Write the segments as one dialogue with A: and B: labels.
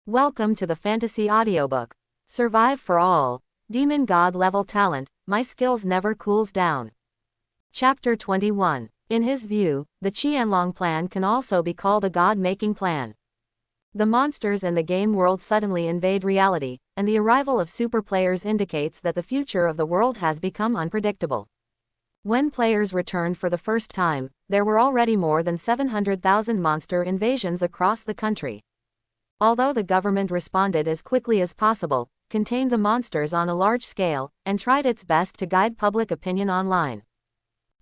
A: Welcome to the Fantasy Audiobook. Survive for all. Demon God level talent, my skills never cools down. Chapter 21. In his view, the Qianlong plan can also be called a God-making plan. The monsters in the game world suddenly invade reality, and the arrival of super players indicates that the future of the world has become unpredictable. When players returned for the first time, there were already more than 700,000 monster invasions across the country. Although the government responded as quickly as possible, contained the monsters on a large scale, and tried its best to guide public opinion online.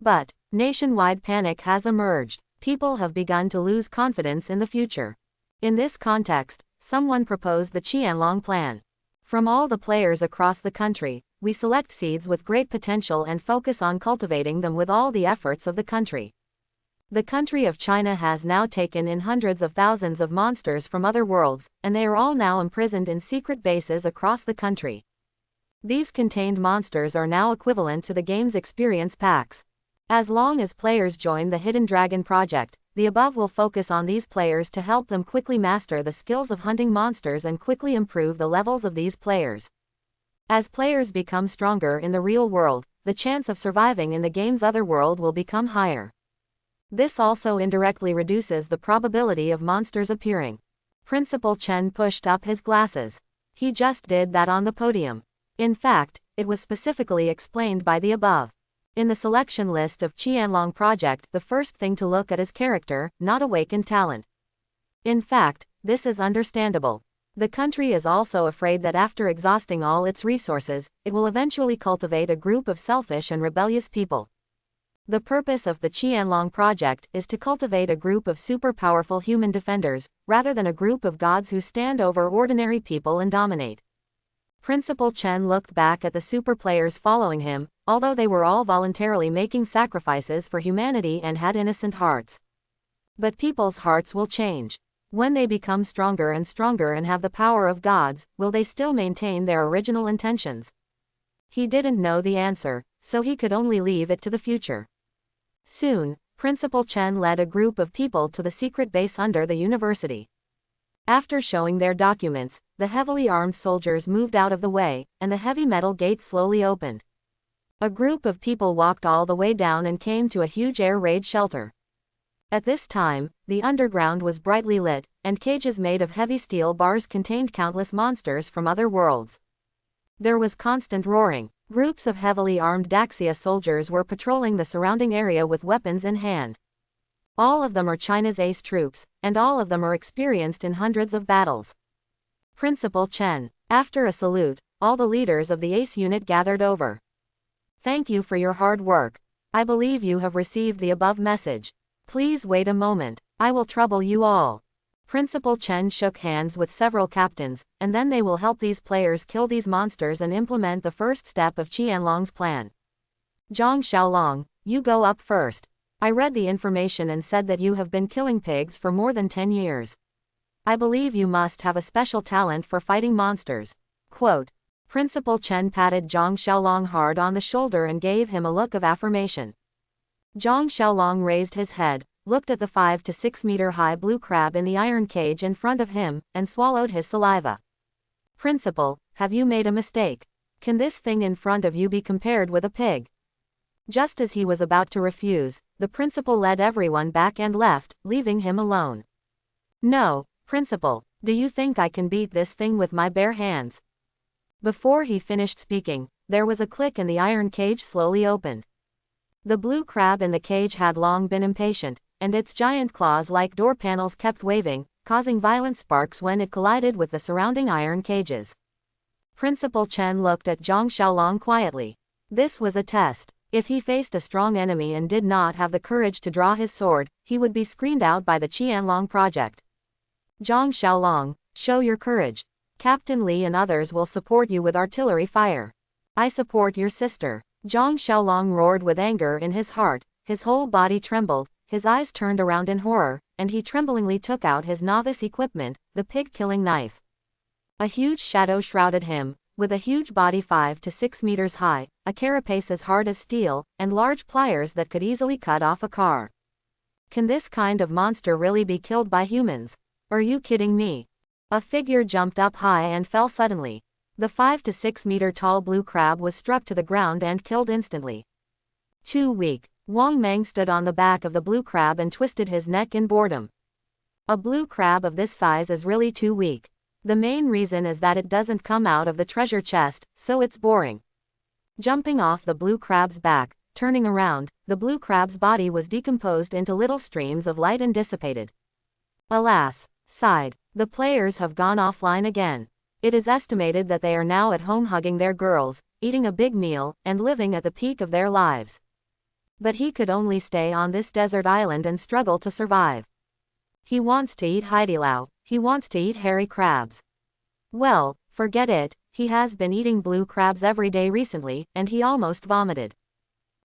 A: But nationwide panic has emerged. People have begun to lose confidence in the future. In this context, someone proposed the Qianlong plan. From all the players across the country, we select seeds with great potential and focus on cultivating them with all the efforts of the country. The country of China has now taken in hundreds of thousands of monsters from other worlds, and they are all now imprisoned in secret bases across the country. These contained monsters are now equivalent to the game's experience packs. As long as players join the Hidden Dragon project, the above will focus on these players to help them quickly master the skills of hunting monsters and quickly improve the levels of these players. As players become stronger in the real world, the chance of surviving in the game's other world will become higher. This also indirectly reduces the probability of monsters appearing. Principal Chen pushed up his glasses. He just did that on the podium. In fact, it was specifically explained by the above. In the selection list of Qianlong project, the first thing to look at is character, not awakened talent. In fact, this is understandable. The country is also afraid that after exhausting all its resources, it will eventually cultivate a group of selfish and rebellious people. The purpose of the Qianlong project is to cultivate a group of super powerful human defenders, rather than a group of gods who stand over ordinary people and dominate. Principal Chen looked back at the super players following him, although they were all voluntarily making sacrifices for humanity and had innocent hearts. But people's hearts will change. When they become stronger and have the power of gods, will they still maintain their original intentions? He didn't know the answer, so he could only leave it to the future. Soon, Principal Chen led a group of people to the secret base under the university. After showing their documents, the heavily armed soldiers moved out of the way, and the heavy metal gate slowly opened. A group of people walked all the way down and came to a huge air raid shelter. At this time, the underground was brightly lit, and cages made of heavy steel bars contained countless monsters from other worlds. There was constant roaring. Groups of heavily armed Daxia soldiers were patrolling the surrounding area with weapons in hand. All of them are China's ace troops, and all of them are experienced in hundreds of battles. Principal Chen. After a salute, all the leaders of the ace unit gathered over. Thank you for your hard work. I believe you have received the above message. Please wait a moment. I will trouble you all. Principal Chen shook hands with several captains, and then they will help these players kill these monsters and implement the first step of Qianlong's plan. Zhang Xiaolong, you go up first. I read the information and said that you have been killing pigs for more than 10 years. I believe you must have a special talent for fighting monsters. Quote. Principal Chen patted Zhang Xiaolong hard on the shoulder and gave him a look of affirmation. Zhang Xiaolong raised his head, looked at the 5 to 6 meter high blue crab in the iron cage in front of him, and swallowed his saliva. Principal, have you made a mistake? Can this thing in front of you be compared with a pig? Just as he was about to refuse, the principal led everyone back and left, leaving him alone. No, Principal, do you think I can beat this thing with my bare hands? Before he finished speaking, there was a click and the iron cage slowly opened. The blue crab in the cage had long been impatient, and its giant claws-like door panels kept waving, causing violent sparks when it collided with the surrounding iron cages. Principal Chen looked at Zhang Xiaolong quietly. This was a test. If he faced a strong enemy and did not have the courage to draw his sword, he would be screened out by the Qianlong project. Zhang Xiaolong, show your courage. Captain Li and others will support you with artillery fire. I support your sister. Zhang Xiaolong roared with anger in his heart, his whole body trembled, his eyes turned around in horror, and he tremblingly took out his novice equipment, the pig-killing knife. A huge shadow shrouded him, with a huge body 5 to 6 meters high, a carapace as hard as steel, and large pliers that could easily cut off a car. Can this kind of monster really be killed by humans? Are you kidding me? A figure jumped up high and fell suddenly. The 5 to 6 meter tall blue crab was struck to the ground and killed instantly. Too weak. Wang Meng stood on the back of the blue crab and twisted his neck in boredom. A blue crab of this size is really too weak. The main reason is that it doesn't come out of the treasure chest, so it's boring. Jumping off the blue crab's back, turning around, the blue crab's body was decomposed into little streams of light and dissipated. Alas, sighed, the players have gone offline again. It is estimated that they are now at home hugging their girls, eating a big meal, and living at the peak of their lives. But he could only stay on this desert island and struggle to survive. He wants to eat Haidilao, he wants to eat hairy crabs. Well, forget it, he has been eating blue crabs every day recently, and he almost vomited.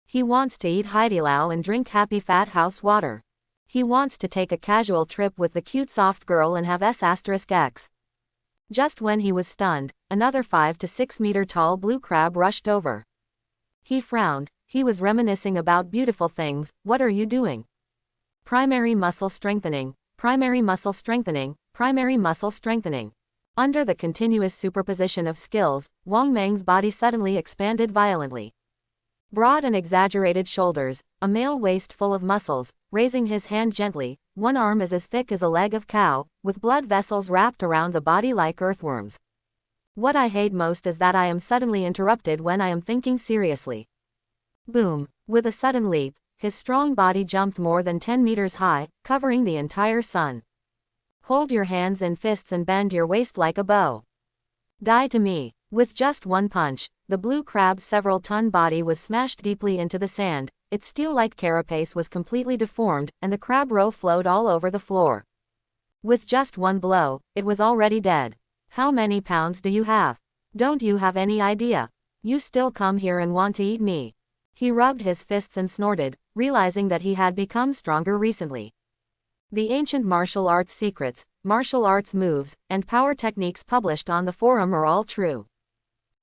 A: He wants to eat Haidilao and drink happy fat house water. He wants to take a casual trip with the cute soft girl and have S***X. Just when he was stunned, another 5 to 6 meter tall blue crab rushed over. He frowned, he was reminiscing about beautiful things. What are you doing? Primary muscle strengthening, primary muscle strengthening, primary muscle strengthening. Under the continuous superposition of skills, Wang Meng's body suddenly expanded violently. Broad and exaggerated shoulders, a male waist full of muscles, raising his hand gently, one arm is as thick as a leg of cow, with blood vessels wrapped around the body like earthworms. What I hate most is that I am suddenly interrupted when I am thinking seriously. Boom! With a sudden leap, his strong body jumped more than 10 meters high, covering the entire sun. Hold your hands in fists and bend your waist like a bow. Die to me. With just one punch, the blue crab's several-ton body was smashed deeply into the sand, its steel-like carapace was completely deformed, and the crab roe flowed all over the floor. With just one blow, it was already dead. How many pounds do you have? Don't you have any idea? You still come here and want to eat me. He rubbed his fists and snorted, realizing that he had become stronger recently. The ancient martial arts secrets, martial arts moves, and power techniques published on the forum are all true.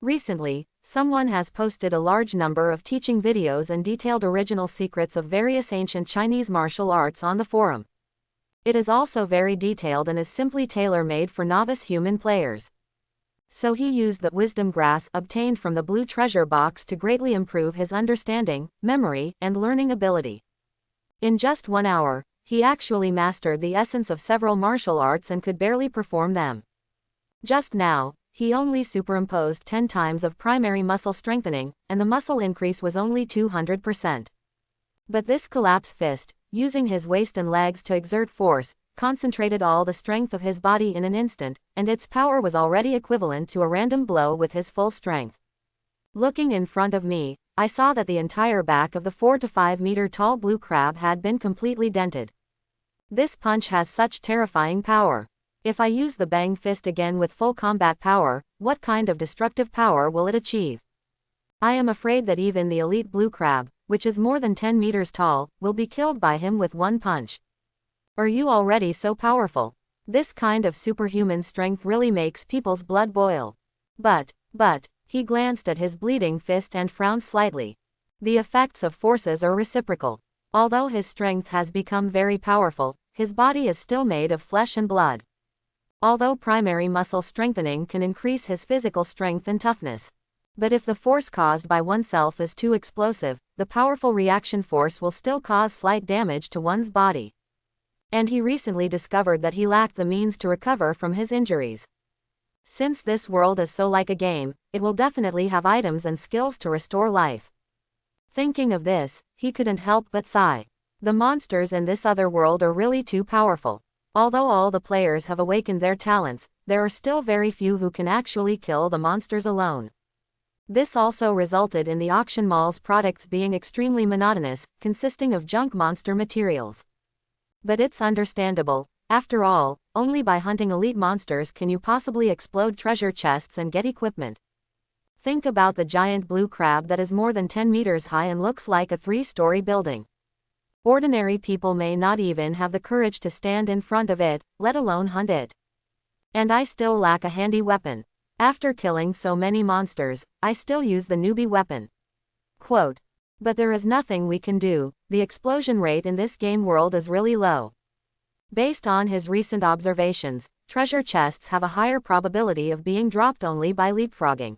A: Recently, someone has posted a large number of teaching videos and detailed original secrets of various ancient Chinese martial arts on the forum. It is also very detailed and is simply tailor-made for novice human players. So he used the wisdom grass obtained from the blue treasure box to greatly improve his understanding, memory, and learning ability. In just 1 hour, he actually mastered the essence of several martial arts and could barely perform them. Just now, he only superimposed 10 times of primary muscle strengthening, and the muscle increase was only 200%. But this collapse fist, using his waist and legs to exert force, concentrated all the strength of his body in an instant, and its power was already equivalent to a random blow with his full strength. Looking in front of me, I saw that the entire back of the 4 to 5 meter tall blue crab had been completely dented. This punch has such terrifying power. If I use the bang fist again with full combat power, what kind of destructive power will it achieve? I am afraid that even the elite blue crab, which is more than 10 meters tall, will be killed by him with one punch. Are you already so powerful? This kind of superhuman strength really makes people's blood boil. But, he glanced at his bleeding fist and frowned slightly. The effects of forces are reciprocal. Although his strength has become very powerful, his body is still made of flesh and blood. Although primary muscle strengthening can increase his physical strength and toughness. But if the force caused by oneself is too explosive, the powerful reaction force will still cause slight damage to one's body. And he recently discovered that he lacked the means to recover from his injuries. Since this world is so like a game, it will definitely have items and skills to restore life. Thinking of this, he couldn't help but sigh. The monsters in this other world are really too powerful. Although all the players have awakened their talents, there are still very few who can actually kill the monsters alone. This also resulted in the auction mall's products being extremely monotonous, consisting of junk monster materials. But it's understandable. After all, only by hunting elite monsters can you possibly explode treasure chests and get equipment. Think about the giant blue crab that is more than 10 meters high and looks like a 3-story building. Ordinary people may not even have the courage to stand in front of it, let alone hunt it. And I still lack a handy weapon. After killing so many monsters, I still use the newbie weapon. Quote. But there is nothing we can do, the explosion rate in this game world is really low. Based on his recent observations, treasure chests have a higher probability of being dropped only by leapfrogging.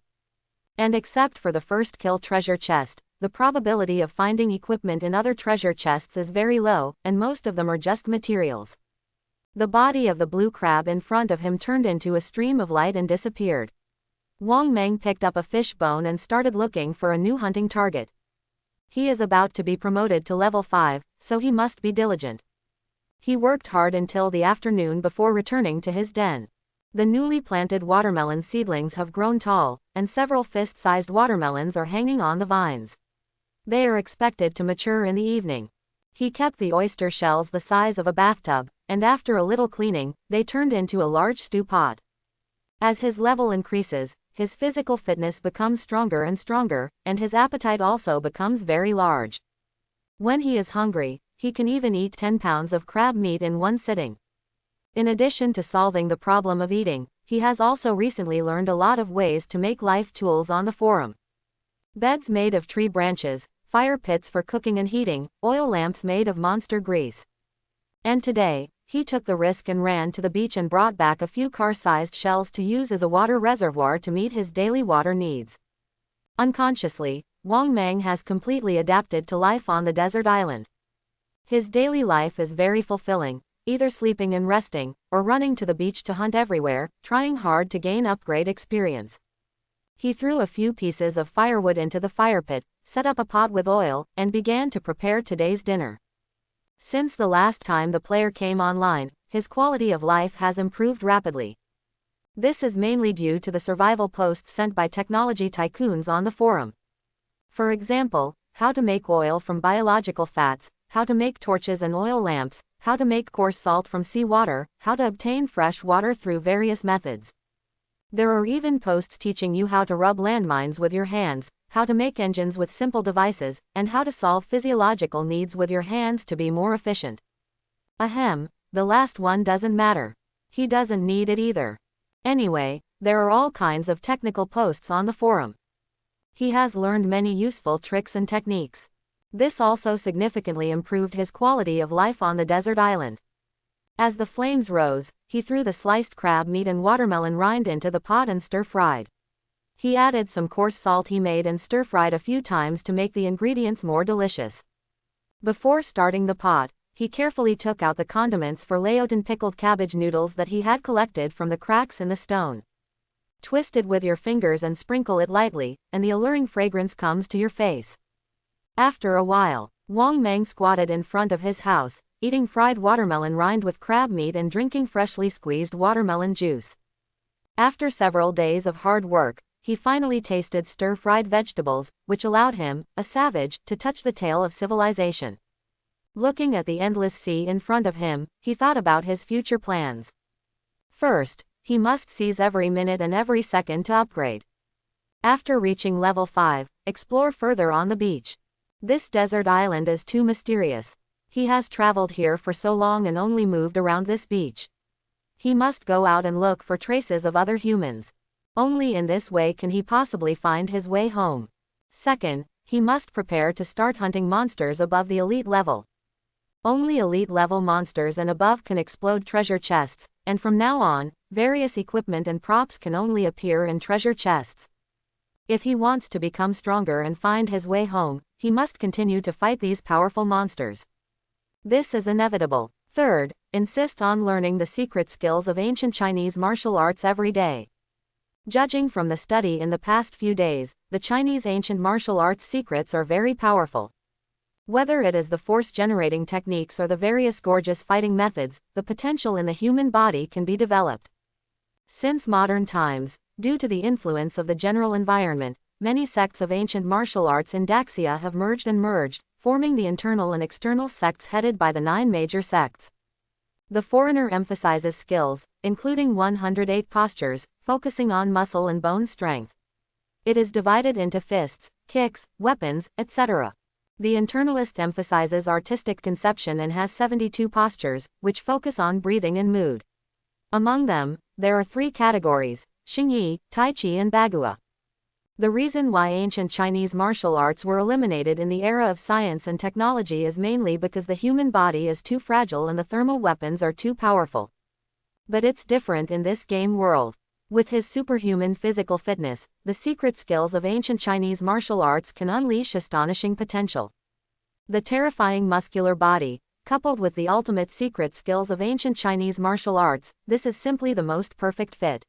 A: And except for the first kill treasure chest, the probability of finding equipment in other treasure chests is very low, and most of them are just materials. The body of the blue crab in front of him turned into a stream of light and disappeared. Wang Meng picked up a fish bone and started looking for a new hunting target. He is about to be promoted to level 5, so he must be diligent. He worked hard until the afternoon before returning to his den. The newly planted watermelon seedlings have grown tall, and several fist-sized watermelons are hanging on the vines. They are expected to mature in the evening. He kept the oyster shells the size of a bathtub, and after a little cleaning, they turned into a large stew pot. As his level increases, his physical fitness becomes stronger and stronger, and his appetite also becomes very large. When he is hungry, he can even eat 10 pounds of crab meat in one sitting. In addition to solving the problem of eating, he has also recently learned a lot of ways to make life tools on the forum. Beds made of tree branches, fire pits for cooking and heating, oil lamps made of monster grease. And today, he took the risk and ran to the beach and brought back a few car-sized shells to use as a water reservoir to meet his daily water needs. Unconsciously, Wang Meng has completely adapted to life on the desert island. His daily life is very fulfilling, either sleeping and resting, or running to the beach to hunt everywhere, trying hard to gain upgrade experience. He threw a few pieces of firewood into the fire pit, set up a pot with oil, and began to prepare today's dinner. Since the last time the player came online, his quality of life has improved rapidly. This is mainly due to the survival posts sent by technology tycoons on the forum. For example, how to make oil from biological fats, how to make torches and oil lamps, how to make coarse salt from seawater, how to obtain fresh water through various methods. There are even posts teaching you how to rub landmines with your hands, how to make engines with simple devices, and how to solve physiological needs with your hands to be more efficient. Ahem, the last one doesn't matter. He doesn't need it either. Anyway, there are all kinds of technical posts on the forum. He has learned many useful tricks and techniques. This also significantly improved his quality of life on the desert island. As the flames rose, he threw the sliced crab meat and watermelon rind into the pot and stir-fried. He added some coarse salt he made and stir-fried a few times to make the ingredients more delicious. Before starting the pot, he carefully took out the condiments for Laotan pickled cabbage noodles that he had collected from the cracks in the stone. Twist it with your fingers and sprinkle it lightly, and the alluring fragrance comes to your face. After a while, Wang Meng squatted in front of his house, eating fried watermelon rind with crab meat and drinking freshly squeezed watermelon juice. After several days of hard work, he finally tasted stir-fried vegetables, which allowed him, a savage, to touch the tail of civilization. Looking at the endless sea in front of him, he thought about his future plans. First, he must seize every minute and every second to upgrade. After reaching level 5, explore further on the beach. This desert island is too mysterious. He has traveled here for so long and only moved around this beach. He must go out and look for traces of other humans. Only in this way can he possibly find his way home. Second, he must prepare to start hunting monsters above the elite level. Only elite level monsters and above can explode treasure chests, and from now on, various equipment and props can only appear in treasure chests. If he wants to become stronger and find his way home, he must continue to fight these powerful monsters. This is inevitable. Third, insist on learning the secret skills of ancient Chinese martial arts every day. Judging from the study in the past few days, the Chinese ancient martial arts secrets are very powerful. Whether it is the force-generating techniques or the various gorgeous fighting methods, the potential in the human body can be developed. Since modern times, due to the influence of the general environment, many sects of ancient martial arts in Daxia have merged, forming the internal and external sects headed by the 9 major sects. The foreigner emphasizes skills, including 108 postures, focusing on muscle and bone strength. It is divided into fists, kicks, weapons, etc. The internalist emphasizes artistic conception and has 72 postures, which focus on breathing and mood. Among them, there are 3 categories: Xingyi, Tai Chi and Bagua. The reason why ancient Chinese martial arts were eliminated in the era of science and technology is mainly because the human body is too fragile and the thermal weapons are too powerful. But it's different in this game world. With his superhuman physical fitness, the secret skills of ancient Chinese martial arts can unleash astonishing potential. The terrifying muscular body, coupled with the ultimate secret skills of ancient Chinese martial arts, this is simply the most perfect fit.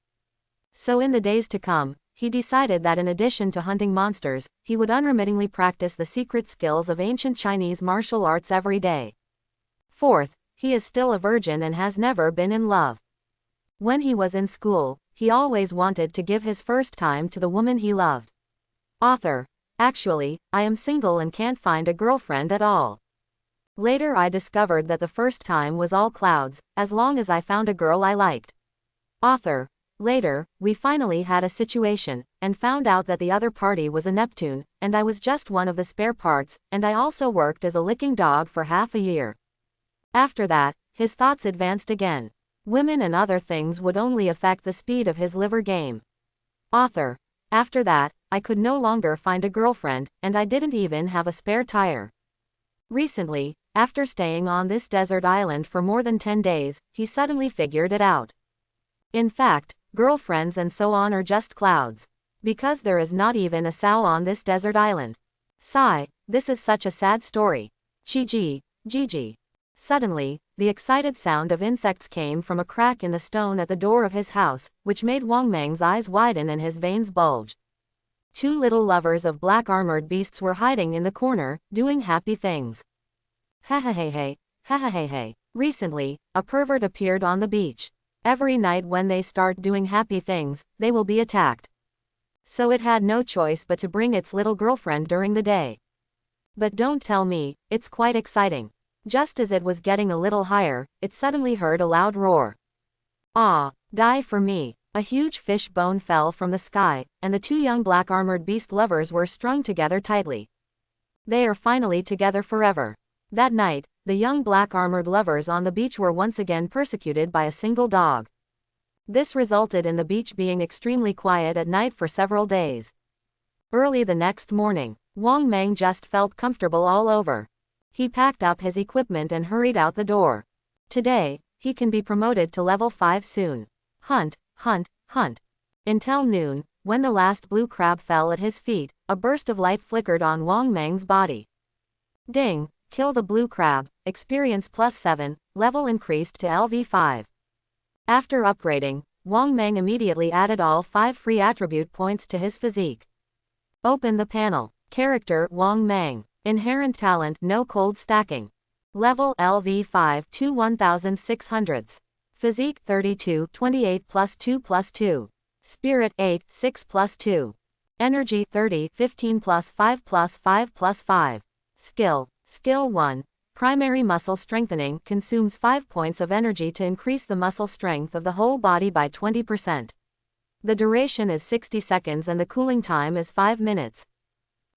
A: So in the days to come, he decided that in addition to hunting monsters, he would unremittingly practice the secret skills of ancient Chinese martial arts every day. Fourth, he is still a virgin and has never been in love. When he was in school, he always wanted to give his first time to the woman he loved. Author. Actually, I am single and can't find a girlfriend at all. Later I discovered that the first time was all clouds, as long as I found a girl I liked. Author. Later, we finally had a situation, and found out that the other party was a Neptune, and I was just one of the spare parts, and I also worked as a licking dog for half a year. After that, his thoughts advanced again. Women and other things would only affect the speed of his liver game. Author. After that, I could no longer find a girlfriend, and I didn't even have a spare tire. Recently, after staying on this desert island for more than 10 days, he suddenly figured it out. In fact, girlfriends and so on are just clouds. Because there is not even a sow on this desert island. Sigh, this is such a sad story. Gigi. Suddenly, the excited sound of insects came from a crack in the stone at the door of his house, which made Wang Meng's eyes widen and his veins bulge. Two little lovers of black armored beasts were hiding in the corner, doing happy things. Ha ha hey. Recently, a pervert appeared on the beach. Every night when they start doing happy things, they will be attacked. So it had no choice but to bring its little girlfriend during the day. But don't tell me, it's quite exciting. Just as it was getting a little higher, it suddenly heard a loud roar. Ah, die for me. A huge fish bone fell from the sky, and the two young black armored beast lovers were strung together tightly. They are finally together forever. That night, the young black armored lovers on the beach were once again persecuted by a single dog. This resulted in the beach being extremely quiet at night for several days. Early the next morning, Wang Meng just felt comfortable all over. He packed up his equipment and hurried out the door. Today, he can be promoted to level 5 soon. Hunt. Until noon, when the last blue crab fell at his feet, a burst of light flickered on Wang Meng's body. Ding, kill the blue crab, experience +7, level increased to LV5. After upgrading, Wang Meng immediately added all 5 free attribute points to his physique. Open the panel. Character Wang Meng. Inherent talent no cold stacking. Level LV5 to 1600s. Physique 32 28 +2 +2. Spirit 8 6 +2. Energy 30 15 +5 +5 +5. Skill 1. Primary muscle strengthening consumes 5 points of energy to increase the muscle strength of the whole body by 20%. The duration is 60 seconds and the cooling time is 5 minutes.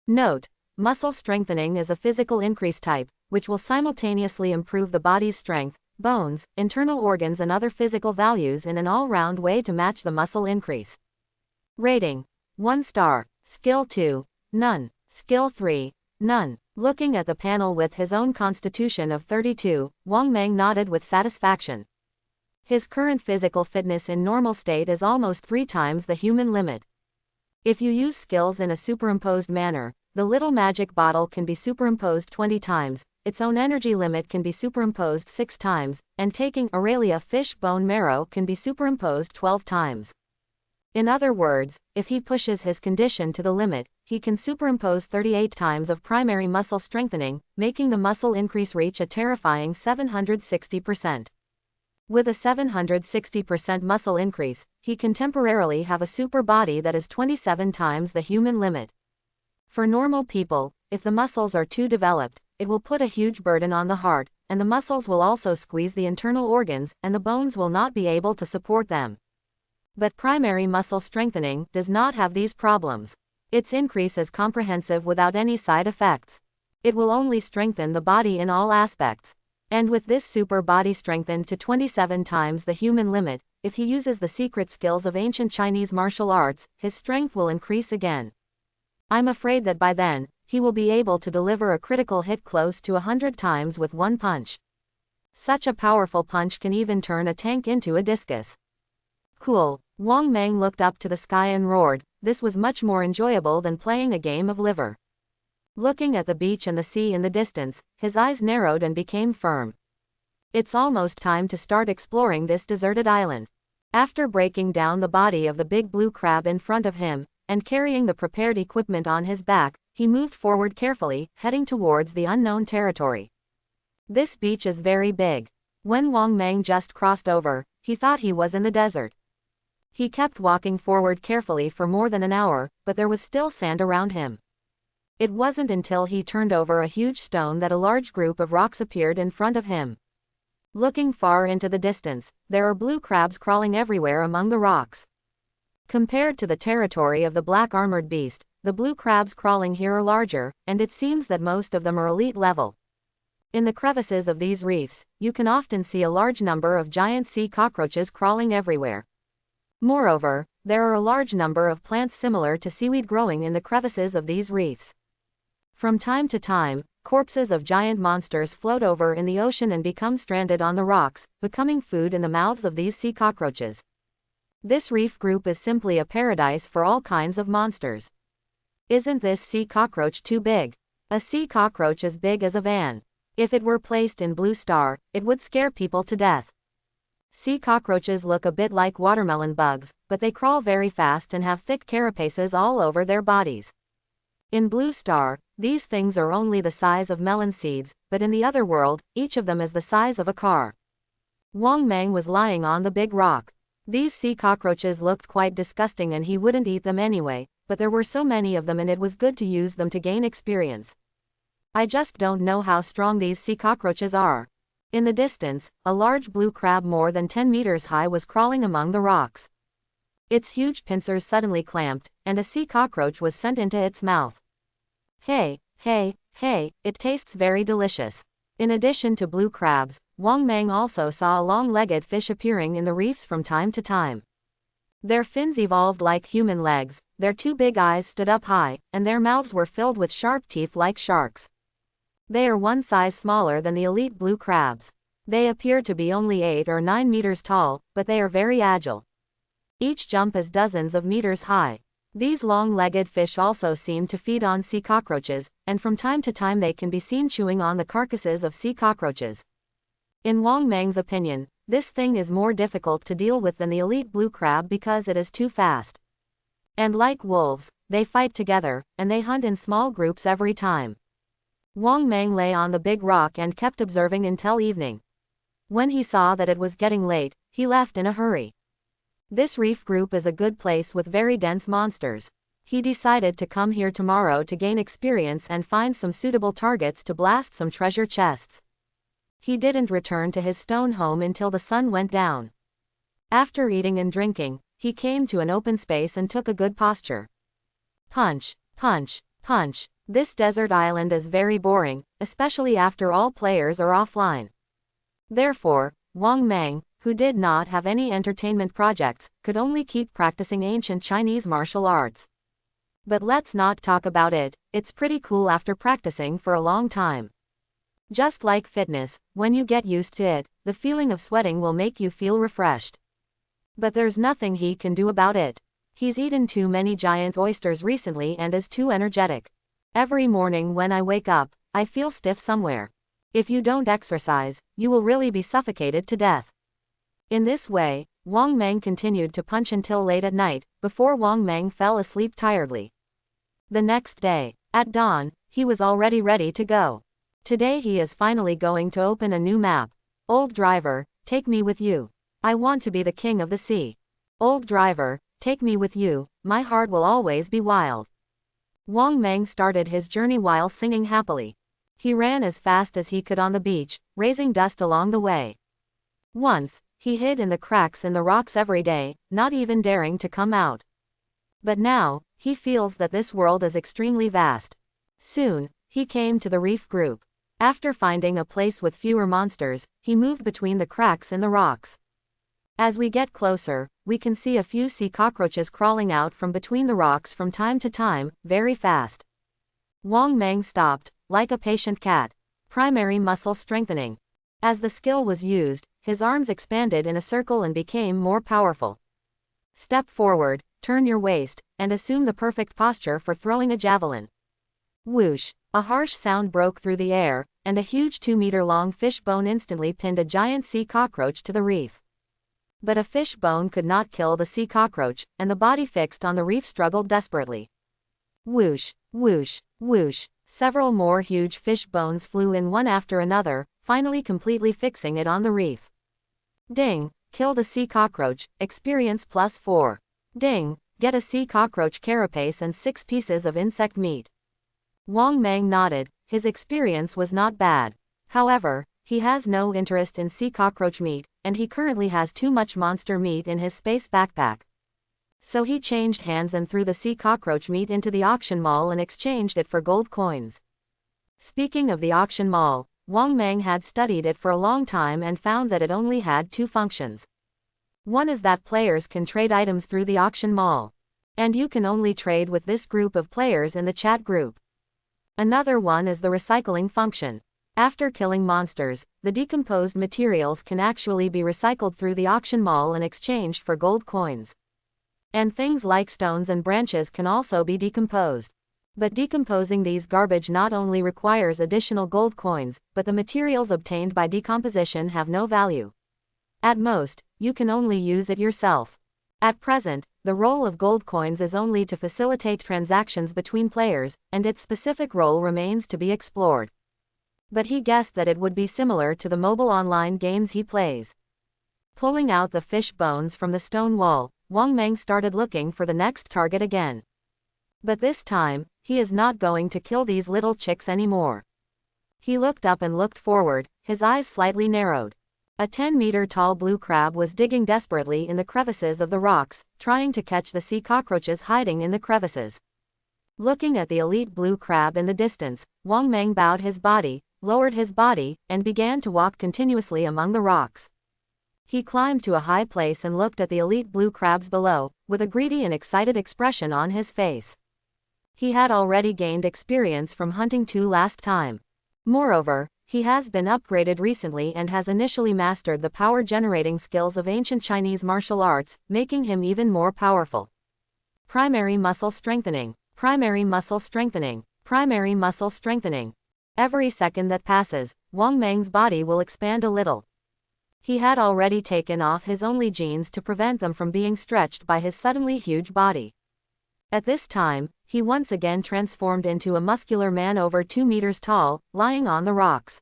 A: Note: muscle strengthening is a physical increase type, which will simultaneously improve the body's strength, bones, internal organs and other physical values in an all-round way to match the muscle increase. Rating: 1 star. Skill 2. None. Skill 3. None. Looking at the panel with his own constitution of 32, Wang Meng nodded with satisfaction. His current physical fitness in normal state is almost 3 times the human limit. If you use skills in a superimposed manner, the little magic bottle can be superimposed 20 times, its own energy limit can be superimposed 6 times, and taking Aurelia fish bone marrow can be superimposed 12 times. In other words, if he pushes his condition to the limit, he can superimpose 38 times of primary muscle strengthening, making the muscle increase reach a terrifying 760%. With a 760% muscle increase, he can temporarily have a super body that is 27 times the human limit. For normal people, if the muscles are too developed, it will put a huge burden on the heart, and the muscles will also squeeze the internal organs, and the bones will not be able to support them. But primary muscle strengthening does not have these problems. Its increase is comprehensive without any side effects. It will only strengthen the body in all aspects. And with this super body strengthened to 27 times the human limit, if he uses the secret skills of ancient Chinese martial arts, his strength will increase again. I'm afraid that by then, he will be able to deliver a critical hit close to 100 times with one punch. Such a powerful punch can even turn a tank into a discus. Cool. Wang Mang looked up to the sky and roared. This was much more enjoyable than playing a game of liver. Looking at the beach and the sea in the distance, his eyes narrowed and became firm. It's almost time to start exploring this deserted island. After breaking down the body of the big blue crab in front of him, and carrying the prepared equipment on his back, he moved forward carefully, heading towards the unknown territory. This beach is very big. When Wang Mang just crossed over, he thought he was in the desert. He kept walking forward carefully for more than an hour, but there was still sand around him. It wasn't until he turned over a huge stone that a large group of rocks appeared in front of him. Looking far into the distance, there are blue crabs crawling everywhere among the rocks. Compared to the territory of the black armored beast, the blue crabs crawling here are larger, and it seems that most of them are elite level. In the crevices of these reefs, you can often see a large number of giant sea cockroaches crawling everywhere. Moreover, there are a large number of plants similar to seaweed growing in the crevices of these reefs. From time to time, corpses of giant monsters float over in the ocean and become stranded on the rocks, becoming food in the mouths of these sea cockroaches. This reef group is simply a paradise for all kinds of monsters. Isn't this sea cockroach too big? A sea cockroach as big as a van. If it were placed in Blue Star, it would scare people to death. Sea cockroaches look a bit like watermelon bugs, but they crawl very fast and have thick carapaces all over their bodies. In Blue Star, these things are only the size of melon seeds, but in the other world, each of them is the size of a car. Wang Mang was lying on the big rock. These sea cockroaches looked quite disgusting and he wouldn't eat them anyway, but there were so many of them and it was good to use them to gain experience. I just don't know how strong these sea cockroaches are. In the distance, a large blue crab more than 10 meters high was crawling among the rocks. Its huge pincers suddenly clamped, and a sea cockroach was sent into its mouth. Hey, it tastes very delicious. In addition to blue crabs, Wang Mang also saw a long-legged fish appearing in the reefs from time to time. Their fins evolved like human legs, their two big eyes stood up high, and their mouths were filled with sharp teeth like sharks. They are one size smaller than the elite blue crabs. They appear to be only 8 or 9 meters tall, but they are very agile. Each jump is dozens of meters high. These long-legged fish also seem to feed on sea cockroaches, and from time to time they can be seen chewing on the carcasses of sea cockroaches. In Wang Mang's opinion, this thing is more difficult to deal with than the elite blue crab because it is too fast. And like wolves, they fight together, and they hunt in small groups every time. Wang Mang lay on the big rock and kept observing until evening. When he saw that it was getting late, he left in a hurry. This reef group is a good place with very dense monsters. He decided to come here tomorrow to gain experience and find some suitable targets to blast some treasure chests. He didn't return to his stone home until the sun went down. After eating and drinking, he came to an open space and took a good posture. Punch, punch, punch. This desert island is very boring, especially after all players are offline. Therefore, Wang Mang, who did not have any entertainment projects, could only keep practicing ancient Chinese martial arts. But let's not talk about it, it's pretty cool after practicing for a long time. Just like fitness, when you get used to it, the feeling of sweating will make you feel refreshed. But there's nothing he can do about it. He's eaten too many giant oysters recently and is too energetic. Every morning when I wake up, I feel stiff somewhere. If you don't exercise, you will really be suffocated to death. In this way, Wang Mang continued to punch until late at night, before Wang Mang fell asleep tiredly. The next day, at dawn, he was already ready to go. Today he is finally going to open a new map. Old driver, take me with you. I want to be the king of the sea. Old driver, take me with you, my heart will always be wild. Wang Mang started his journey while singing happily. He ran as fast as he could on the beach, raising dust along the way. Once, he hid in the cracks in the rocks every day, not even daring to come out. But now, he feels that this world is extremely vast. Soon, he came to the reef group. After finding a place with fewer monsters, he moved between the cracks in the rocks. As we get closer, we can see a few sea cockroaches crawling out from between the rocks from time to time, very fast. Wang Mang stopped, like a patient cat. Primary muscle strengthening. As the skill was used, his arms expanded in a circle and became more powerful. Step forward, turn your waist, and assume the perfect posture for throwing a javelin. Whoosh! A harsh sound broke through the air, and a huge 2-meter-long fish bone instantly pinned a giant sea cockroach to the reef. But a fish bone could not kill the sea cockroach, and the body fixed on the reef struggled desperately. Whoosh! Whoosh! Whoosh! Several more huge fish bones flew in one after another, finally completely fixing it on the reef. Ding! Kill the sea cockroach, experience +4. Ding! Get a sea cockroach carapace and 6 pieces of insect meat. Wang Mang nodded. His experience was not bad. However, he has no interest in sea cockroach meat, and he currently has too much monster meat in his space backpack. So he changed hands and threw the sea cockroach meat into the auction mall and exchanged it for gold coins. Speaking of the auction mall, Wang Mang had studied it for a long time and found that it only had 2 functions. One is that players can trade items through the auction mall. And you can only trade with this group of players in the chat group. Another one is the recycling function. After killing monsters, the decomposed materials can actually be recycled through the auction mall and exchanged for gold coins. And things like stones and branches can also be decomposed. But decomposing these garbage not only requires additional gold coins, but the materials obtained by decomposition have no value. At most, you can only use it yourself. At present, the role of gold coins is only to facilitate transactions between players, and its specific role remains to be explored. But he guessed that it would be similar to the mobile online games he plays. Pulling out the fish bones from the stone wall, Wang Mang started looking for the next target again. But this time, he is not going to kill these little chicks anymore. He looked up and looked forward, his eyes slightly narrowed. A 10-meter-tall blue crab was digging desperately in the crevices of the rocks, trying to catch the sea cockroaches hiding in the crevices. Looking at the elite blue crab in the distance, Wang Mang bowed his body, lowered his body, and began to walk continuously among the rocks. He climbed to a high place and looked at the elite blue crabs below, with a greedy and excited expression on his face. He had already gained experience from hunting 2 last time. Moreover, he has been upgraded recently and has initially mastered the power-generating skills of ancient Chinese martial arts, making him even more powerful. Primary muscle strengthening. Primary muscle strengthening. Primary muscle strengthening. Every second that passes, Wang Mang's body will expand a little. He had already taken off his only jeans to prevent them from being stretched by his suddenly huge body. At this time, he once again transformed into a muscular man over 2 meters tall, lying on the rocks.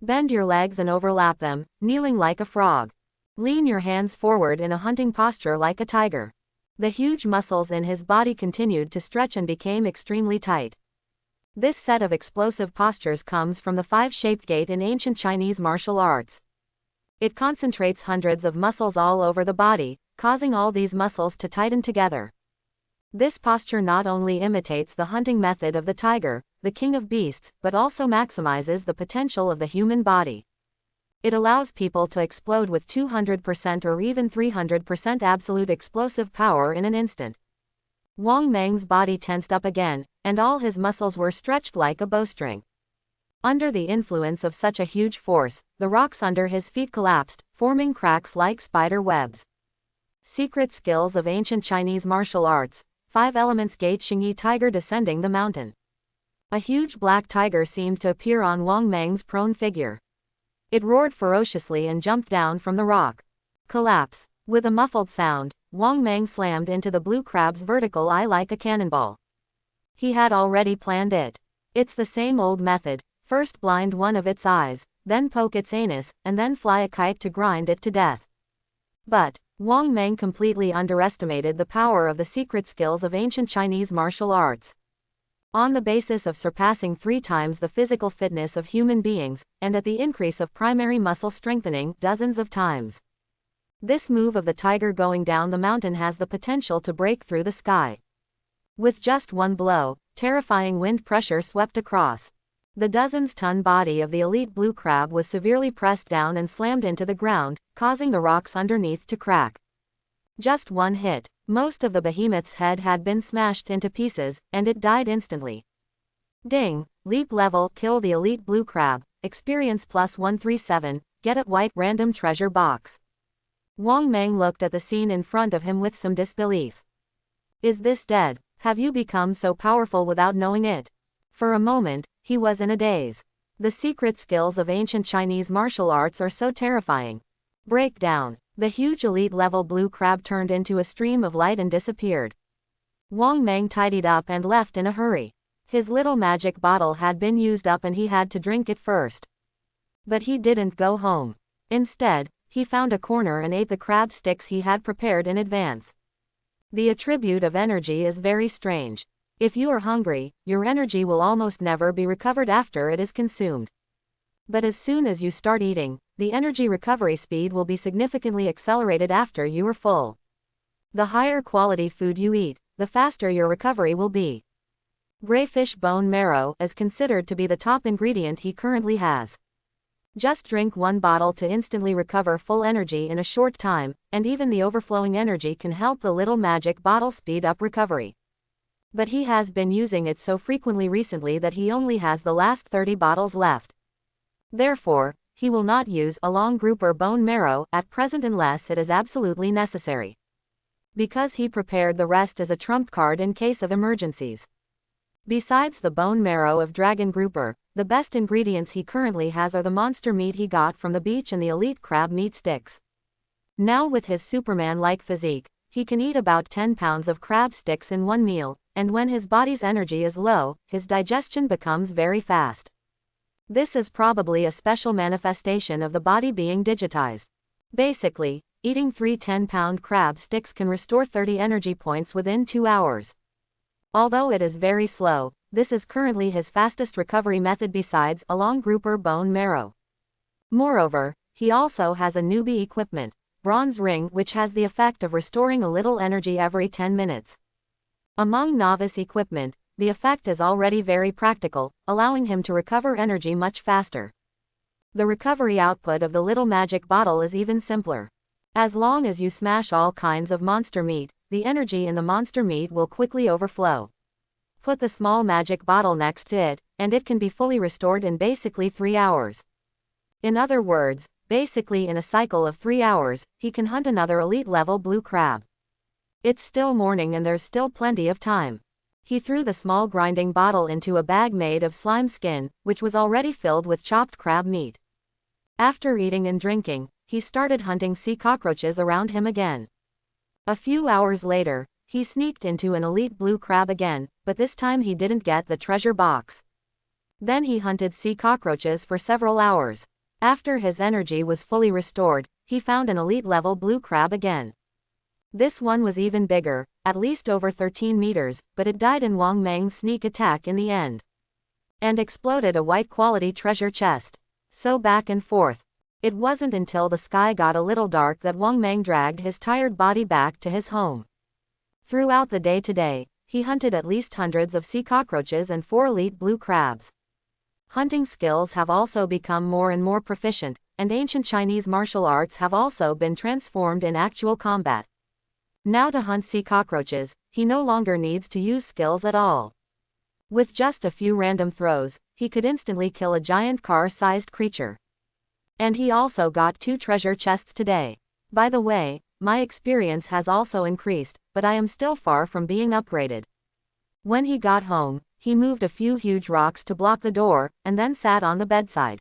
A: Bend your legs and overlap them, kneeling like a frog. Lean your hands forward in a hunting posture like a tiger. The huge muscles in his body continued to stretch and became extremely tight. This set of explosive postures comes from the 5-shaped gait in ancient Chinese martial arts. It concentrates hundreds of muscles all over the body, causing all these muscles to tighten together. This posture not only imitates the hunting method of the tiger, the king of beasts, but also maximizes the potential of the human body. It allows people to explode with 200% or even 300% absolute explosive power in an instant. Wang Mang's body tensed up again, and all his muscles were stretched like a bowstring. Under the influence of such a huge force, the rocks under his feet collapsed, forming cracks like spider webs. Secret skills of ancient Chinese martial arts. 5 elements gate Xingyi tiger descending the mountain. A huge black tiger seemed to appear on Wang Mang's prone figure. It roared ferociously and jumped down from the rock. Collapse. With a muffled sound, Wang Mang slammed into the blue crab's vertical eye like a cannonball. He had already planned it. It's the same old method, first blind one of its eyes, then poke its anus, and then fly a kite to grind it to death. But Wang Mang completely underestimated the power of the secret skills of ancient Chinese martial arts. On the basis of surpassing 3 times the physical fitness of human beings, and at the increase of primary muscle strengthening dozens of times. This move of the tiger going down the mountain has the potential to break through the sky. With just one blow, terrifying wind pressure swept across. The dozens-ton body of the elite blue crab was severely pressed down and slammed into the ground, causing the rocks underneath to crack. Just one hit, most of the behemoth's head had been smashed into pieces, and it died instantly. Ding! Leap level, kill the elite blue crab, experience plus 137, get a white random treasure box. Wang Meng looked at the scene in front of him with some disbelief. Is this dead? Have you become so powerful without knowing it? For a moment, he was in a daze. The secret skills of ancient Chinese martial arts are so terrifying. Breakdown. The huge elite-level blue crab turned into a stream of light and disappeared. Wang Meng tidied up and left in a hurry. His little magic bottle had been used up and he had to drink it first. But he didn't go home. Instead, he found a corner and ate the crab sticks he had prepared in advance. The attribute of energy is very strange. If you are hungry, your energy will almost never be recovered after it is consumed. But as soon as you start eating, the energy recovery speed will be significantly accelerated after you are full. The higher quality food you eat, the faster your recovery will be. Greyfish bone marrow is considered to be the top ingredient he currently has. Just drink one bottle to instantly recover full energy in a short time, and even the overflowing energy can help the little magic bottle speed up recovery. But he has been using it so frequently recently that he only has the last 30 bottles left. Therefore, he will not use a long grouper bone marrow at present unless it is absolutely necessary. Because he prepared the rest as a trump card in case of emergencies. Besides the bone marrow of dragon grouper, the best ingredients he currently has are the monster meat he got from the beach and the elite crab meat sticks. Now with his Superman-like physique, he can eat about 10 pounds of crab sticks in one meal, and when his body's energy is low, his digestion becomes very fast. This is probably a special manifestation of the body being digitized. Basically, eating 3 10-pound crab sticks can restore 30 energy points within 2 hours. Although it is very slow, this is currently his fastest recovery method besides a long grouper bone marrow. Moreover, he also has a newbie equipment, bronze ring, which has the effect of restoring a little energy every 10 minutes. Among novice equipment, the effect is already very practical, allowing him to recover energy much faster. The recovery output of the little magic bottle is even simpler. As long as you smash all kinds of monster meat, the energy in the monster meat will quickly overflow. Put the small magic bottle next to it, and it can be fully restored in basically 3 hours. In other words, basically in a cycle of 3 hours, he can hunt another elite-level blue crab. It's still morning and there's still plenty of time. He threw the small grinding bottle into a bag made of slime skin, which was already filled with chopped crab meat. After eating and drinking, he started hunting sea cockroaches around him again. A few hours later, he sneaked into an elite blue crab again, but this time he didn't get the treasure box. Then he hunted sea cockroaches for several hours. After his energy was fully restored, he found an elite level blue crab again. This one was even bigger, at least over 13 meters, but it died in Wang Meng's sneak attack in the end. And exploded a white quality treasure chest. So back and forth. It wasn't until the sky got a little dark that Wang Meng dragged his tired body back to his home. Throughout the day today, he hunted at least hundreds of sea cockroaches and 4 elite blue crabs. Hunting skills have also become more and more proficient, and ancient Chinese martial arts have also been transformed in actual combat. Now to hunt sea cockroaches, he no longer needs to use skills at all. With just a few random throws, he could instantly kill a giant car-sized creature. And he also got 2 treasure chests today. By the way, my experience has also increased, but I am still far from being upgraded. When he got home, he moved a few huge rocks to block the door, and then sat on the bedside.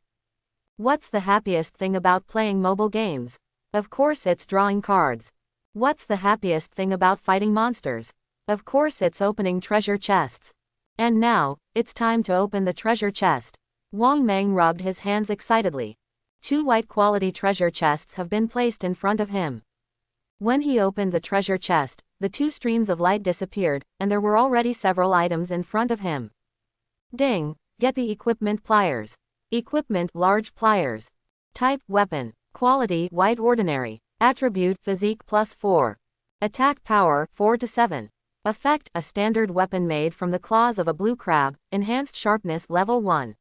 A: What's the happiest thing about playing mobile games? Of course it's drawing cards. What's the happiest thing about fighting monsters? Of course it's opening treasure chests. And now, it's time to open the treasure chest. Wang Meng rubbed his hands excitedly. 2 white quality treasure chests have been placed in front of him. When he opened the treasure chest, the 2 streams of light disappeared, and there were already several items in front of him. Ding! Get the equipment pliers. Equipment large pliers. Type weapon. Quality white ordinary. Attribute physique +4. Attack power 4 to 7. Effect a standard weapon made from the claws of a blue crab, enhanced sharpness level 1.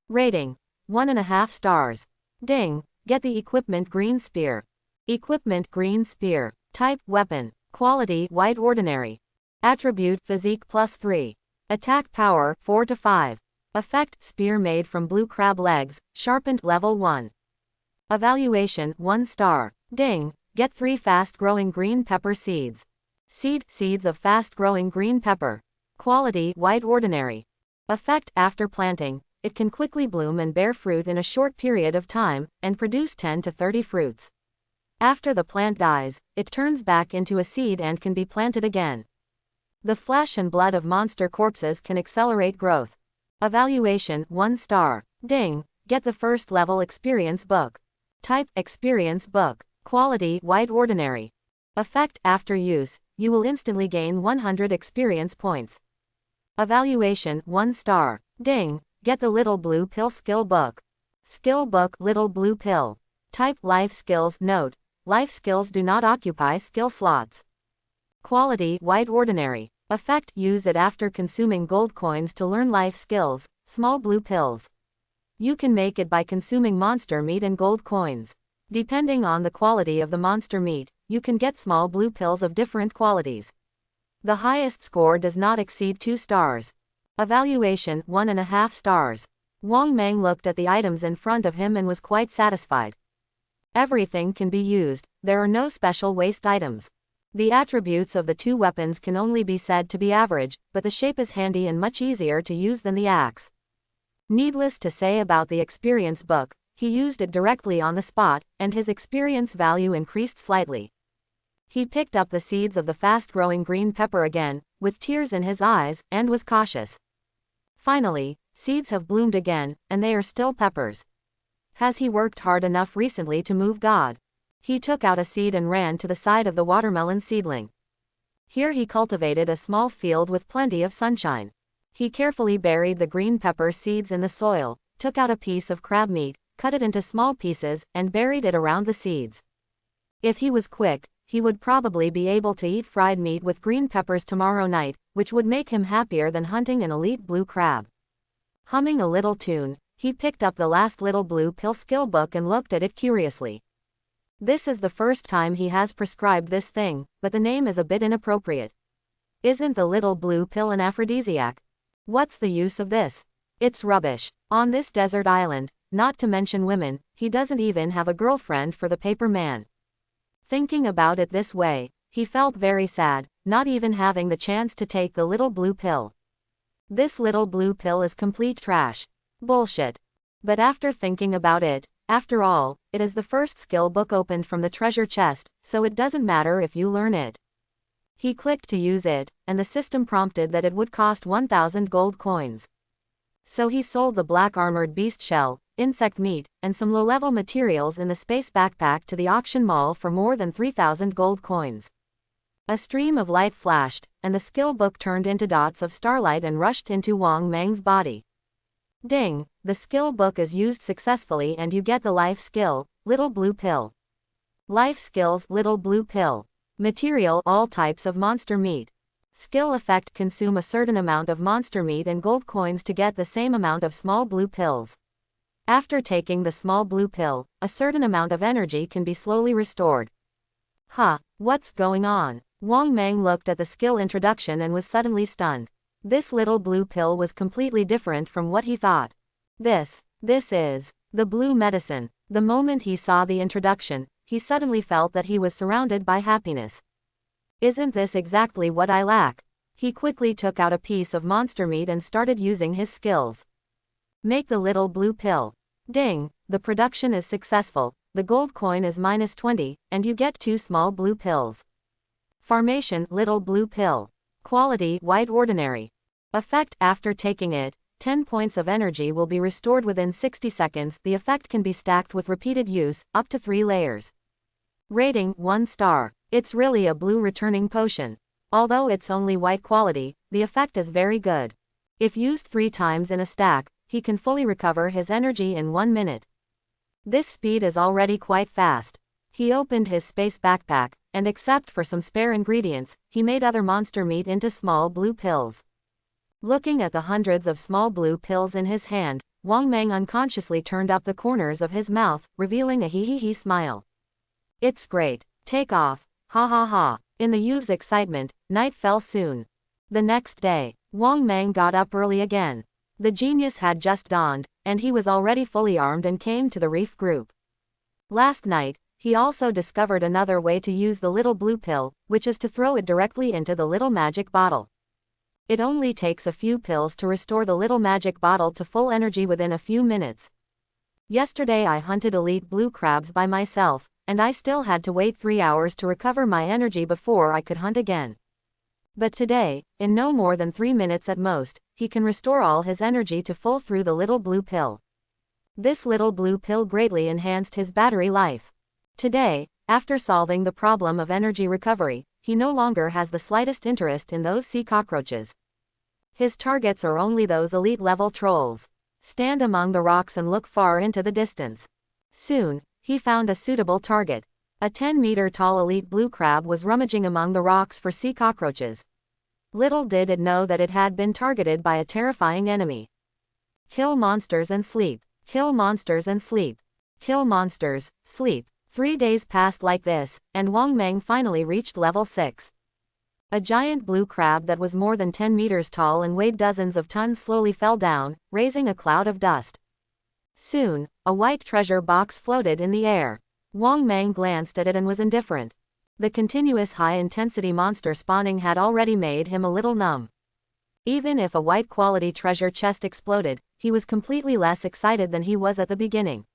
A: Rating 1.5 stars. Ding! Get the equipment green spear. Equipment green spear. Type weapon. Quality white ordinary. Attribute physique +3. Attack power 4 to 5. Effect: spear made from blue crab legs, sharpened, level 1. Evaluation: 1 star. Ding! Get 3 fast-growing green pepper seeds. Seeds of fast-growing green pepper. Quality: white ordinary. Effect: after planting, it can quickly bloom and bear fruit in a short period of time, and produce 10 to 30 fruits. After the plant dies, it turns back into a seed and can be planted again. The flesh and blood of monster corpses can accelerate growth. Evaluation: 1 star. Ding! Get the first level experience book. Type: experience book. Quality: white ordinary. Effect: after use, you will instantly gain 100 experience points. Evaluation: 1 star. Ding! Get the Little Blue Pill skill book. Skill book: Little Blue Pill. Type: life skills. Note: life skills do not occupy skill slots. Quality: white ordinary. Effect: use it after consuming gold coins to learn life skills, small blue pills. You can make it by consuming monster meat and gold coins. Depending on the quality of the monster meat, you can get small blue pills of different qualities. The highest score does not exceed 2 stars. Evaluation: 1.5 stars. Wang Meng looked at the items in front of him and was quite satisfied. Everything can be used, there are no special waste items. The attributes of the 2 weapons can only be said to be average, but the shape is handy and much easier to use than the axe. Needless to say about the experience book, he used it directly on the spot, and his experience value increased slightly. He picked up the seeds of the fast-growing green pepper again, with tears in his eyes, and was cautious. Finally, seeds have bloomed again, and they are still peppers. Has he worked hard enough recently to move God? He took out a seed and ran to the side of the watermelon seedling. Here he cultivated a small field with plenty of sunshine. He carefully buried the green pepper seeds in the soil, took out a piece of crab meat, cut it into small pieces, and buried it around the seeds. If he was quick, he would probably be able to eat fried meat with green peppers tomorrow night, which would make him happier than hunting an elite blue crab. Humming a little tune, he picked up the last Little Blue Pill skill book and looked at it curiously. This is the first time he has prescribed this thing, but the name is a bit inappropriate. Isn't the Little Blue Pill an aphrodisiac? What's the use of this? It's rubbish. On this desert island, not to mention women, he doesn't even have a girlfriend for the paper man. Thinking about it this way, he felt very sad, not even having the chance to take the Little Blue Pill. This Little Blue Pill is complete trash. Bullshit. But after thinking about it, after all, it is the first skill book opened from the treasure chest, so it doesn't matter if you learn it. He clicked to use it, and the system prompted that it would cost 1,000 gold coins. So he sold the black armored beast shell, insect meat, and some low-level materials in the space backpack to the auction mall for more than 3,000 gold coins. A stream of light flashed, and the skill book turned into dots of starlight and rushed into Wang Meng's body. Ding! The skill book is used successfully and you get the life skill, Little Blue Pill. Life skills: Little Blue Pill. Material: all types of monster meat. Skill effect: consume a certain amount of monster meat and gold coins to get the same amount of small blue pills. After taking the small blue pill, a certain amount of energy can be slowly restored. Huh, what's going on? Wang Meng looked at the skill introduction and was suddenly stunned. This Little Blue Pill was completely different from what he thought. This is the blue medicine. The moment he saw the introduction, he suddenly felt that he was surrounded by happiness. Isn't this exactly what I lack? He quickly took out a piece of monster meat and started using his skills. Make the Little Blue Pill. Ding! The production is successful. The gold coin is -20, and you get 2 small blue pills. Formation: Little Blue Pill. Quality: white ordinary. Effect: after taking it, 10 points of energy will be restored within 60 seconds. The effect can be stacked with repeated use, up to 3 layers. Rating: 1 star. It's really a blue returning potion. Although it's only white quality, the effect is very good. If used 3 times in a stack, he can fully recover his energy in 1 minute. This speed is already quite fast. He opened his space backpack, and except for some spare ingredients, he made other monster meat into small blue pills. Looking at the hundreds of small blue pills in his hand, Wang Meng unconsciously turned up the corners of his mouth, revealing a hee-hee-hee smile. It's great. Take off. Ha ha ha. In the youth's excitement, night fell soon. The next day, Wang Meng got up early again. The genius had just dawned, and he was already fully armed and came to the reef group. Last night, he also discovered another way to use the little blue pill, which is to throw it directly into the little magic bottle. It only takes a few pills to restore the little magic bottle to full energy within a few minutes. Yesterday I hunted elite blue crabs by myself, and I still had to wait 3 hours to recover my energy before I could hunt again. But today, in no more than 3 minutes at most, he can restore all his energy to full through the little blue pill. This little blue pill greatly enhanced his battery life. Today, after solving the problem of energy recovery, he no longer has the slightest interest in those sea cockroaches. His targets are only those elite-level trolls. Stand among the rocks and look far into the distance. Soon, he found a suitable target. A 10-meter-tall elite blue crab was rummaging among the rocks for sea cockroaches. Little did it know that it had been targeted by a terrifying enemy. Kill monsters and sleep. Kill monsters and sleep. Kill monsters, sleep. 3 days passed like this, and Wang Meng finally reached level 6. A giant blue crab that was more than 10 meters tall and weighed dozens of tons slowly fell down, raising a cloud of dust. Soon, a white treasure box floated in the air. Wang Meng glanced at it and was indifferent. The continuous high-intensity monster spawning had already made him a little numb. Even if a white-quality treasure chest exploded, he was completely less excited than he was at the beginning.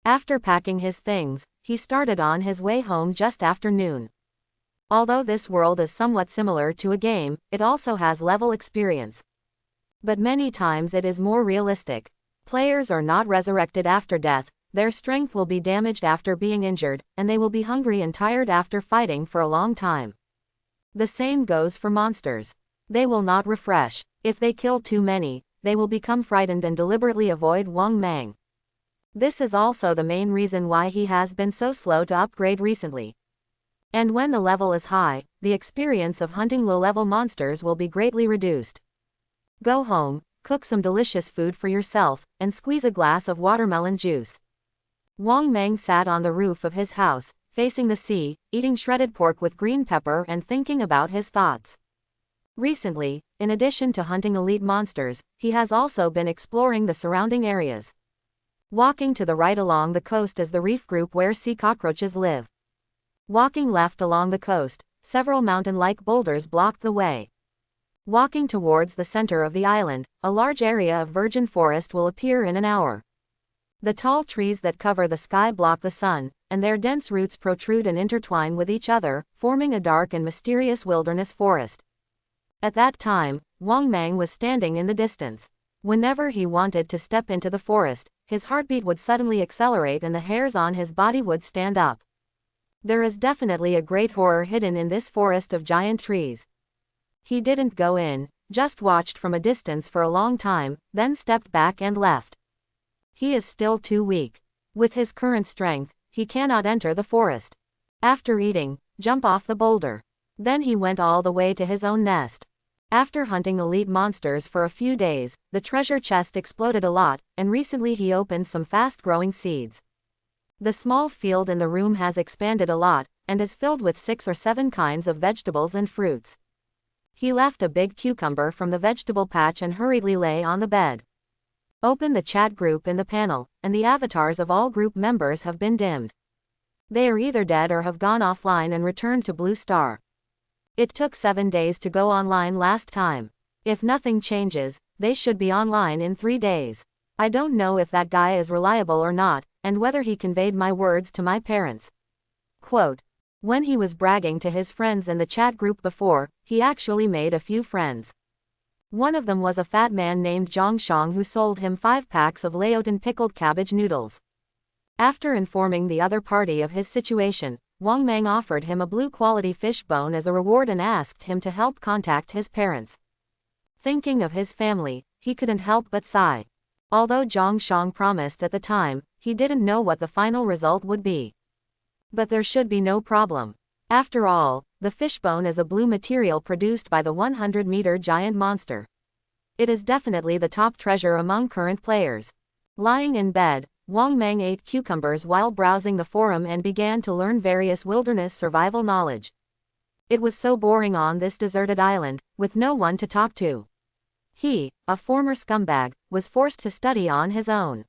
A: After packing his things, he started on his way home just after noon. Although this world is somewhat similar to a game, it also has level experience. But many times it is more realistic. Players are not resurrected after death, their strength will be damaged after being injured, and they will be hungry and tired after fighting for a long time. The same goes for monsters. They will not refresh. If they kill too many, they will become frightened and deliberately avoid Wang Meng. This is also the main reason why he has been so slow to upgrade recently. And when the level is high, the experience of hunting low-level monsters will be greatly reduced. Go home, cook some delicious food for yourself, and squeeze a glass of watermelon juice. Wang Meng sat on the roof of his house, facing the sea, eating shredded pork with green pepper and thinking about his thoughts. Recently, in addition to hunting elite monsters, he has also been exploring the surrounding areas. Walking to the right along the coast is the reef group where sea cockroaches live. Walking left along the coast, several mountain-like boulders blocked the way. Walking towards the center of the island, a large area of virgin forest will appear in an hour. The tall trees that cover the sky block the sun, and their dense roots protrude and intertwine with each other, forming a dark and mysterious wilderness forest. At that time, Wang Meng was standing in the distance. Whenever he wanted to step into the forest, his heartbeat would suddenly accelerate and the hairs on his body would stand up. There is definitely a great horror hidden in this forest of giant trees. He didn't go in, just watched from a distance for a long time, then stepped back and left. He is still too weak. With his current strength, he cannot enter the forest. After eating, jump off the boulder. Then he went all the way to his own nest. After hunting elite monsters for a few days, the treasure chest exploded a lot, and recently he opened some fast-growing seeds. The small field in the room has expanded a lot, and is filled with 6 or 7 kinds of vegetables and fruits. He left a big cucumber from the vegetable patch and hurriedly lay on the bed. Open the chat group in the panel, and the avatars of all group members have been dimmed. They are either dead or have gone offline and returned to Blue Star. It took 7 days to go online last time. If nothing changes, they should be online in 3 days. I don't know if that guy is reliable or not, and whether he conveyed my words to my parents. Quote. When he was bragging to his friends in the chat group before, he actually made a few friends. One of them was a fat man named Zhang Shang who sold him 5 packs of Laotan pickled cabbage noodles. After informing the other party of his situation, Wang Meng offered him a blue-quality fish bone as a reward and asked him to help contact his parents. Thinking of his family, he couldn't help but sigh. Although Zhang Shang promised at the time, he didn't know what the final result would be. But there should be no problem. After all, the fishbone is a blue material produced by the 100-meter giant monster. It is definitely the top treasure among current players. Lying in bed, Wang Meng ate cucumbers while browsing the forum and began to learn various wilderness survival knowledge. It was so boring on this deserted island, with no one to talk to. He, a former scumbag, was forced to study on his own.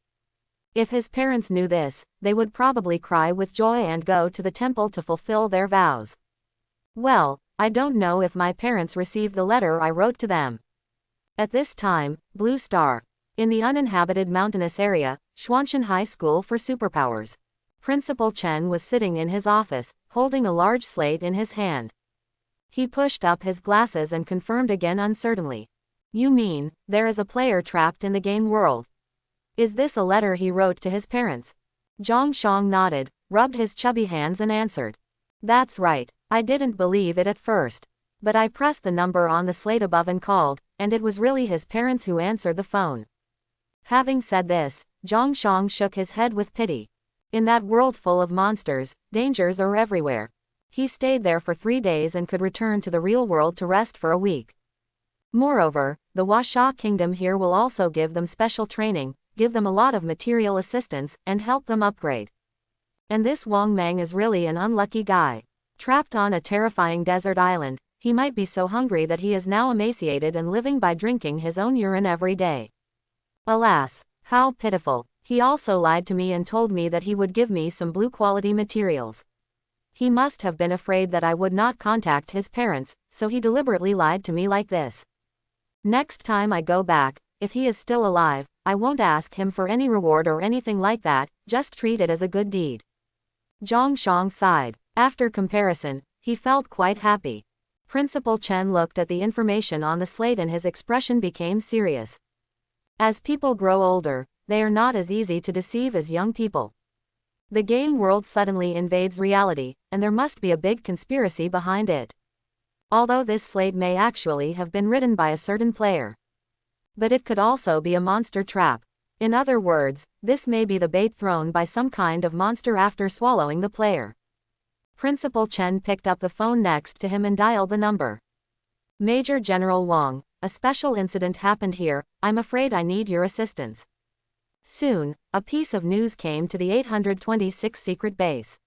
A: If his parents knew this, they would probably cry with joy and go to the temple to fulfill their vows. Well, I don't know if my parents received the letter I wrote to them. At this time, Blue Star. In the uninhabited mountainous area, Xuanshan High School for Superpowers. Principal Chen was sitting in his office, holding a large slate in his hand. He pushed up his glasses and confirmed again uncertainly. You mean, there is a player trapped in the game world? Is this a letter he wrote to his parents? Zhang Shang nodded, rubbed his chubby hands and answered. That's right, I didn't believe it at first. But I pressed the number on the slate above and called, and it was really his parents who answered the phone. Having said this, Zhang Shang shook his head with pity. In that world full of monsters, dangers are everywhere. He stayed there for 3 days and could return to the real world to rest for a week. Moreover, the Huasha Kingdom here will also give them special training, give them a lot of material assistance, and help them upgrade. And this Wang Mang is really an unlucky guy. Trapped on a terrifying desert island, he might be so hungry that he is now emaciated and living by drinking his own urine every day. Alas, how pitiful. He also lied to me and told me that he would give me some blue-quality materials. He must have been afraid that I would not contact his parents, so he deliberately lied to me like this. Next time I go back, if he is still alive, I won't ask him for any reward or anything like that, just treat it as a good deed. Zhang Shang sighed. After comparison, he felt quite happy. Principal Chen looked at the information on the slate and his expression became serious. As people grow older, they are not as easy to deceive as young people. The game world suddenly invades reality, and there must be a big conspiracy behind it. Although this slate may actually have been written by a certain player. But it could also be a monster trap. In other words, this may be the bait thrown by some kind of monster after swallowing the player. Principal Chen picked up the phone next to him and dialed the number. Major General Wang, a special incident happened here, I'm afraid I need your assistance. Soon, a piece of news came to the 826 secret base.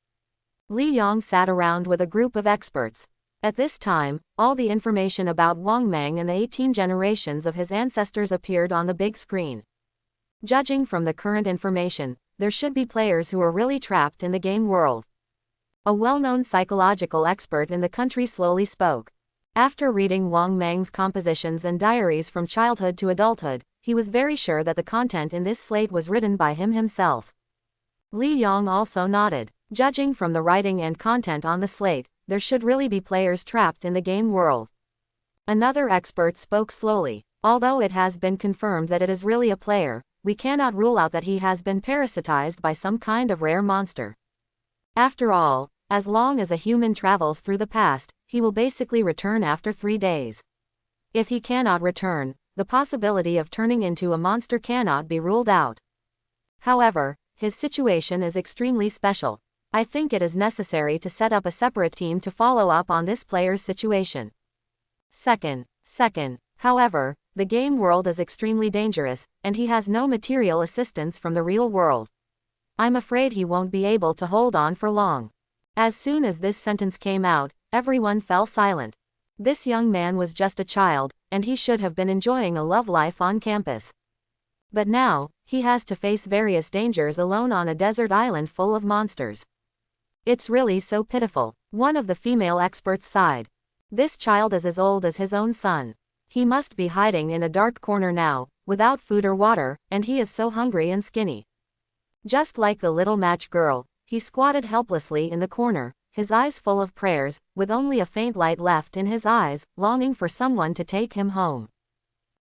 A: Li Yang sat around with a group of experts. At this time, all the information about Wang Mang and the 18 generations of his ancestors appeared on the big screen. Judging from the current information, there should be players who are really trapped in the game world. A well-known psychological expert in the country slowly spoke. After reading Wang Mang's compositions and diaries from childhood to adulthood, he was very sure that the content in this slate was written by him himself. Li Yang also nodded. Judging from the writing and content on the slate, there should really be players trapped in the game world. Another expert spoke slowly. Although it has been confirmed that it is really a player, we cannot rule out that he has been parasitized by some kind of rare monster. After all, as long as a human travels through the past, he will basically return after 3 days. If he cannot return, the possibility of turning into a monster cannot be ruled out. However, his situation is extremely special. I think it is necessary to set up a separate team to follow up on this player's situation. Second, however, the game world is extremely dangerous, and he has no material assistance from the real world. I'm afraid he won't be able to hold on for long. As soon as this sentence came out, everyone fell silent. This young man was just a child, and he should have been enjoying a love life on campus. But now, he has to face various dangers alone on a desert island full of monsters. It's really so pitiful, one of the female experts sighed. This child is as old as his own son. He must be hiding in a dark corner now, without food or water, and he is so hungry and skinny. Just like the little match girl, he squatted helplessly in the corner, his eyes full of prayers, with only a faint light left in his eyes, longing for someone to take him home.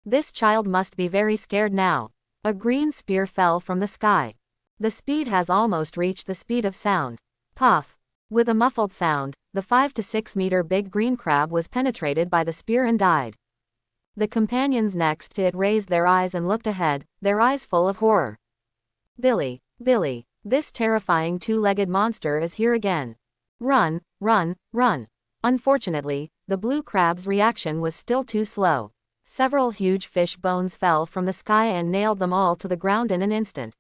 A: This child must be very scared now. A green spear fell from the sky. The speed has almost reached the speed of sound. Puff! With a muffled sound, the 5 to 6 meter big green crab was penetrated by the spear and died. The companions next to it raised their eyes and looked ahead, their eyes full of horror. Billy, this terrifying 2-legged monster is here again. Run, run, run. Unfortunately, the blue crab's reaction was still too slow. Several huge fish bones fell from the sky and nailed them all to the ground in an instant.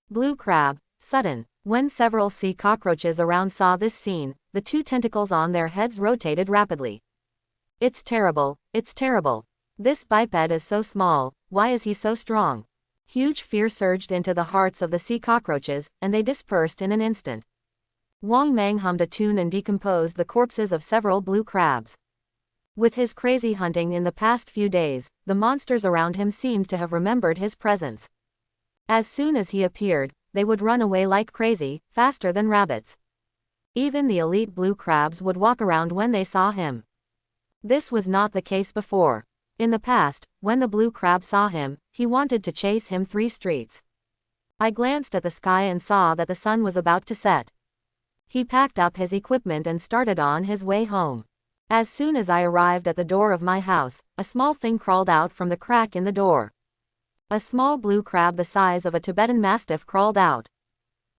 A: Blue crab, sudden. When several sea cockroaches around saw this scene, the 2 tentacles on their heads rotated rapidly. It's terrible, it's terrible. This biped is so small, why is he so strong? Huge fear surged into the hearts of the sea cockroaches, and they dispersed in an instant. Wang Mang hummed a tune and decomposed the corpses of several blue crabs. With his crazy hunting in the past few days, the monsters around him seemed to have remembered his presence. As soon as he appeared, they would run away like crazy, faster than rabbits. Even the elite blue crabs would walk around when they saw him. This was not the case before. In the past, when the blue crab saw him, he wanted to chase him 3 streets. I glanced at the sky and saw that the sun was about to set. He packed up his equipment and started on his way home. As soon as I arrived at the door of my house, a small thing crawled out from the crack in the door. A small blue crab the size of a Tibetan mastiff crawled out.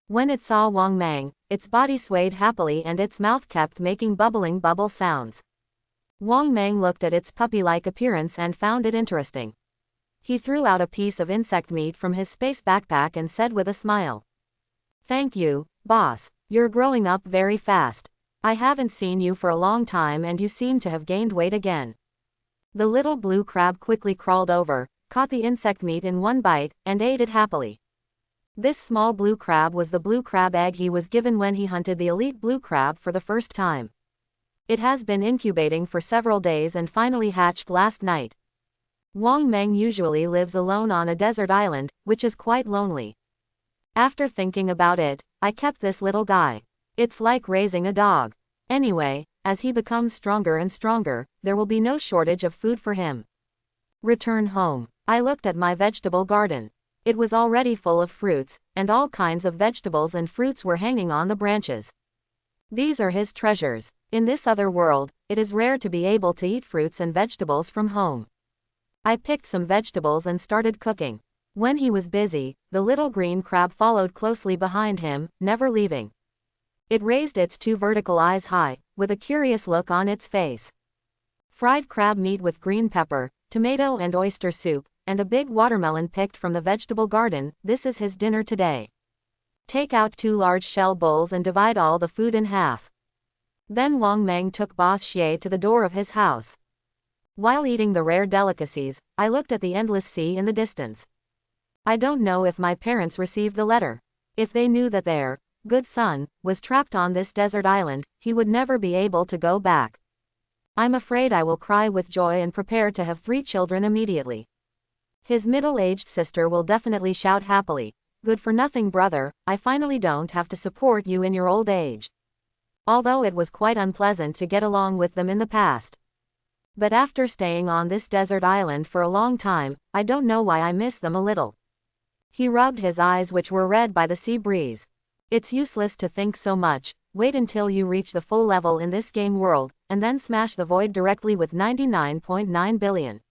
A: When it saw Wang Mang, its body swayed happily and its mouth kept making bubbling bubble sounds. Wang Mang looked at its puppy-like appearance and found it interesting. He threw out a piece of insect meat from his space backpack and said with a smile, "Thank you, boss. You're growing up very fast. I haven't seen you for a long time and you seem to have gained weight again." The little blue crab quickly crawled over, caught the insect meat in one bite, and ate it happily. This small blue crab was the blue crab egg he was given when he hunted the elite blue crab for the first time. It has been incubating for several days and finally hatched last night. Wang Meng usually lives alone on a desert island, which is quite lonely. After thinking about it, I kept this little guy. It's like raising a dog. Anyway, as he becomes stronger and stronger, there will be no shortage of food for him. Return home. I looked at my vegetable garden. It was already full of fruits, and all kinds of vegetables and fruits were hanging on the branches. These are his treasures. In this other world, it is rare to be able to eat fruits and vegetables from home. I picked some vegetables and started cooking. When he was busy, the little green crab followed closely behind him, never leaving. It raised its 2 vertical eyes high, with a curious look on its face. Fried crab meat with green pepper, tomato and oyster soup, and a big watermelon picked from the vegetable garden, this is his dinner today. Take out 2 large shell bowls and divide all the food in half. Then Wang Meng took Boss Xie to the door of his house. While eating the rare delicacies, I looked at the endless sea in the distance. I don't know if my parents received the letter. If they knew that their good son was trapped on this desert island, he would never be able to go back. I'm afraid I will cry with joy and prepare to have 3 children immediately. His middle-aged sister will definitely shout happily, "Good for nothing brother, I finally don't have to support you in your old age." Although it was quite unpleasant to get along with them in the past. But after staying on this desert island for a long time, I don't know why I miss them a little. He rubbed his eyes which were red by the sea breeze. It's useless to think so much, wait until you reach the full level in this game world, and then smash the void directly with 99.9 billion.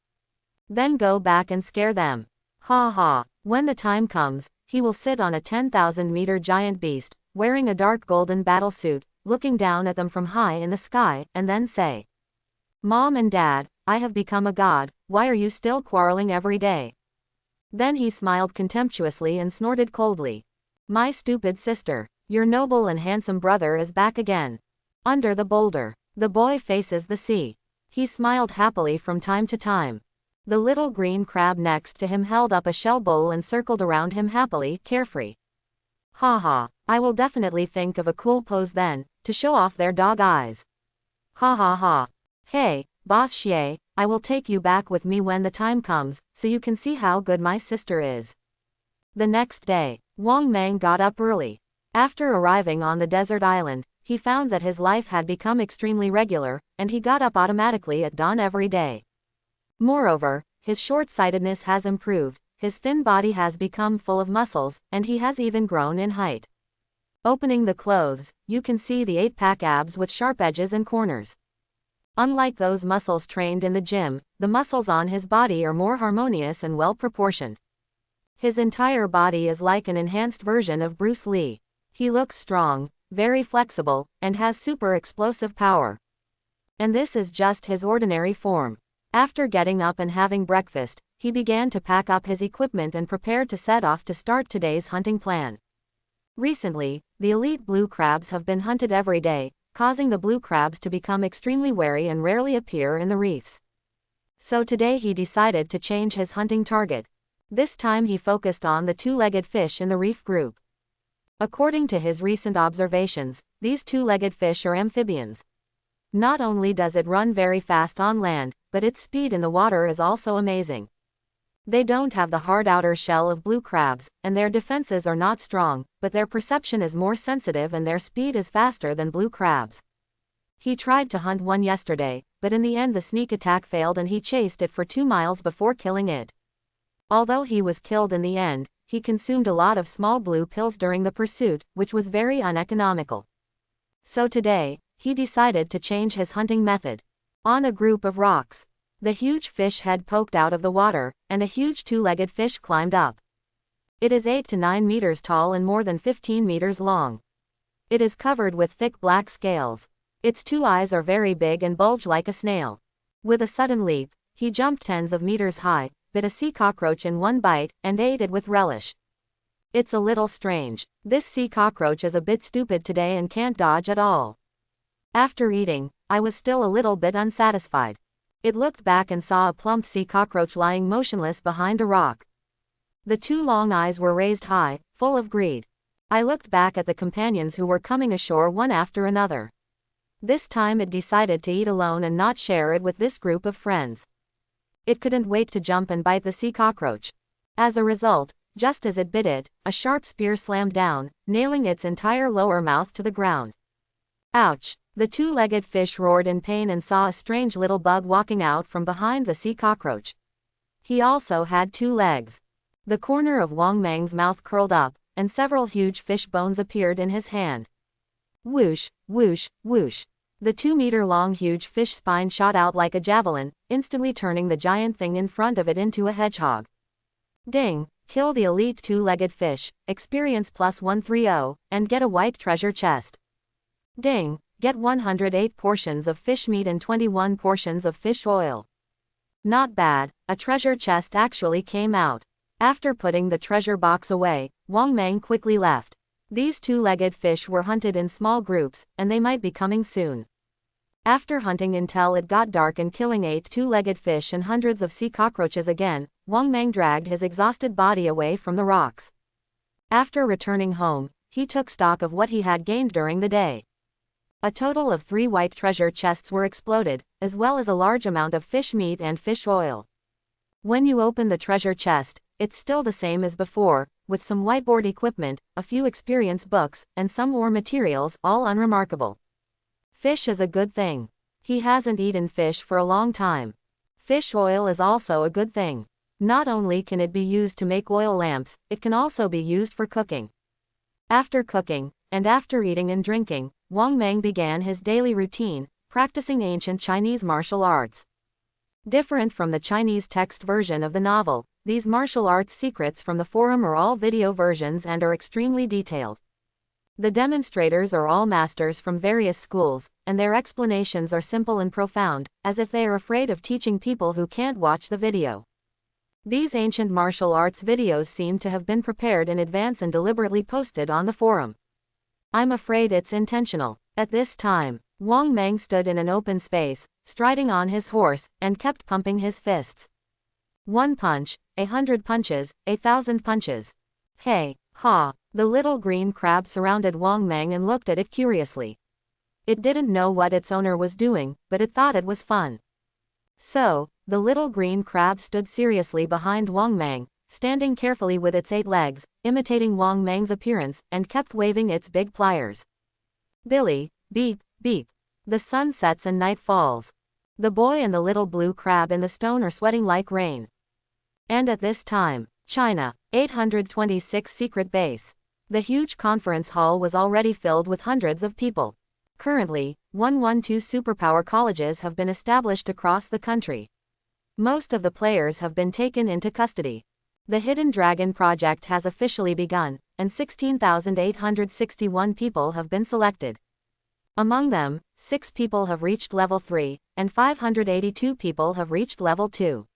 A: Then go back and scare them. Ha ha, when the time comes, he will sit on a 10,000-meter giant beast, wearing a dark golden battle suit, looking down at them from high in the sky, and then say, "Mom and Dad, I have become a god, why are you still quarreling every day?" Then he smiled contemptuously and snorted coldly. "My stupid sister, your noble and handsome brother is back again." Under the boulder, the boy faces the sea. He smiled happily from time to time. The little green crab next to him held up a shell bowl and circled around him happily, carefree. Ha ha, I will definitely think of a cool pose then, to show off their dog eyes. Ha ha ha. Hey, Boss Xie, I will take you back with me when the time comes, so you can see how good my sister is. The next day, Wang Meng got up early. After arriving on the desert island, he found that his life had become extremely regular, and he got up automatically at dawn every day. Moreover, his short-sightedness has improved, his thin body has become full of muscles, and he has even grown in height. Opening the clothes, you can see the 8-pack abs with sharp edges and corners. Unlike those muscles trained in the gym, the muscles on his body are more harmonious and well-proportioned. His entire body is like an enhanced version of Bruce Lee. He looks strong, very flexible, and has super explosive power. And this is just his ordinary form. After getting up and having breakfast, he began to pack up his equipment and prepared to set off to start today's hunting plan. Recently, the elite blue crabs have been hunted every day, causing the blue crabs to become extremely wary and rarely appear in the reefs. So today he decided to change his hunting target. This time he focused on the two-legged fish in the reef group. According to his recent observations, these two-legged fish are amphibians. Not only does it run very fast on land, but its speed in the water is also amazing. They don't have the hard outer shell of blue crabs, and their defenses are not strong, but their perception is more sensitive and their speed is faster than blue crabs. He tried to hunt one yesterday, but in the end the sneak attack failed and he chased it for 2 miles before killing it. Although he was killed in the end, he consumed a lot of small blue pills during the pursuit, which was very uneconomical. So today, he decided to change his hunting method. On a group of rocks, the huge fish head poked out of the water, and a huge two-legged fish climbed up. It is 8 to 9 meters tall and more than 15 meters long. It is covered with thick black scales. Its 2 eyes are very big and bulge like a snail. With a sudden leap, he jumped tens of meters high, bit a sea cockroach in one bite, and ate it with relish. It's a little strange. This sea cockroach is a bit stupid today and can't dodge at all. After eating, I was still a little bit unsatisfied. It looked back and saw a plump sea cockroach lying motionless behind a rock. The 2 long eyes were raised high, full of greed. I looked back at the companions who were coming ashore one after another. This time it decided to eat alone and not share it with this group of friends. It couldn't wait to jump and bite the sea cockroach. As a result, just as it bit it, a sharp spear slammed down, nailing its entire lower mouth to the ground. Ouch! The two-legged fish roared in pain and saw a strange little bug walking out from behind the sea cockroach. He also had 2 legs. The corner of Wang Meng's mouth curled up, and several huge fish bones appeared in his hand. Whoosh, whoosh, whoosh. The 2-meter-long huge fish spine shot out like a javelin, instantly turning the giant thing in front of it into a hedgehog. Ding! Kill the elite two-legged fish, experience plus 130, and get a white treasure chest. Ding! Get 108 portions of fish meat and 21 portions of fish oil. Not bad, a treasure chest actually came out. After putting the treasure box away, Wang Meng quickly left. These two-legged fish were hunted in small groups, and they might be coming soon. After hunting until it got dark and killing 8 two-legged fish and hundreds of sea cockroaches again, Wang Meng dragged his exhausted body away from the rocks. After returning home, he took stock of what he had gained during the day. A total of 3 white treasure chests were exploded, as well as a large amount of fish meat and fish oil. When you open the treasure chest, it's still the same as before, with some whiteboard equipment, a few experience books, and some more materials, all unremarkable. Fish is a good thing. He hasn't eaten fish for a long time. Fish oil is also a good thing. Not only can it be used to make oil lamps, it can also be used for cooking. After cooking, and after eating and drinking, Wang Meng began his daily routine, practicing ancient Chinese martial arts. Different from the Chinese text version of the novel, these martial arts secrets from the forum are all video versions and are extremely detailed. The demonstrators are all masters from various schools, and their explanations are simple and profound, as if they are afraid of teaching people who can't watch the video. These ancient martial arts videos seem to have been prepared in advance and deliberately posted on the forum. I'm afraid it's intentional. At this time, Wang Meng stood in an open space, striding on his horse, and kept pumping his fists. 1 punch, 100 punches, 1,000 punches. Hey, ha! The little green crab surrounded Wang Meng and looked at it curiously. It didn't know what its owner was doing, but it thought it was fun. So, the little green crab stood seriously behind Wang Meng, standing carefully with its 8 legs, imitating Wang Meng's appearance, and kept waving its big pliers. Billy, beep, beep. The sun sets and night falls. The boy and the little blue crab in the stone are sweating like rain. And at this time, China, 826 secret base. The huge conference hall was already filled with hundreds of people. Currently, 112 superpower colleges have been established across the country. Most of the players have been taken into custody. The Hidden Dragon project has officially begun, and 16,861 people have been selected. Among them, 6 people have reached level 3, and 582 people have reached level 2.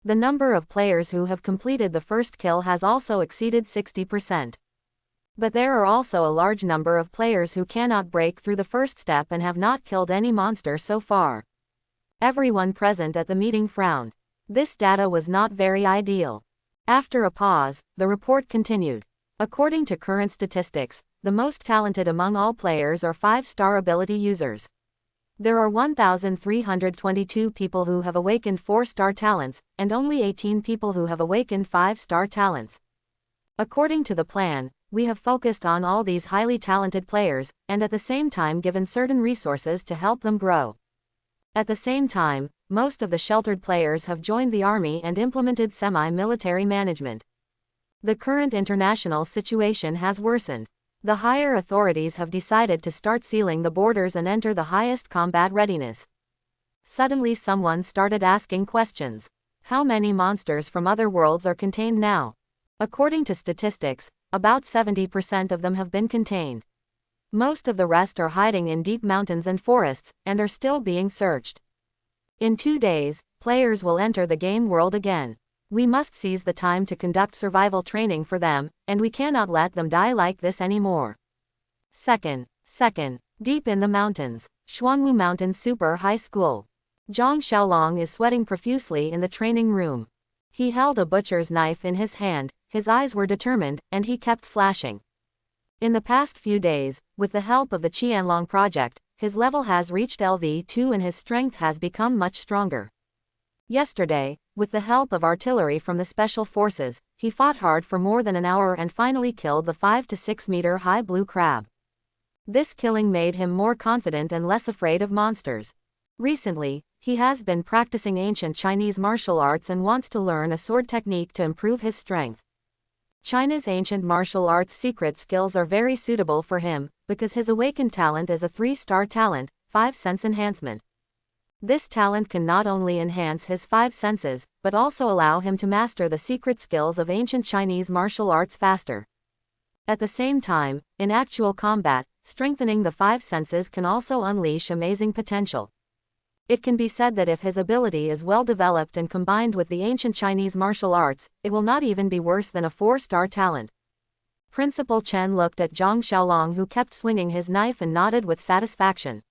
A: The number of players who have completed the first kill has also exceeded 60%. But there are also a large number of players who cannot break through the first step and have not killed any monster so far. Everyone present at the meeting frowned. This data was not very ideal. After a pause, the report continued. According to current statistics, the most talented among all players are 5-star ability users. There are 1,322 people who have awakened 4-star talents, and only 18 people who have awakened 5-star talents. According to the plan, we have focused on all these highly talented players, and at the same time given certain resources to help them grow. At the same time, most of the sheltered players have joined the army and implemented semi-military management. The current international situation has worsened. The higher authorities have decided to start sealing the borders and enter the highest combat readiness. Suddenly someone started asking questions. How many monsters from other worlds are contained now? According to statistics, about 70% of them have been contained. Most of the rest are hiding in deep mountains and forests, and are still being searched. In 2 days, players will enter the game world again. We must seize the time to conduct survival training for them, and we cannot let them die like this anymore. Second, deep in the mountains, Xuanwu Mountain Super High School. Zhang Xiaolong is sweating profusely in the training room. He held a butcher's knife in his hand, his eyes were determined, and he kept slashing. In the past few days, with the help of the Qianlong project, his level has reached LV2 and his strength has become much stronger. Yesterday, with the help of artillery from the special forces, he fought hard for more than an hour and finally killed the 5 to 6 meter high blue crab. This killing made him more confident and less afraid of monsters. Recently, he has been practicing ancient Chinese martial arts and wants to learn a sword technique to improve his strength. China's ancient martial arts secret skills are very suitable for him, because his awakened talent is a 3-star talent, 5 sense enhancement. This talent can not only enhance his 5 senses, but also allow him to master the secret skills of ancient Chinese martial arts faster. At the same time, in actual combat, strengthening the 5 senses can also unleash amazing potential. It can be said that if his ability is well developed and combined with the ancient Chinese martial arts, it will not even be worse than a 4-star talent. Principal Chen looked at Zhang Xiaolong, who kept swinging his knife, and nodded with satisfaction.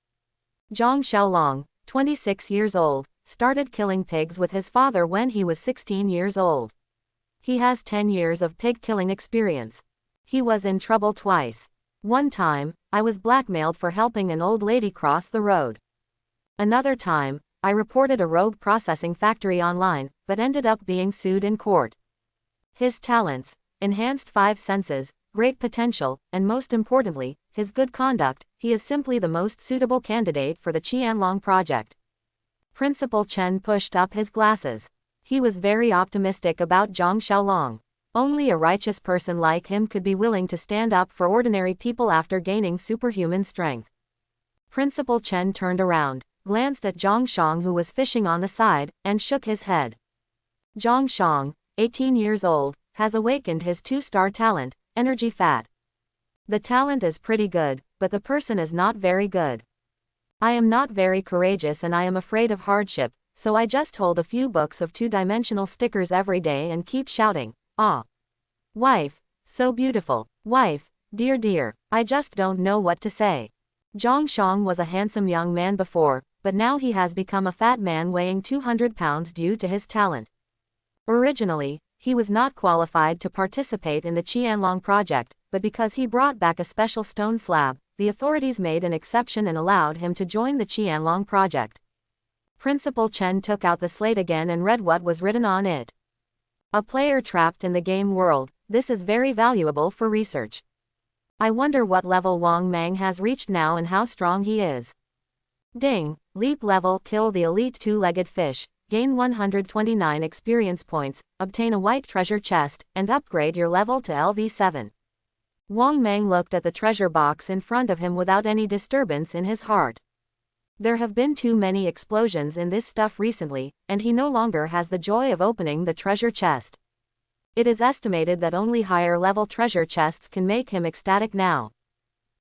A: Zhang Xiaolong, 26 years old, started killing pigs with his father when he was 16 years old. He has 10 years of pig killing experience. He was in trouble twice. One time, I was blackmailed for helping an old lady cross the road. Another time, I reported a rogue processing factory online, but ended up being sued in court. His talents, enhanced 5 senses, great potential, and most importantly, his good conduct, he is simply the most suitable candidate for the Qianlong project. Principal Chen pushed up his glasses. He was very optimistic about Zhang Xiaolong. Only a righteous person like him could be willing to stand up for ordinary people after gaining superhuman strength. Principal Chen turned around, glanced at Zhang Shang, who was fishing on the side, and shook his head. Zhang Shang, 18 years old, has awakened his 2-star talent, Energy Fat. The talent is pretty good, but the person is not very good. I am not very courageous and I am afraid of hardship, so I just hold a few books of 2-dimensional stickers every day and keep shouting, "Ah! Wife, so beautiful, wife, dear dear, I just don't know what to say." Zhang Shang was a handsome young man before, but now he has become a fat man weighing 200 pounds due to his talent. Originally, he was not qualified to participate in the Qianlong project, but because he brought back a special stone slab, the authorities made an exception and allowed him to join the Qianlong project. Principal Chen took out the slate again and read what was written on it. A player trapped in the game world, this is very valuable for research. I wonder what level Wang Mang has reached now and how strong he is. Ding, leap level, kill the elite 2-legged fish, gain 129 experience points, obtain a white treasure chest, and upgrade your level to LV7. Wang Mang looked at the treasure box in front of him without any disturbance in his heart. There have been too many explosions in this stuff recently, and he no longer has the joy of opening the treasure chest. It is estimated that only higher level treasure chests can make him ecstatic now.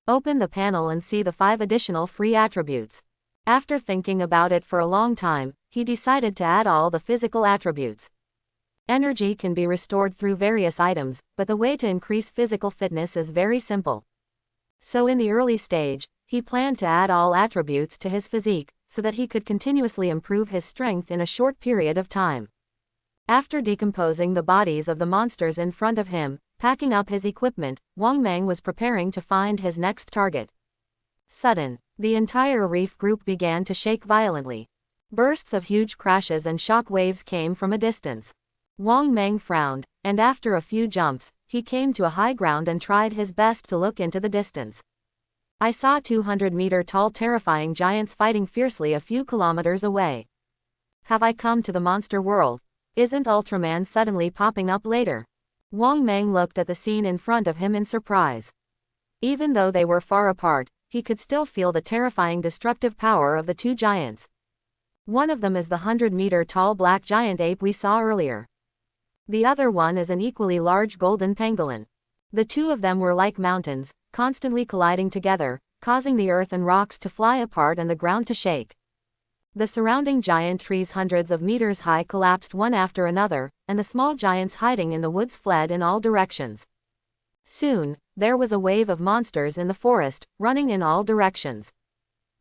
A: Open the panel and see the 5 additional free attributes. After thinking about it for a long time, he decided to add all the physical attributes. Energy can be restored through various items, but the way to increase physical fitness is very simple. So in the early stage, he planned to add all attributes to his physique, so that he could continuously improve his strength in a short period of time. After decomposing the bodies of the monsters in front of him, packing up his equipment, Wang Meng was preparing to find his next target. The entire reef group began to shake violently. Bursts of huge crashes and shock waves came from a distance. Wang Meng frowned, and after a few jumps, he came to a high ground and tried his best to look into the distance. I saw 200-meter-tall terrifying giants fighting fiercely a few kilometers away. Have I come to the monster world? Isn't Ultraman suddenly popping up later? Wang Meng looked at the scene in front of him in surprise. Even though they were far apart, he could still feel the terrifying destructive power of the two giants. One of them is the 100-meter-tall black giant ape we saw earlier. The other one is an equally large golden pangolin. The two of them were like mountains, constantly colliding together, causing the earth and rocks to fly apart and the ground to shake. The surrounding giant trees hundreds of meters high collapsed one after another, and the small giants hiding in the woods fled in all directions. Soon, there was a wave of monsters in the forest, running in all directions.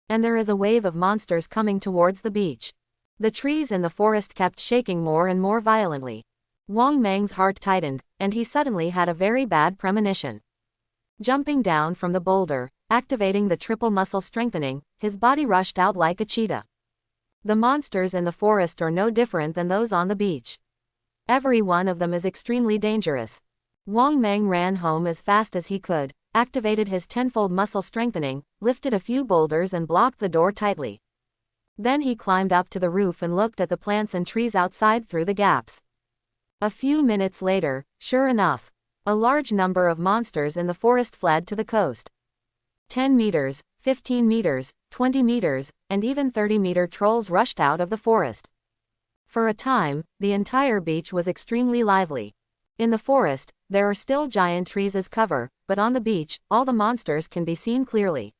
A: And there is a wave of monsters coming towards the beach. The trees in the forest kept shaking more and more violently. Wang Meng's heart tightened, and he suddenly had a very bad premonition. Jumping down from the boulder, activating the triple muscle strengthening, his body rushed out like a cheetah. The monsters in the forest are no different than those on the beach. Every one of them is extremely dangerous. Wang Meng ran home as fast as he could, activated his tenfold muscle strengthening, lifted a few boulders and blocked the door tightly. Then he climbed up to the roof and looked at the plants and trees outside through the gaps. A few minutes later, sure enough, a large number of monsters in the forest fled to the coast. 10 meters, 15 meters, 20 meters, and even 30-meter trolls rushed out of the forest. For a time, the entire beach was extremely lively. In the forest, there are still giant trees as cover, but on the beach, all the monsters can be seen clearly.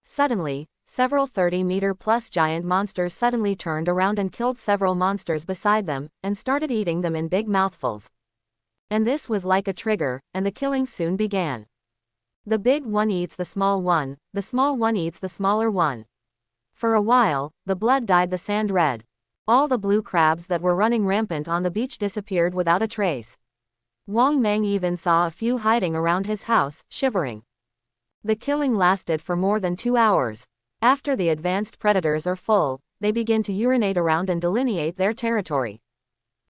A: Suddenly, several 30-meter-plus giant monsters suddenly turned around and killed several monsters beside them, and started eating them in big mouthfuls. And this was like a trigger, and the killing soon began. The big one eats the small one eats the smaller one. For a while, the blood dyed the sand red. All the blue crabs that were running rampant on the beach disappeared without a trace. Wang Meng even saw a few hiding around his house, shivering. The killing lasted for more than 2 hours. After the advanced predators are full, they begin to urinate around and delineate their territory.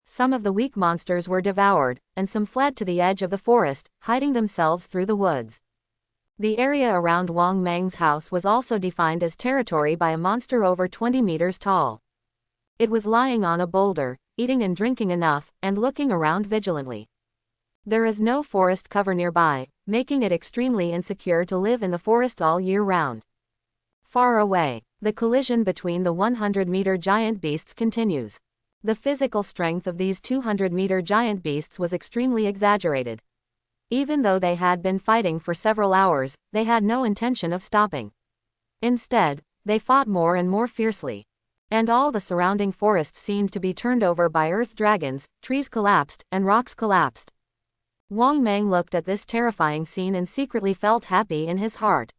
A: Some of the weak monsters were devoured, and some fled to the edge of the forest, hiding themselves through the woods. The area around Wang Meng's house was also defined as territory by a monster over 20 meters tall. It was lying on a boulder, eating and drinking enough, and looking around vigilantly. There is no forest cover nearby, making it extremely insecure to live in the forest all year round. Far away, the collision between the 100-meter giant beasts continues. The physical strength of these 200-meter giant beasts was extremely exaggerated. Even though they had been fighting for several hours, they had no intention of stopping. Instead, they fought more and more fiercely. And all the surrounding forests seemed to be turned over by earth dragons, trees collapsed, and rocks collapsed. Wang Meng looked at this terrifying scene and secretly felt happy in his heart.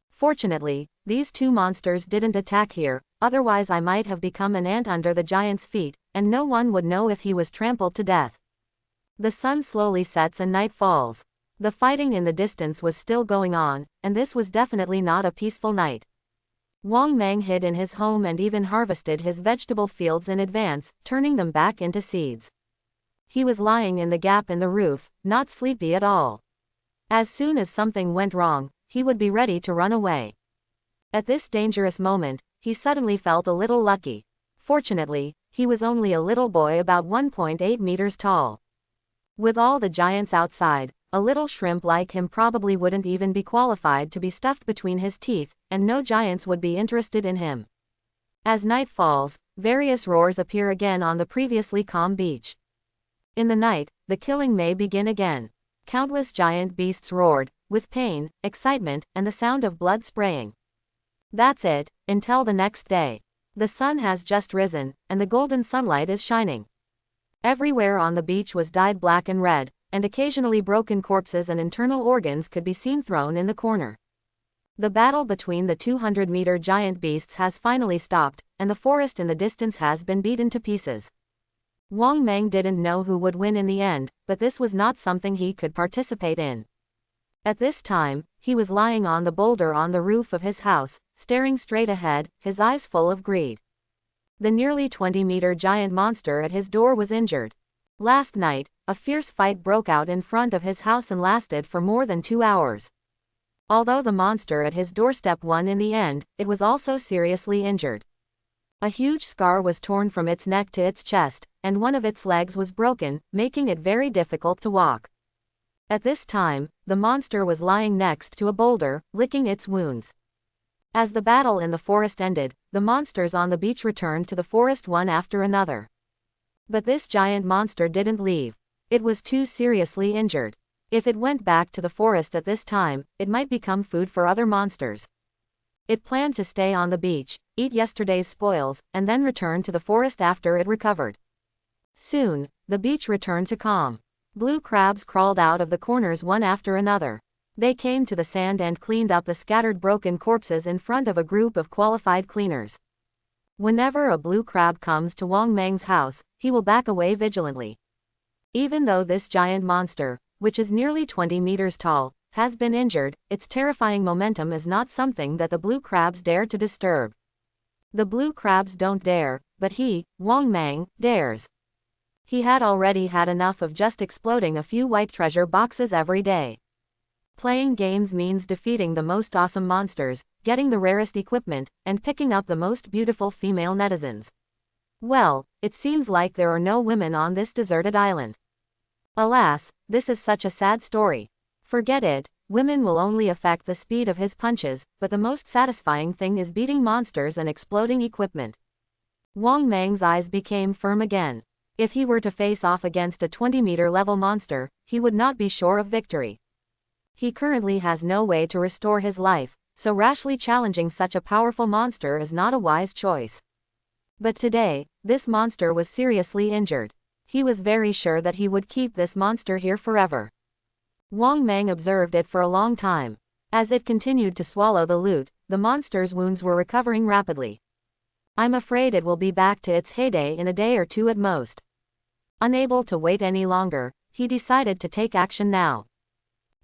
A: Fortunately, these two monsters didn't attack here, otherwise I might have become an ant under the giant's feet, and no one would know if he was trampled to death. The sun slowly sets and night falls. The fighting in the distance was still going on, and this was definitely not a peaceful night. Wang Meng hid in his home and even harvested his vegetable fields in advance, turning them back into seeds. He was lying in the gap in the roof, not sleepy at all. As soon as something went wrong, he would be ready to run away. At this dangerous moment, he suddenly felt a little lucky. Fortunately, he was only a little boy about 1.8 meters tall. With all the giants outside, a little shrimp like him probably wouldn't even be qualified to be stuffed between his teeth, and no giants would be interested in him. As night falls, various roars appear again on the previously calm beach. In the night, the killing may begin again. Countless giant beasts roared, with pain, excitement, and the sound of blood spraying. That's it, until the next day. The sun has just risen, and the golden sunlight is shining. Everywhere on the beach was dyed black and red, and occasionally broken corpses and internal organs could be seen thrown in the corner. The battle between the 200-meter giant beasts has finally stopped, and the forest in the distance has been beaten to pieces. Wang Mang didn't know who would win in the end, but this was not something he could participate in. At this time, he was lying on the boulder on the roof of his house, staring straight ahead, his eyes full of greed. The nearly 20-meter giant monster at his door was injured. Last night, a fierce fight broke out in front of his house and lasted for more than 2 hours. Although the monster at his doorstep won in the end, it was also seriously injured. A huge scar was torn from its neck to its chest, and one of its legs was broken, making it very difficult to walk. At this time, the monster was lying next to a boulder, licking its wounds. As the battle in the forest ended, the monsters on the beach returned to the forest one after another. But this giant monster didn't leave. It was too seriously injured. If it went back to the forest at this time, it might become food for other monsters. It planned to stay on the beach, eat yesterday's spoils, and then return to the forest after it recovered. Soon, the beach returned to calm. Blue crabs crawled out of the corners one after another. They came to the sand and cleaned up the scattered broken corpses in front of a group of qualified cleaners. Whenever a blue crab comes to Wang Mang's house, he will back away vigilantly. Even though this giant monster, which is nearly 20 meters tall, has been injured, its terrifying momentum is not something that the blue crabs dare to disturb. The blue crabs don't dare, but he, Wang Mang, dares. He had already had enough of just exploding a few white treasure boxes every day. Playing games means defeating the most awesome monsters, getting the rarest equipment, and picking up the most beautiful female netizens. Well, it seems like there are no women on this deserted island. Alas, this is such a sad story. Forget it, women will only affect the speed of his punches, but the most satisfying thing is beating monsters and exploding equipment. Wang Mang's eyes became firm again. If he were to face off against a 20-meter level monster, he would not be sure of victory. He currently has no way to restore his life, so rashly challenging such a powerful monster is not a wise choice. But today, this monster was seriously injured. He was very sure that he would keep this monster here forever. Wang Mang observed it for a long time. As it continued to swallow the loot, the monster's wounds were recovering rapidly. I'm afraid it will be back to its heyday in a day or two at most. Unable to wait any longer, he decided to take action now.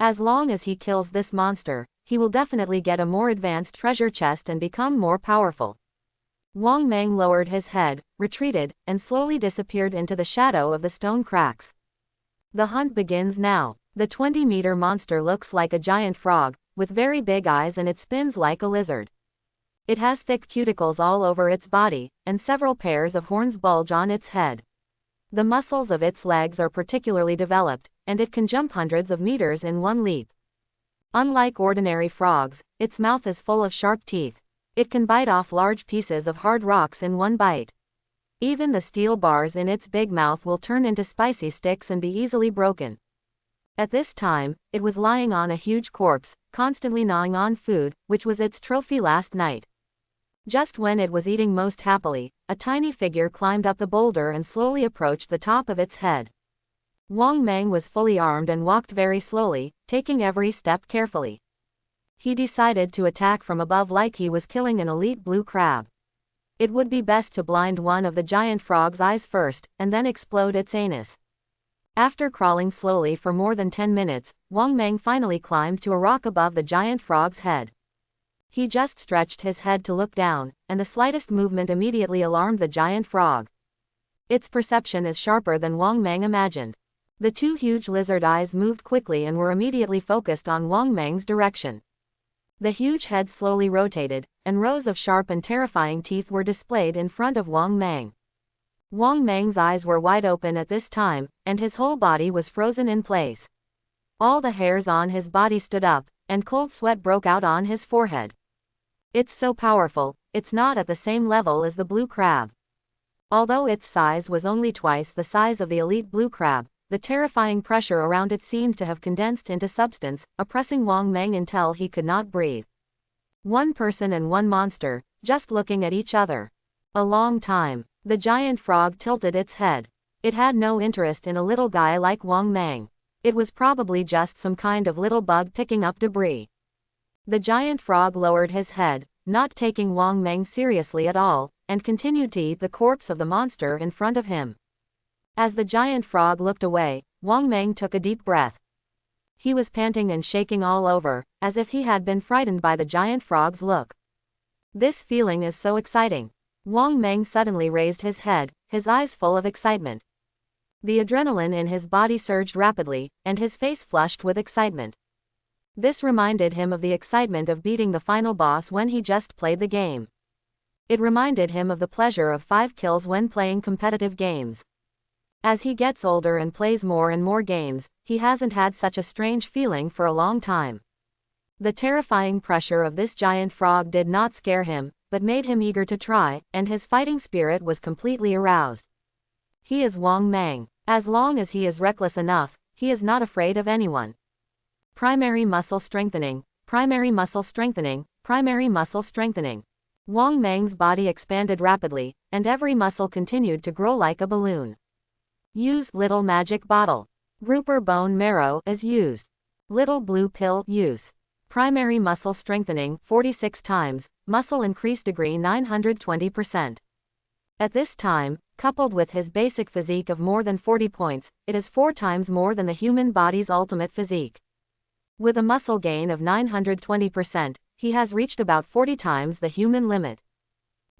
A: As long as he kills this monster, he will definitely get a more advanced treasure chest and become more powerful. Wang Mang lowered his head, retreated, and slowly disappeared into the shadow of the stone cracks. The hunt begins now. The 20-meter monster looks like a giant frog, with very big eyes, and it spins like a lizard. It has thick cuticles all over its body, and several pairs of horns bulge on its head. The muscles of its legs are particularly developed, and it can jump hundreds of meters in one leap. Unlike ordinary frogs, its mouth is full of sharp teeth. It can bite off large pieces of hard rocks in one bite. Even the steel bars in its big mouth will turn into spicy sticks and be easily broken. At this time, it was lying on a huge corpse, constantly gnawing on food, which was its trophy last night. Just when it was eating most happily, a tiny figure climbed up the boulder and slowly approached the top of its head. Wang Mang was fully armed and walked very slowly, taking every step carefully. He decided to attack from above like he was killing an elite blue crab. It would be best to blind one of the giant frog's eyes first, and then explode its anus. After crawling slowly for more than 10 minutes, Wang Mang finally climbed to a rock above the giant frog's head. He just stretched his head to look down, and the slightest movement immediately alarmed the giant frog. Its perception is sharper than Wang Mang imagined. The two huge lizard eyes moved quickly and were immediately focused on Wang Mang's direction. The huge head slowly rotated, and rows of sharp and terrifying teeth were displayed in front of Wang Mang. Wang Mang's eyes were wide open at this time, and his whole body was frozen in place. All the hairs on his body stood up, and cold sweat broke out on his forehead. It's so powerful, it's not at the same level as the blue crab. Although its size was only twice the size of the elite blue crab, the terrifying pressure around it seemed to have condensed into substance, oppressing Wang Mang until he could not breathe. One person and one monster, just looking at each other. A long time. The giant frog tilted its head. It had no interest in a little guy like Wang Mang. It was probably just some kind of little bug picking up debris. The giant frog lowered his head, not taking Wang Meng seriously at all, and continued to eat the corpse of the monster in front of him. As the giant frog looked away, Wang Meng took a deep breath. He was panting and shaking all over, as if he had been frightened by the giant frog's look. This feeling is so exciting. Wang Meng suddenly raised his head, his eyes full of excitement. The adrenaline in his body surged rapidly, and his face flushed with excitement. This reminded him of the excitement of beating the final boss when he just played the game. It reminded him of the pleasure of 5 kills when playing competitive games. As he gets older and plays more and more games, he hasn't had such a strange feeling for a long time. The terrifying pressure of this giant frog did not scare him, but made him eager to try, and his fighting spirit was completely aroused. He is Wang Meng. As long as he is reckless enough, he is not afraid of anyone. Primary muscle strengthening, primary muscle strengthening, primary muscle strengthening. Wang Meng's body expanded rapidly, and every muscle continued to grow like a balloon. Use little magic bottle. Grouper bone marrow is used. Little blue pill use. Primary muscle strengthening 46 times, muscle increase degree 920%. At this time, coupled with his basic physique of more than 40 points, it is 4 times more than the human body's ultimate physique. With a muscle gain of 920%, he has reached about 40 times the human limit.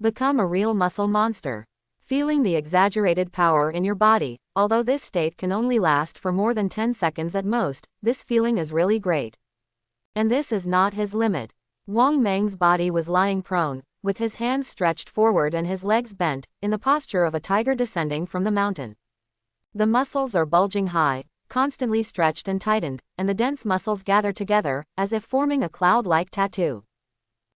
A: Become a real muscle monster. Feeling the exaggerated power in your body, although this state can only last for more than 10 seconds at most, this feeling is really great. And this is not his limit. Wang Meng's body was lying prone, with his hands stretched forward and his legs bent, in the posture of a tiger descending from the mountain. The muscles are bulging high, constantly stretched and tightened, and the dense muscles gather together, as if forming a cloud-like tattoo.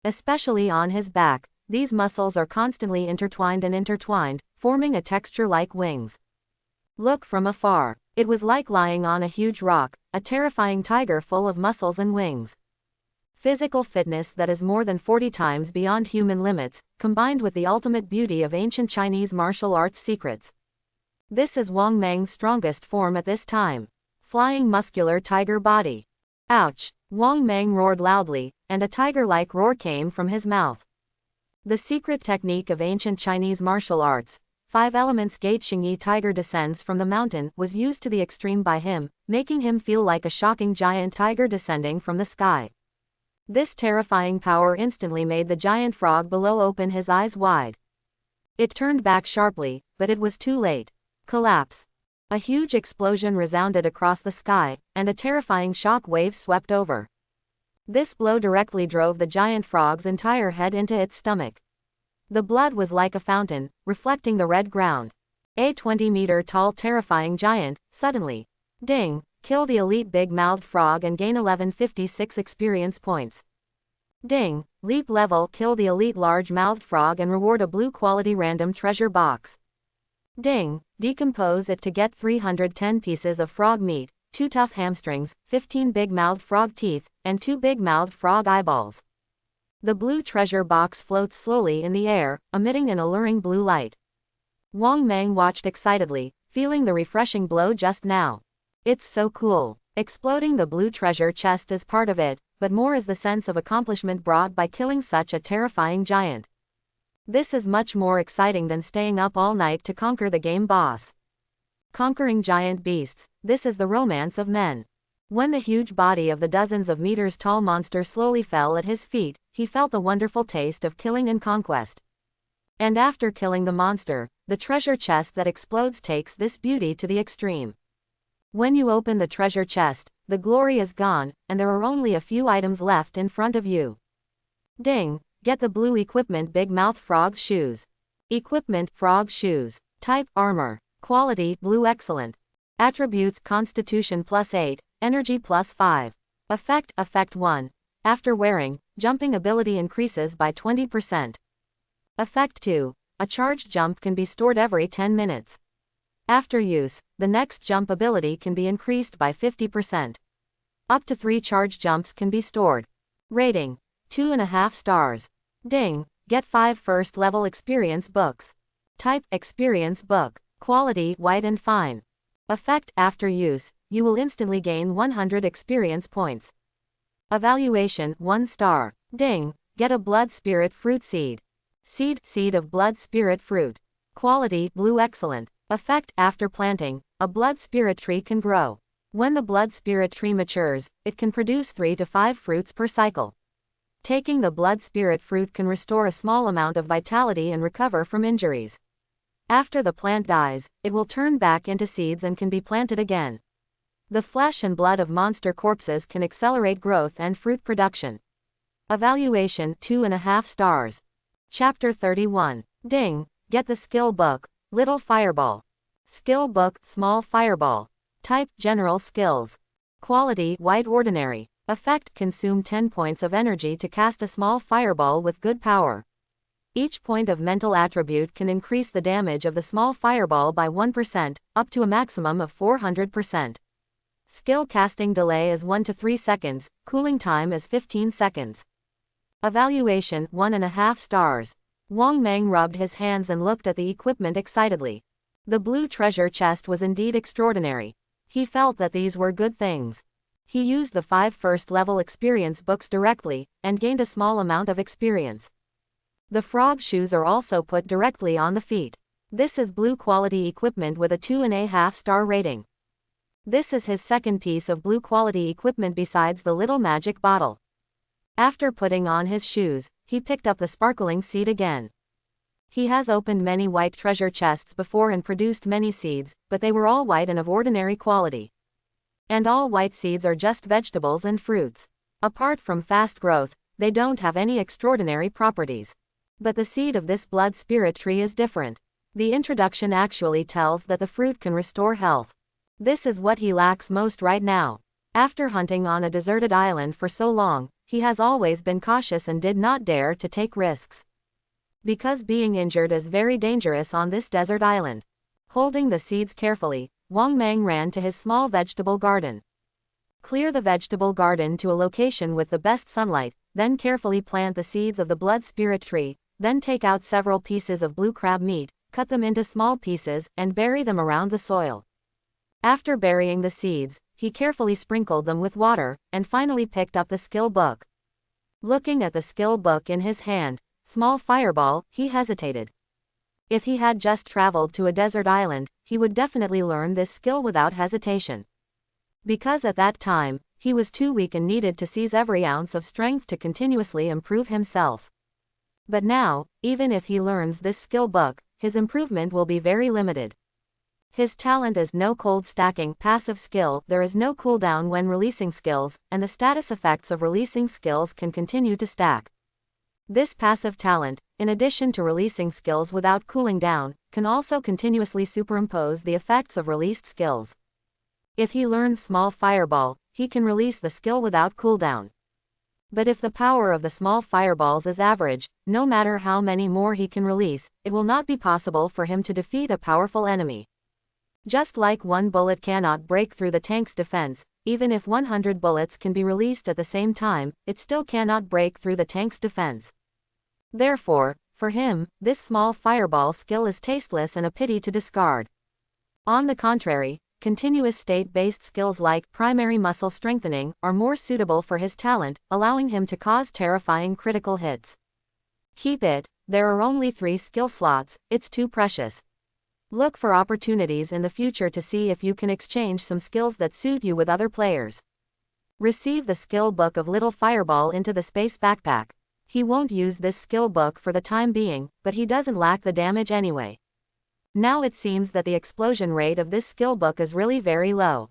A: Especially on his back, these muscles are constantly intertwined, forming a texture like wings. Look from afar. It was like lying on a huge rock, a terrifying tiger full of muscles and wings. Physical fitness that is more than 40 times beyond human limits, combined with the ultimate beauty of ancient Chinese martial arts secrets. This is Wang Meng's strongest form at this time. Flying muscular tiger body. Ouch! Wang Meng roared loudly, and a tiger-like roar came from his mouth. The secret technique of ancient Chinese martial arts, 5 elements Gate Xingyi tiger descends from the mountain, was used to the extreme by him, making him feel like a shocking giant tiger descending from the sky. This terrifying power instantly made the giant frog below open his eyes wide. It turned back sharply, but it was too late. Collapse. A huge explosion resounded across the sky, and a terrifying shock wave swept over. This blow directly drove the giant frog's entire head into its stomach. The blood was like a fountain, reflecting the red ground. A 20-meter-tall terrifying giant, suddenly. Ding! Kill the elite big-mouthed frog and gain 1156 experience points. Ding! Leap level, kill the elite large-mouthed frog and reward a blue-quality random treasure box. Ding! Decompose it to get 310 pieces of frog meat, 2 tough hamstrings, 15 big-mouthed frog teeth, and 2 big-mouthed frog eyeballs. The blue treasure box floats slowly in the air, emitting an alluring blue light. Wang Meng watched excitedly, feeling the refreshing blow just now. It's so cool. Exploding the blue treasure chest is part of it, but more is the sense of accomplishment brought by killing such a terrifying giant. This is much more exciting than staying up all night to conquer the game boss. Conquering giant beasts, this is the romance of men. When the huge body of the dozens of meters tall monster slowly fell at his feet, he felt the wonderful taste of killing and conquest. And after killing the monster, the treasure chest that explodes takes this beauty to the extreme. When you open the treasure chest, the glory is gone, and there are only a few items left in front of you. Ding! Get the blue equipment Big Mouth Frog's shoes. Equipment Frog shoes. Type Armor. Quality Blue Excellent. Attributes Constitution +8, Energy +5. Effect 1. After wearing, jumping ability increases by 20%. Effect 2. A charged jump can be stored every 10 minutes. After use, the next jump ability can be increased by 50%. Up to 3 charged jumps can be stored. Rating: 2.5 stars. Ding! Get 5 first-level experience books. Type Experience Book. Quality White and Fine. Effect: After use, you will instantly gain 100 experience points. Evaluation 1 star. Ding. Get a blood spirit fruit seed. Seed of blood spirit fruit. Quality blue excellent. Effect after planting, a blood spirit tree can grow. When the blood spirit tree matures, it can produce 3 to 5 fruits per cycle. Taking the blood spirit fruit can restore a small amount of vitality and recover from injuries. After the plant dies, it will turn back into seeds and can be planted again. The flesh and blood of monster corpses can accelerate growth and fruit production. Evaluation 2.5 stars. Chapter 31. Ding. Get the skill book, Little Fireball. Skill book, Small Fireball. Type, General Skills. Quality, White Ordinary. Effect, consume 10 points of energy to cast a small fireball with good power. Each point of mental attribute can increase the damage of the small fireball by 1%, up to a maximum of 400%. Skill casting delay is 1 to 3 seconds, cooling time is 15 seconds. Evaluation 1.5 stars. Wang Meng rubbed his hands and looked at the equipment excitedly. The blue treasure chest was indeed extraordinary. He felt that these were good things. He used the 5 first-level experience books directly, and gained a small amount of experience. The frog shoes are also put directly on the feet. This is blue quality equipment with a 2.5 star rating. This is his second piece of blue quality equipment besides the little magic bottle. After putting on his shoes, he picked up the sparkling seed again. He has opened many white treasure chests before and produced many seeds, but they were all white and of ordinary quality. And all white seeds are just vegetables and fruits. Apart from fast growth, they don't have any extraordinary properties. But the seed of this blood spirit tree is different. The introduction actually tells that the fruit can restore health. This is what he lacks most right now. After hunting on a deserted island for so long, he has always been cautious and did not dare to take risks. Because being injured is very dangerous on this desert island. Holding the seeds carefully, Wang Meng ran to his small vegetable garden. Clear the vegetable garden to a location with the best sunlight, then carefully plant the seeds of the blood spirit tree, then take out several pieces of blue crab meat, cut them into small pieces, and bury them around the soil. After burying the seeds, he carefully sprinkled them with water, and finally picked up the skill book. Looking at the skill book in his hand, Small Fireball, he hesitated. If he had just traveled to a desert island, he would definitely learn this skill without hesitation. Because at that time, he was too weak and needed to seize every ounce of strength to continuously improve himself. But now, even if he learns this skill book, his improvement will be very limited. His talent is no cold stacking passive skill, there is no cooldown when releasing skills, and the status effects of releasing skills can continue to stack. This passive talent, in addition to releasing skills without cooling down, can also continuously superimpose the effects of released skills. If he learns Small Fireball, he can release the skill without cooldown. But if the power of the small fireballs is average, no matter how many more he can release, it will not be possible for him to defeat a powerful enemy. Just like one bullet cannot break through the tank's defense, even if 100 bullets can be released at the same time, it still cannot break through the tank's defense. Therefore, for him, this small fireball skill is tasteless and a pity to discard. On the contrary, continuous state-based skills like primary muscle strengthening are more suitable for his talent, allowing him to cause terrifying critical hits. Keep it, there are only 3 skill slots, it's too precious. Look for opportunities in the future to see if you can exchange some skills that suit you with other players. Receive the skill book of Little Fireball into the space backpack. He won't use this skill book for the time being, but he doesn't lack the damage anyway. Now it seems that the explosion rate of this skill book is really very low.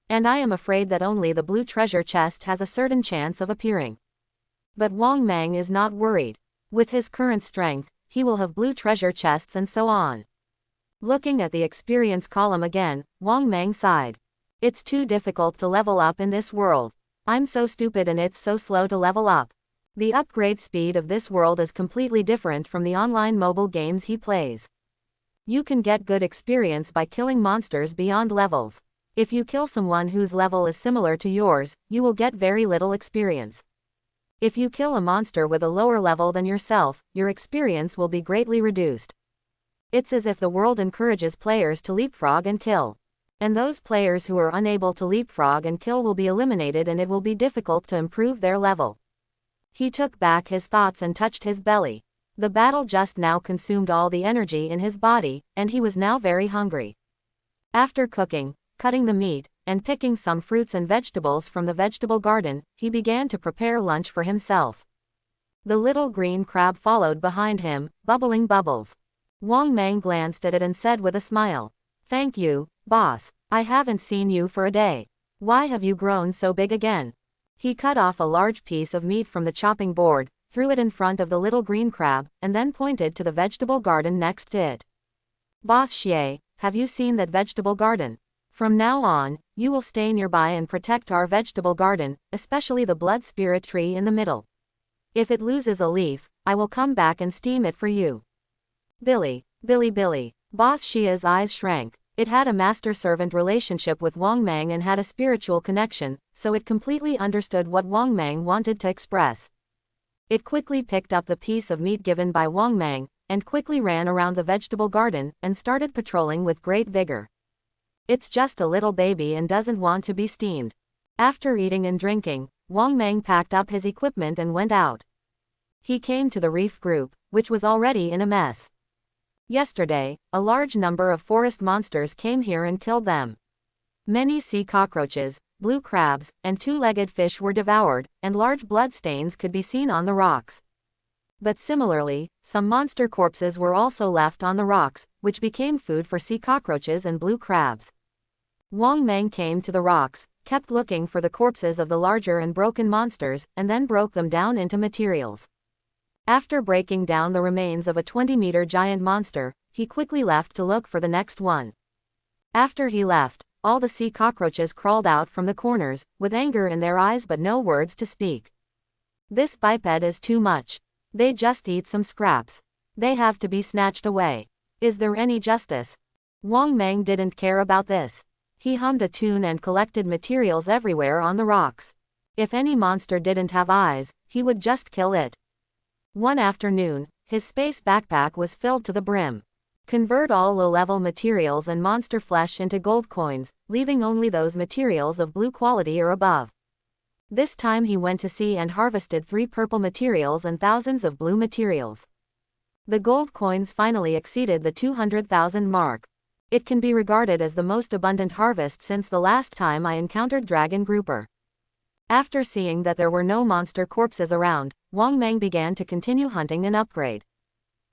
A: And I am afraid that only the blue treasure chest has a certain chance of appearing. But Wang Meng is not worried. With his current strength, he will have blue treasure chests and so on. Looking at the experience column again, Wang Meng sighed. It's too difficult to level up in this world. I'm so stupid and it's so slow to level up. The upgrade speed of this world is completely different from the online mobile games he plays. You can get good experience by killing monsters beyond levels. If you kill someone whose level is similar to yours, you will get very little experience. If you kill a monster with a lower level than yourself, your experience will be greatly reduced. It's as if the world encourages players to leapfrog and kill. And those players who are unable to leapfrog and kill will be eliminated, and it will be difficult to improve their level. He took back his thoughts and touched his belly. The battle just now consumed all the energy in his body, and he was now very hungry. After cooking, cutting the meat, and picking some fruits and vegetables from the vegetable garden, he began to prepare lunch for himself. The little green crab followed behind him, bubbling bubbles. Wang Mang glanced at it and said with a smile, "Thank you, boss. I haven't seen you for a day. Why have you grown so big again?" He cut off a large piece of meat from the chopping board, threw it in front of the little green crab, and then pointed to the vegetable garden next to it. "Boss Xie, have you seen that vegetable garden? From now on, you will stay nearby and protect our vegetable garden, especially the blood spirit tree in the middle. If it loses a leaf, I will come back and steam it for you." Billy. Boss Xia's eyes shrank. It had a master-servant relationship with Wang Mang and had a spiritual connection, so it completely understood what Wang Mang wanted to express. It quickly picked up the piece of meat given by Wang Mang, and quickly ran around the vegetable garden, and started patrolling with great vigor. It's just a little baby and doesn't want to be steamed. After eating and drinking, Wang Mang packed up his equipment and went out. He came to the reef group, which was already in a mess. Yesterday, a large number of forest monsters came here and killed them. Many sea cockroaches, blue crabs, and two-legged fish were devoured, and large bloodstains could be seen on the rocks. But similarly, some monster corpses were also left on the rocks, which became food for sea cockroaches and blue crabs. Wang Mang came to the rocks, kept looking for the corpses of the larger and broken monsters, and then broke them down into materials. After breaking down the remains of a 20-meter giant monster, he quickly left to look for the next one. After he left, all the sea cockroaches crawled out from the corners, with anger in their eyes but no words to speak. This biped is too much. They just eat some scraps. They have to be snatched away. Is there any justice? Wang Mang didn't care about this. He hummed a tune and collected materials everywhere on the rocks. If any monster didn't have eyes, he would just kill it. One afternoon, his space backpack was filled to the brim. Convert all low-level materials and monster flesh into gold coins, leaving only those materials of blue quality or above. This time he went to sea and harvested 3 purple materials and thousands of blue materials. The gold coins finally exceeded the 200,000 mark. It can be regarded as the most abundant harvest since the last time I encountered Dragon Grouper. After seeing that there were no monster corpses around, Wang Mang began to continue hunting and upgrade.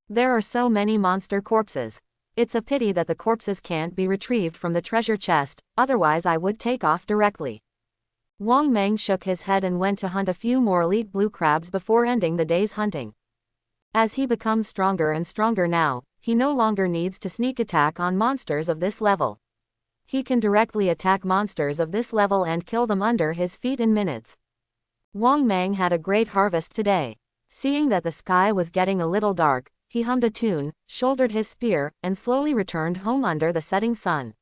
A: There are so many monster corpses. It's a pity that the corpses can't be retrieved from the treasure chest, otherwise I would take off directly. Wang Mang shook his head and went to hunt a few more elite blue crabs before ending the day's hunting. As he becomes stronger and stronger now, he no longer needs to sneak attack on monsters of this level. He can directly attack monsters of this level and kill them under his feet in minutes. Wang Mang had a great harvest today. Seeing that the sky was getting a little dark, he hummed a tune, shouldered his spear, and slowly returned home under the setting sun.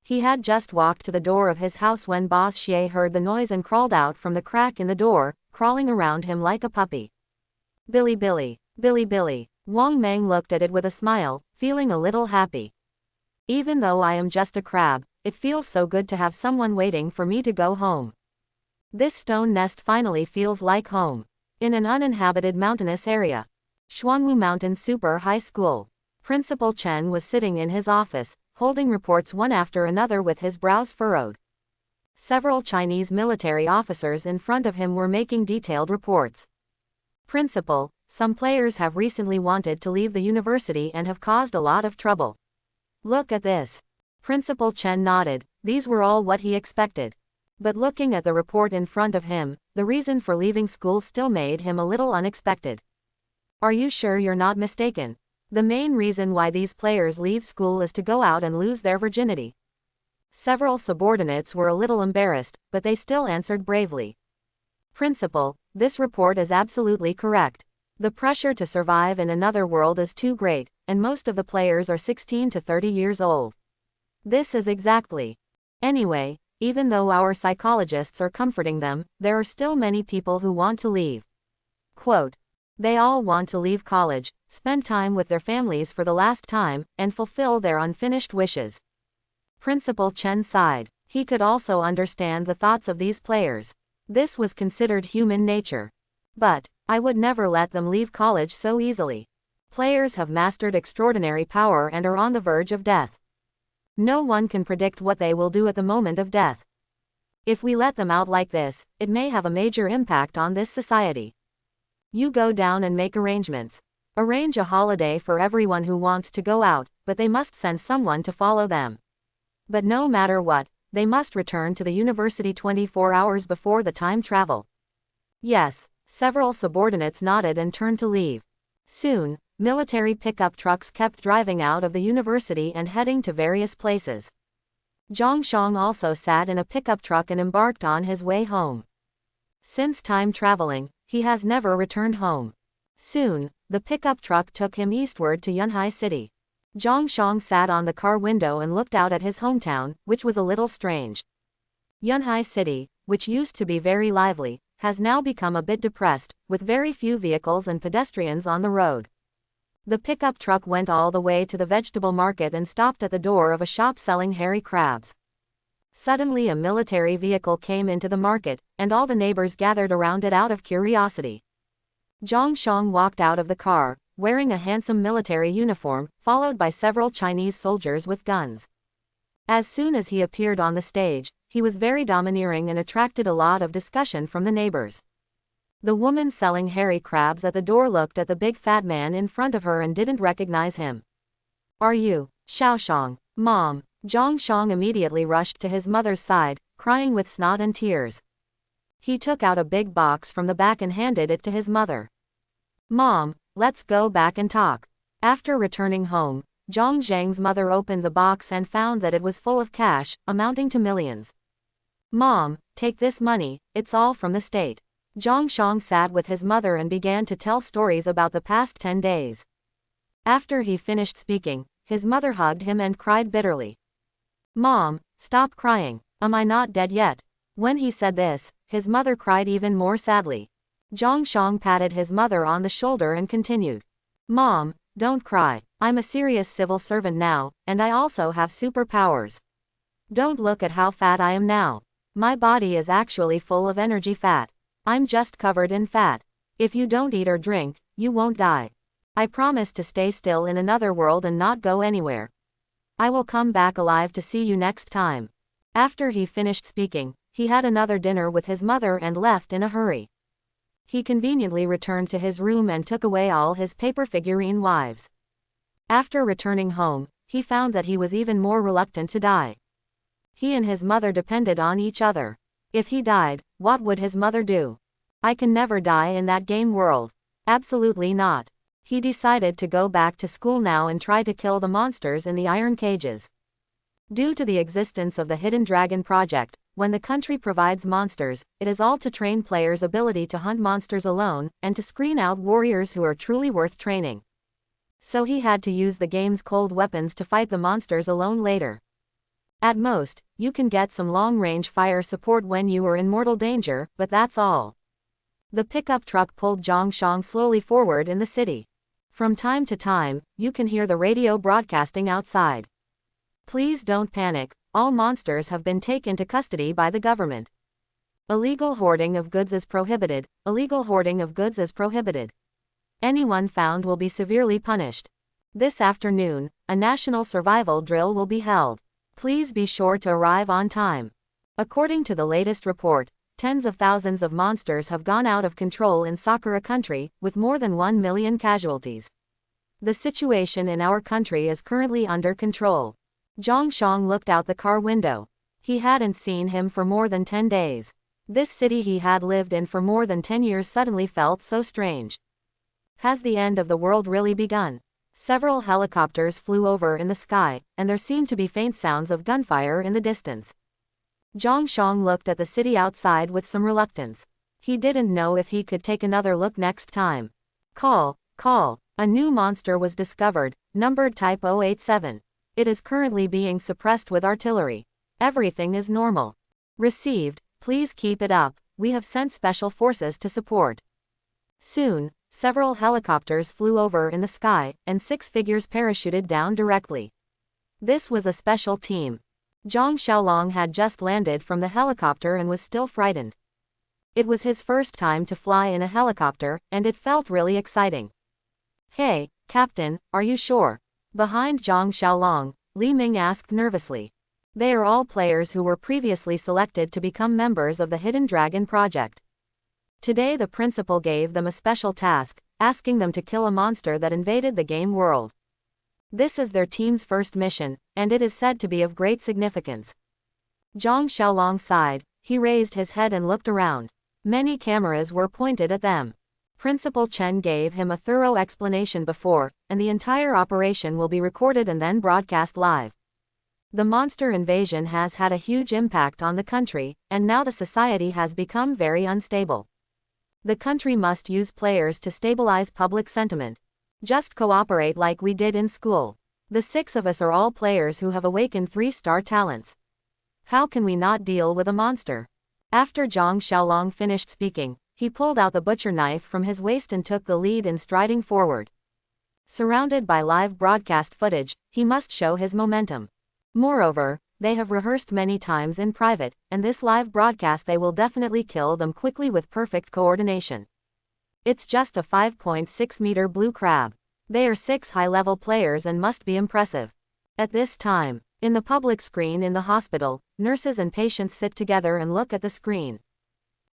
A: He had just walked to the door of his house when Boss Xie heard the noise and crawled out from the crack in the door, crawling around him like a puppy. Billy. Wang Mang looked at it with a smile, feeling a little happy. Even though I am just a crab, it feels so good to have someone waiting for me to go home. This stone nest finally feels like home. In an uninhabited mountainous area. Xuanwu Mountain Super High School. Principal Chen was sitting in his office, holding reports one after another with his brows furrowed. Several Chinese military officers in front of him were making detailed reports. Principal, some players have recently wanted to leave the university and have caused a lot of trouble. Look at this. Principal Chen nodded. These were all what he expected. But looking at the report in front of him, the reason for leaving school still made him a little unexpected. Are you sure you're not mistaken? The main reason why these players leave school is to go out and lose their virginity. Several subordinates were a little embarrassed, but they still answered bravely. Principal, this report is absolutely correct. The pressure to survive in another world is too great, and most of the players are 16 to 30 years old. This is exactly. Anyway, even though our psychologists are comforting them, there are still many people who want to leave. Quote. They all want to leave college, spend time with their families for the last time, and fulfill their unfinished wishes. Principal Chen sighed. He could also understand the thoughts of these players. This was considered human nature. But, I would never let them leave college so easily. Players have mastered extraordinary power and are on the verge of death. No one can predict what they will do at the moment of death. If we let them out like this, it may have a major impact on this society. You go down and make arrangements. Arrange a holiday for everyone who wants to go out, but they must send someone to follow them. But no matter what, they must return to the university 24 hours before the time travel. Yes, several subordinates nodded and turned to leave. Soon, military pickup trucks kept driving out of the university and heading to various places. Zhang Shang also sat in a pickup truck and embarked on his way home. Since time traveling, he has never returned home. Soon, the pickup truck took him eastward to Yunhai City. Zhang Shang sat on the car window and looked out at his hometown, which was a little strange. Yunhai City, which used to be very lively, has now become a bit depressed, with very few vehicles and pedestrians on the road. The pickup truck went all the way to the vegetable market and stopped at the door of a shop selling hairy crabs. Suddenly a military vehicle came into the market, and all the neighbors gathered around it out of curiosity. Zhang Shang walked out of the car, wearing a handsome military uniform, followed by several Chinese soldiers with guns. As soon as he appeared on the stage, he was very domineering and attracted a lot of discussion from the neighbors. The woman selling hairy crabs at the door looked at the big fat man in front of her and didn't recognize him. "Are you Xiaoshang, Mom?" Zhang Shang immediately rushed to his mother's side, crying with snot and tears. He took out a big box from the back and handed it to his mother. "Mom, let's go back and talk." After returning home, Zhang Zhang's mother opened the box and found that it was full of cash, amounting to millions. "Mom, take this money, it's all from the state." Zhang Shang sat with his mother and began to tell stories about the past 10 days. After he finished speaking, his mother hugged him and cried bitterly. "Mom, stop crying, am I not dead yet?" When he said this, his mother cried even more sadly. Zhang Shang patted his mother on the shoulder and continued. "Mom, don't cry, I'm a serious civil servant now, and I also have superpowers. Don't look at how fat I am now. My body is actually full of energy fat. I'm just covered in fat. If you don't eat or drink, you won't die. I promise to stay still in another world and not go anywhere. I will come back alive to see you next time." After he finished speaking, he had another dinner with his mother and left in a hurry. He conveniently returned to his room and took away all his paper figurine wives. After returning home, he found that he was even more reluctant to die. He and his mother depended on each other. If he died, what would his mother do? "I can never die in that game world. Absolutely not." He decided to go back to school now and try to kill the monsters in the iron cages. Due to the existence of the Hidden Dragon Project, when the country provides monsters, it is all to train players' ability to hunt monsters alone, and to screen out warriors who are truly worth training. So he had to use the game's cold weapons to fight the monsters alone later. At most, you can get some long-range fire support when you are in mortal danger, but that's all. The pickup truck pulled Zhang Shang slowly forward in the city. From time to time, you can hear the radio broadcasting outside. "Please don't panic, all monsters have been taken into custody by the government. Illegal hoarding of goods is prohibited, illegal hoarding of goods is prohibited. Anyone found will be severely punished. This afternoon, a national survival drill will be held. Please be sure to arrive on time." According to the latest report, tens of thousands of monsters have gone out of control in Sakura country, with more than 1 million casualties. The situation in our country is currently under control. Zhang Shang looked out the car window. He hadn't seen him for more than 10 days. This city he had lived in for more than 10 years suddenly felt so strange. Has the end of the world really begun? Several helicopters flew over in the sky, and there seemed to be faint sounds of gunfire in the distance. Zhang Shang looked at the city outside with some reluctance. He didn't know if he could take another look next time. Call. A new monster was discovered, numbered type 087. It is currently being suppressed with artillery. Everything is normal. Received, please keep it up, we have sent special forces to support. Soon, several helicopters flew over in the sky, and 6 figures parachuted down directly. This was a special team. Zhang Xiaolong had just landed from the helicopter and was still frightened. It was his first time to fly in a helicopter, and it felt really exciting. "Hey, Captain, are you sure?" Behind Zhang Xiaolong, Li Ming asked nervously. They are all players who were previously selected to become members of the Hidden Dragon project. Today the principal gave them a special task, asking them to kill a monster that invaded the game world. This is their team's first mission, and it is said to be of great significance. Zhang Xiaolong sighed. He raised his head and looked around. Many cameras were pointed at them. Principal Chen gave him a thorough explanation before, and the entire operation will be recorded and then broadcast live. The monster invasion has had a huge impact on the country, and now the society has become very unstable. The country must use players to stabilize public sentiment. Just cooperate like we did in school. The 6 of us are all players who have awakened 3-star talents. How can we not deal with a monster? After Zhang Xiaolong finished speaking, he pulled out the butcher knife from his waist and took the lead in striding forward. Surrounded by live broadcast footage, he must show his momentum. Moreover, they have rehearsed many times in private, and this live broadcast they will definitely kill them quickly with perfect coordination. It's just a 5.6-meter blue crab. They are 6 high-level players and must be impressive. At this time, in the public screen in the hospital, nurses and patients sit together and look at the screen.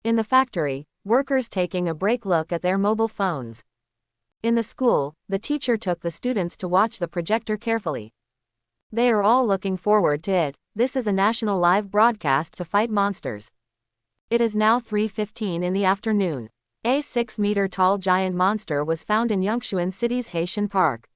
A: In the factory, workers taking a break look at their mobile phones. In the school, the teacher took the students to watch the projector carefully. They are all looking forward to it. This is a national live broadcast to fight monsters. It is now 3:15 in the afternoon. A 6-meter-tall giant monster was found in Yangchuan City's Haitian Park.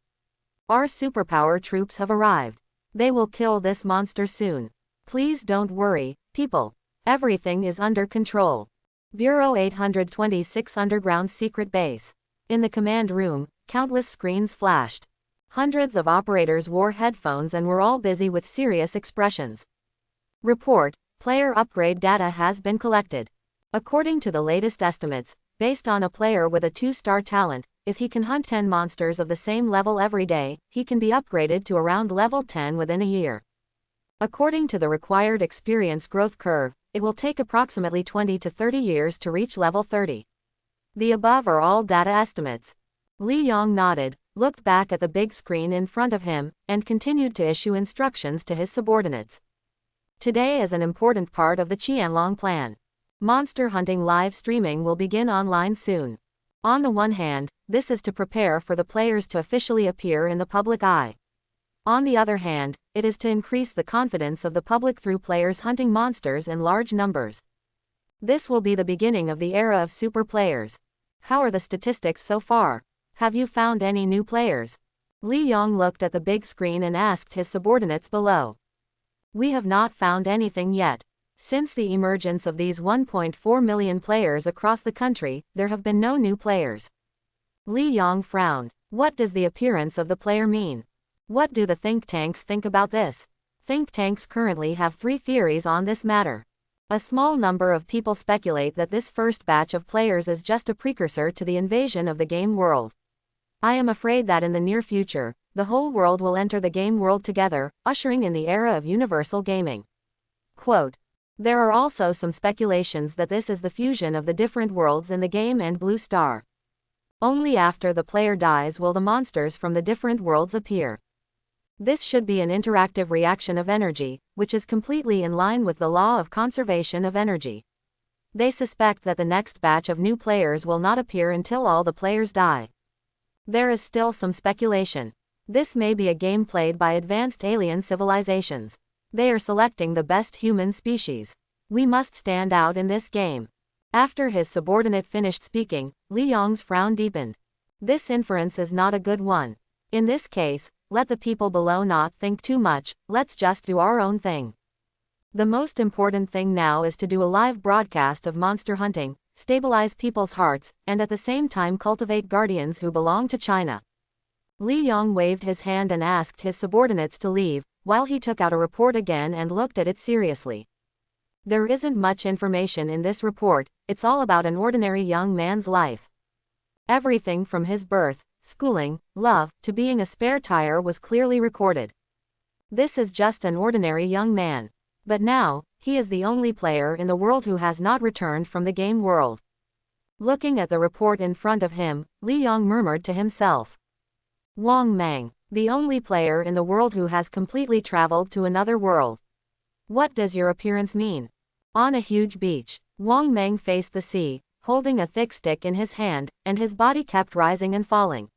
A: Our superpower troops have arrived. They will kill this monster soon. Please don't worry, people. Everything is under control. Bureau 826 Underground Secret Base. In the command room, countless screens flashed. Hundreds of operators wore headphones and were all busy with serious expressions. Report: player upgrade data has been collected. According to the latest estimates, based on a player with a 2-star talent, if he can hunt 10 monsters of the same level every day, he can be upgraded to around level 10 within a year. According to the required experience growth curve, it will take approximately 20 to 30 years to reach level 30. The above are all data estimates. Li Yong nodded, looked back at the big screen in front of him, and continued to issue instructions to his subordinates. Today is an important part of the Qianlong plan. Monster hunting live streaming will begin online soon. On the one hand, this is to prepare for the players to officially appear in the public eye. On the other hand, it is to increase the confidence of the public through players hunting monsters in large numbers. This will be the beginning of the era of super players. How are the statistics so far? Have you found any new players? Li Yong looked at the big screen and asked his subordinates below. We have not found anything yet. Since the emergence of these 1.4 million players across the country, there have been no new players. Li Yong frowned. What does the appearance of the player mean? What do the think tanks think about this? Think tanks currently have 3 theories on this matter. A small number of people speculate that this first batch of players is just a precursor to the invasion of the game world. I am afraid that in the near future, the whole world will enter the game world together, ushering in the era of universal gaming. Quote, there are also some speculations that this is the fusion of the different worlds in the game and Blue Star. Only after the player dies will the monsters from the different worlds appear. This should be an interactive reaction of energy, which is completely in line with the law of conservation of energy. They suspect that the next batch of new players will not appear until all the players die. There is still some speculation. This may be a game played by advanced alien civilizations. They are selecting the best human species. We must stand out in this game. After his subordinate finished speaking, Li Yong's frown deepened. This inference is not a good one. In this case, let the people below not think too much, let's just do our own thing. The most important thing now is to do a live broadcast of monster hunting, stabilize people's hearts, and at the same time cultivate guardians who belong to China. Li Yong waved his hand and asked his subordinates to leave, while he took out a report again and looked at it seriously. There isn't much information in this report, it's all about an ordinary young man's life. Everything from his birth, schooling, love, to being a spare tire was clearly recorded. This is just an ordinary young man. But now, he is the only player in the world who has not returned from the game world. Looking at the report in front of him, Li Yong murmured to himself. Wang Mang, the only player in the world who has completely traveled to another world. What does your appearance mean? On a huge beach, Wang Mang faced the sea, holding a thick stick in his hand, and his body kept rising and falling.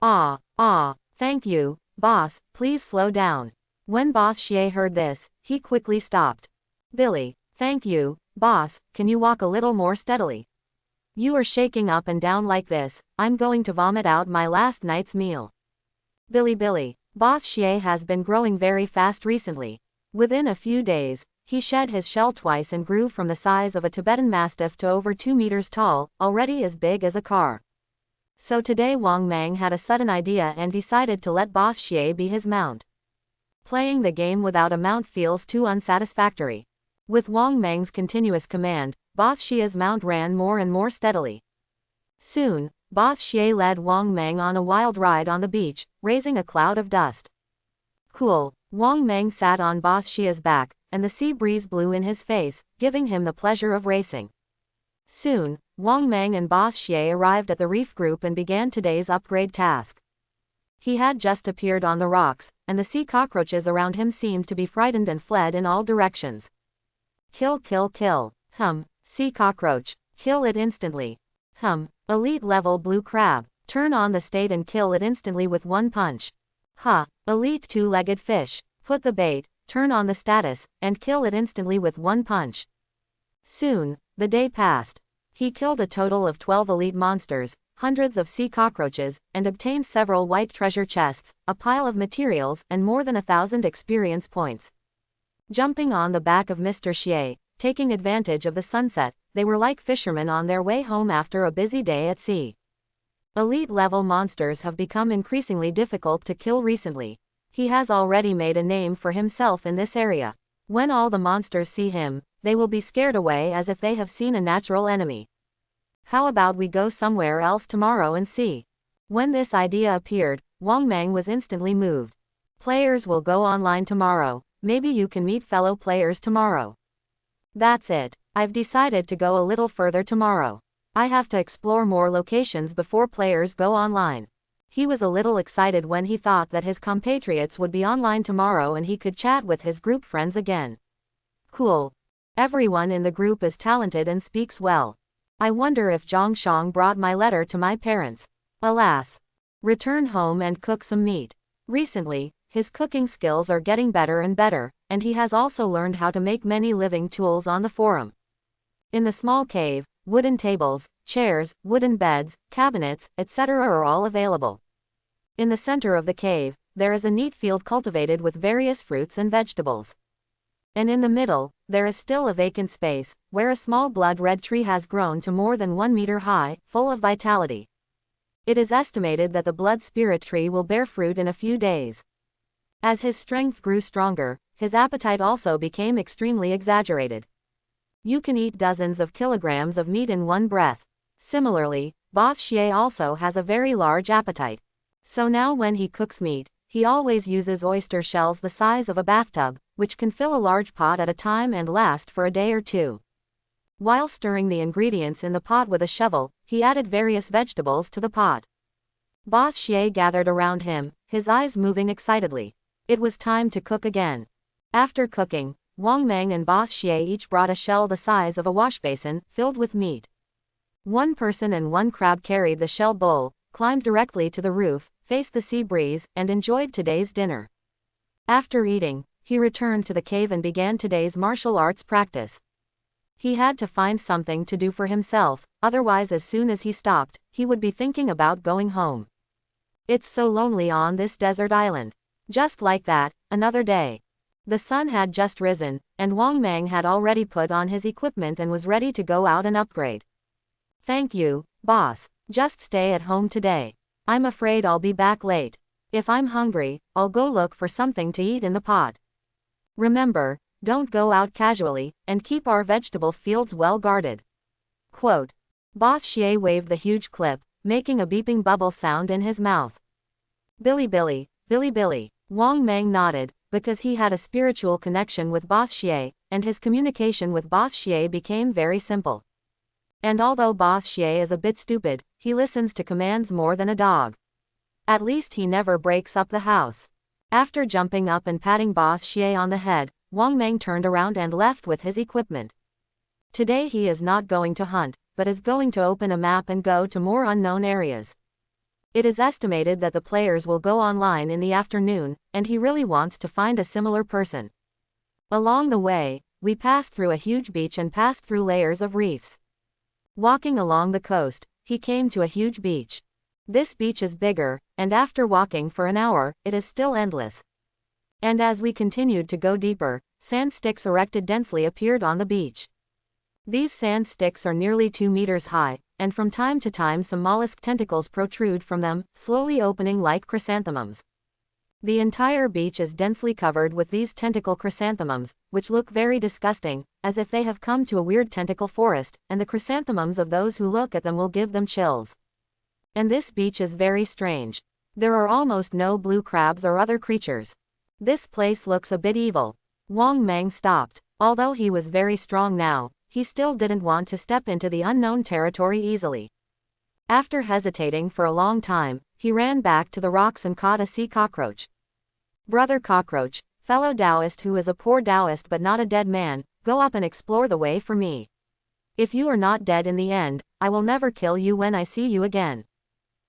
A: Thank you, boss, please slow down. When Boss Xie heard this, he quickly stopped. Billy, thank you, boss, can you walk a little more steadily? You are shaking up and down like this, I'm going to vomit out my last night's meal. Billy, Boss Xie has been growing very fast recently. Within a few days, he shed his shell twice and grew from the size of a Tibetan Mastiff to over 2 meters tall, already as big as a car. So today Wang Mang had a sudden idea and decided to let Boss Xie be his mount. Playing the game without a mount feels too unsatisfactory. With Wang Mang's continuous command, Boss Xie's mount ran more and more steadily. Soon, Boss Xie led Wang Mang on a wild ride on the beach, raising a cloud of dust. Cool, Wang Mang sat on Boss Xie's back, and the sea breeze blew in his face, giving him the pleasure of racing. Soon, Wang Mang and Boss Xie arrived at the reef group and began today's upgrade task. He had just appeared on the rocks, and the sea cockroaches around him seemed to be frightened and fled in all directions. Kill. Sea cockroach. Kill it instantly. Elite level blue crab. Turn on the state and kill it instantly with one punch. Elite two-legged fish. Put the bait, turn on the status, and kill it instantly with one punch. Soon, the day passed. He killed a total of 12 elite monsters, hundreds of sea cockroaches, and obtained several white treasure chests, a pile of materials, and more than 1,000 experience points. Jumping on the back of Mr. Xie, taking advantage of the sunset, they were like fishermen on their way home after a busy day at sea. Elite-level monsters have become increasingly difficult to kill recently. He has already made a name for himself in this area. When all the monsters see him, they will be scared away as if they have seen a natural enemy. How about we go somewhere else tomorrow and see? When this idea appeared, Wang Mang was instantly moved. Players will go online tomorrow, maybe you can meet fellow players tomorrow. That's it, I've decided to go a little further tomorrow. I have to explore more locations before players go online. He was a little excited when he thought that his compatriots would be online tomorrow and he could chat with his group friends again. Cool. Everyone in the group is talented and speaks well. I wonder if Zhang Shang brought my letter to my parents. Alas. Return home and cook some meat. Recently, his cooking skills are getting better and better, and he has also learned how to make many living tools on the forum. In the small cave, wooden tables, chairs, wooden beds, cabinets, etc. are all available. In the center of the cave, there is a neat field cultivated with various fruits and vegetables. And in the middle, there is still a vacant space, where a small blood-red tree has grown to more than 1 meter high, full of vitality. It is estimated that the blood spirit tree will bear fruit in a few days. As his strength grew stronger, his appetite also became extremely exaggerated. You can eat dozens of kilograms of meat in one breath. Similarly, Boss Xie also has a very large appetite. So now when he cooks meat, he always uses oyster shells the size of a bathtub, which can fill a large pot at a time and last for a day or two. While stirring the ingredients in the pot with a shovel, he added various vegetables to the pot. Boss Xie gathered around him, his eyes moving excitedly. It was time to cook again. After cooking, Wang Mang and Boss Xie each brought a shell the size of a washbasin, filled with meat. One person and one crab carried the shell bowl, climbed directly to the roof, faced the sea breeze, and enjoyed today's dinner. After eating, he returned to the cave and began today's martial arts practice. He had to find something to do for himself, otherwise as soon as he stopped, he would be thinking about going home. It's so lonely on this desert island. Just like that, another day. The sun had just risen, and Wang Mang had already put on his equipment and was ready to go out and upgrade. Thank you, boss. Just stay at home today. I'm afraid I'll be back late. If I'm hungry, I'll go look for something to eat in the pot. Remember, don't go out casually, and keep our vegetable fields well guarded. Quote. Boss Xie waved the huge clip, making a beeping bubble sound in his mouth. Billy. Wang Mang nodded, because he had a spiritual connection with Boss Xie, and his communication with Boss Xie became very simple. And although Boss Xie is a bit stupid, he listens to commands more than a dog. At least he never breaks up the house. After jumping up and patting Boss Xie on the head, Wang Meng turned around and left with his equipment. Today he is not going to hunt, but is going to open a map and go to more unknown areas. It is estimated that the players will go online in the afternoon, and he really wants to find a similar person. Along the way, we passed through a huge beach and passed through layers of reefs. Walking along the coast, he came to a huge beach. This beach is bigger, and after walking for an hour, it is still endless. And as we continued to go deeper, sand sticks erected densely appeared on the beach. These sand sticks are nearly 2 meters high, and from time to time some mollusk tentacles protrude from them, slowly opening like chrysanthemums. The entire beach is densely covered with these tentacle chrysanthemums, which look very disgusting, as if they have come to a weird tentacle forest, and the chrysanthemums of those who look at them will give them chills. And this beach is very strange. There are almost no blue crabs or other creatures. This place looks a bit evil. Wang Meng stopped. Although he was very strong now, he still didn't want to step into the unknown territory easily. After hesitating for a long time, he ran back to the rocks and caught a sea cockroach. Brother Cockroach, fellow Taoist who is a poor Taoist but not a dead man, go up and explore the way for me. If you are not dead in the end, I will never kill you when I see you again.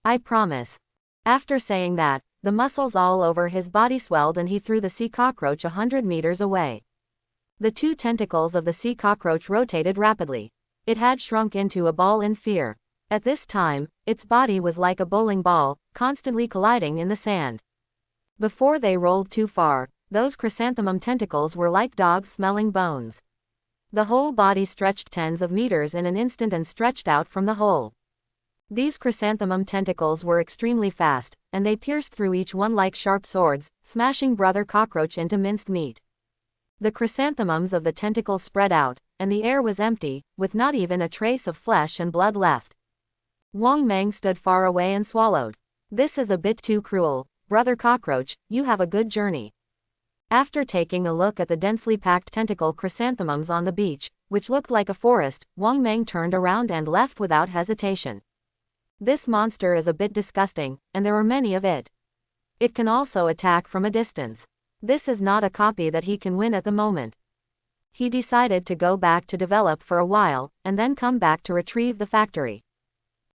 A: I promise. After saying that, the muscles all over his body swelled and he threw the sea cockroach 100 meters away. The two tentacles of the sea cockroach rotated rapidly. It had shrunk into a ball in fear. At this time, its body was like a bowling ball, constantly colliding in the sand. Before they rolled too far, those chrysanthemum tentacles were like dogs smelling bones. The whole body stretched tens of meters in an instant and stretched out from the hole. These chrysanthemum tentacles were extremely fast, and they pierced through each one like sharp swords, smashing Brother Cockroach into minced meat. The chrysanthemums of the tentacles spread out, and the air was empty, with not even a trace of flesh and blood left. Wang Meng stood far away and swallowed. This is a bit too cruel. Brother Cockroach, you have a good journey. After taking a look at the densely packed tentacle chrysanthemums on the beach, which looked like a forest, Wang Meng turned around and left without hesitation. This monster is a bit disgusting, and there are many of it. It can also attack from a distance. This is not a copy that he can win at the moment. He decided to go back to develop for a while, and then come back to retrieve the factory.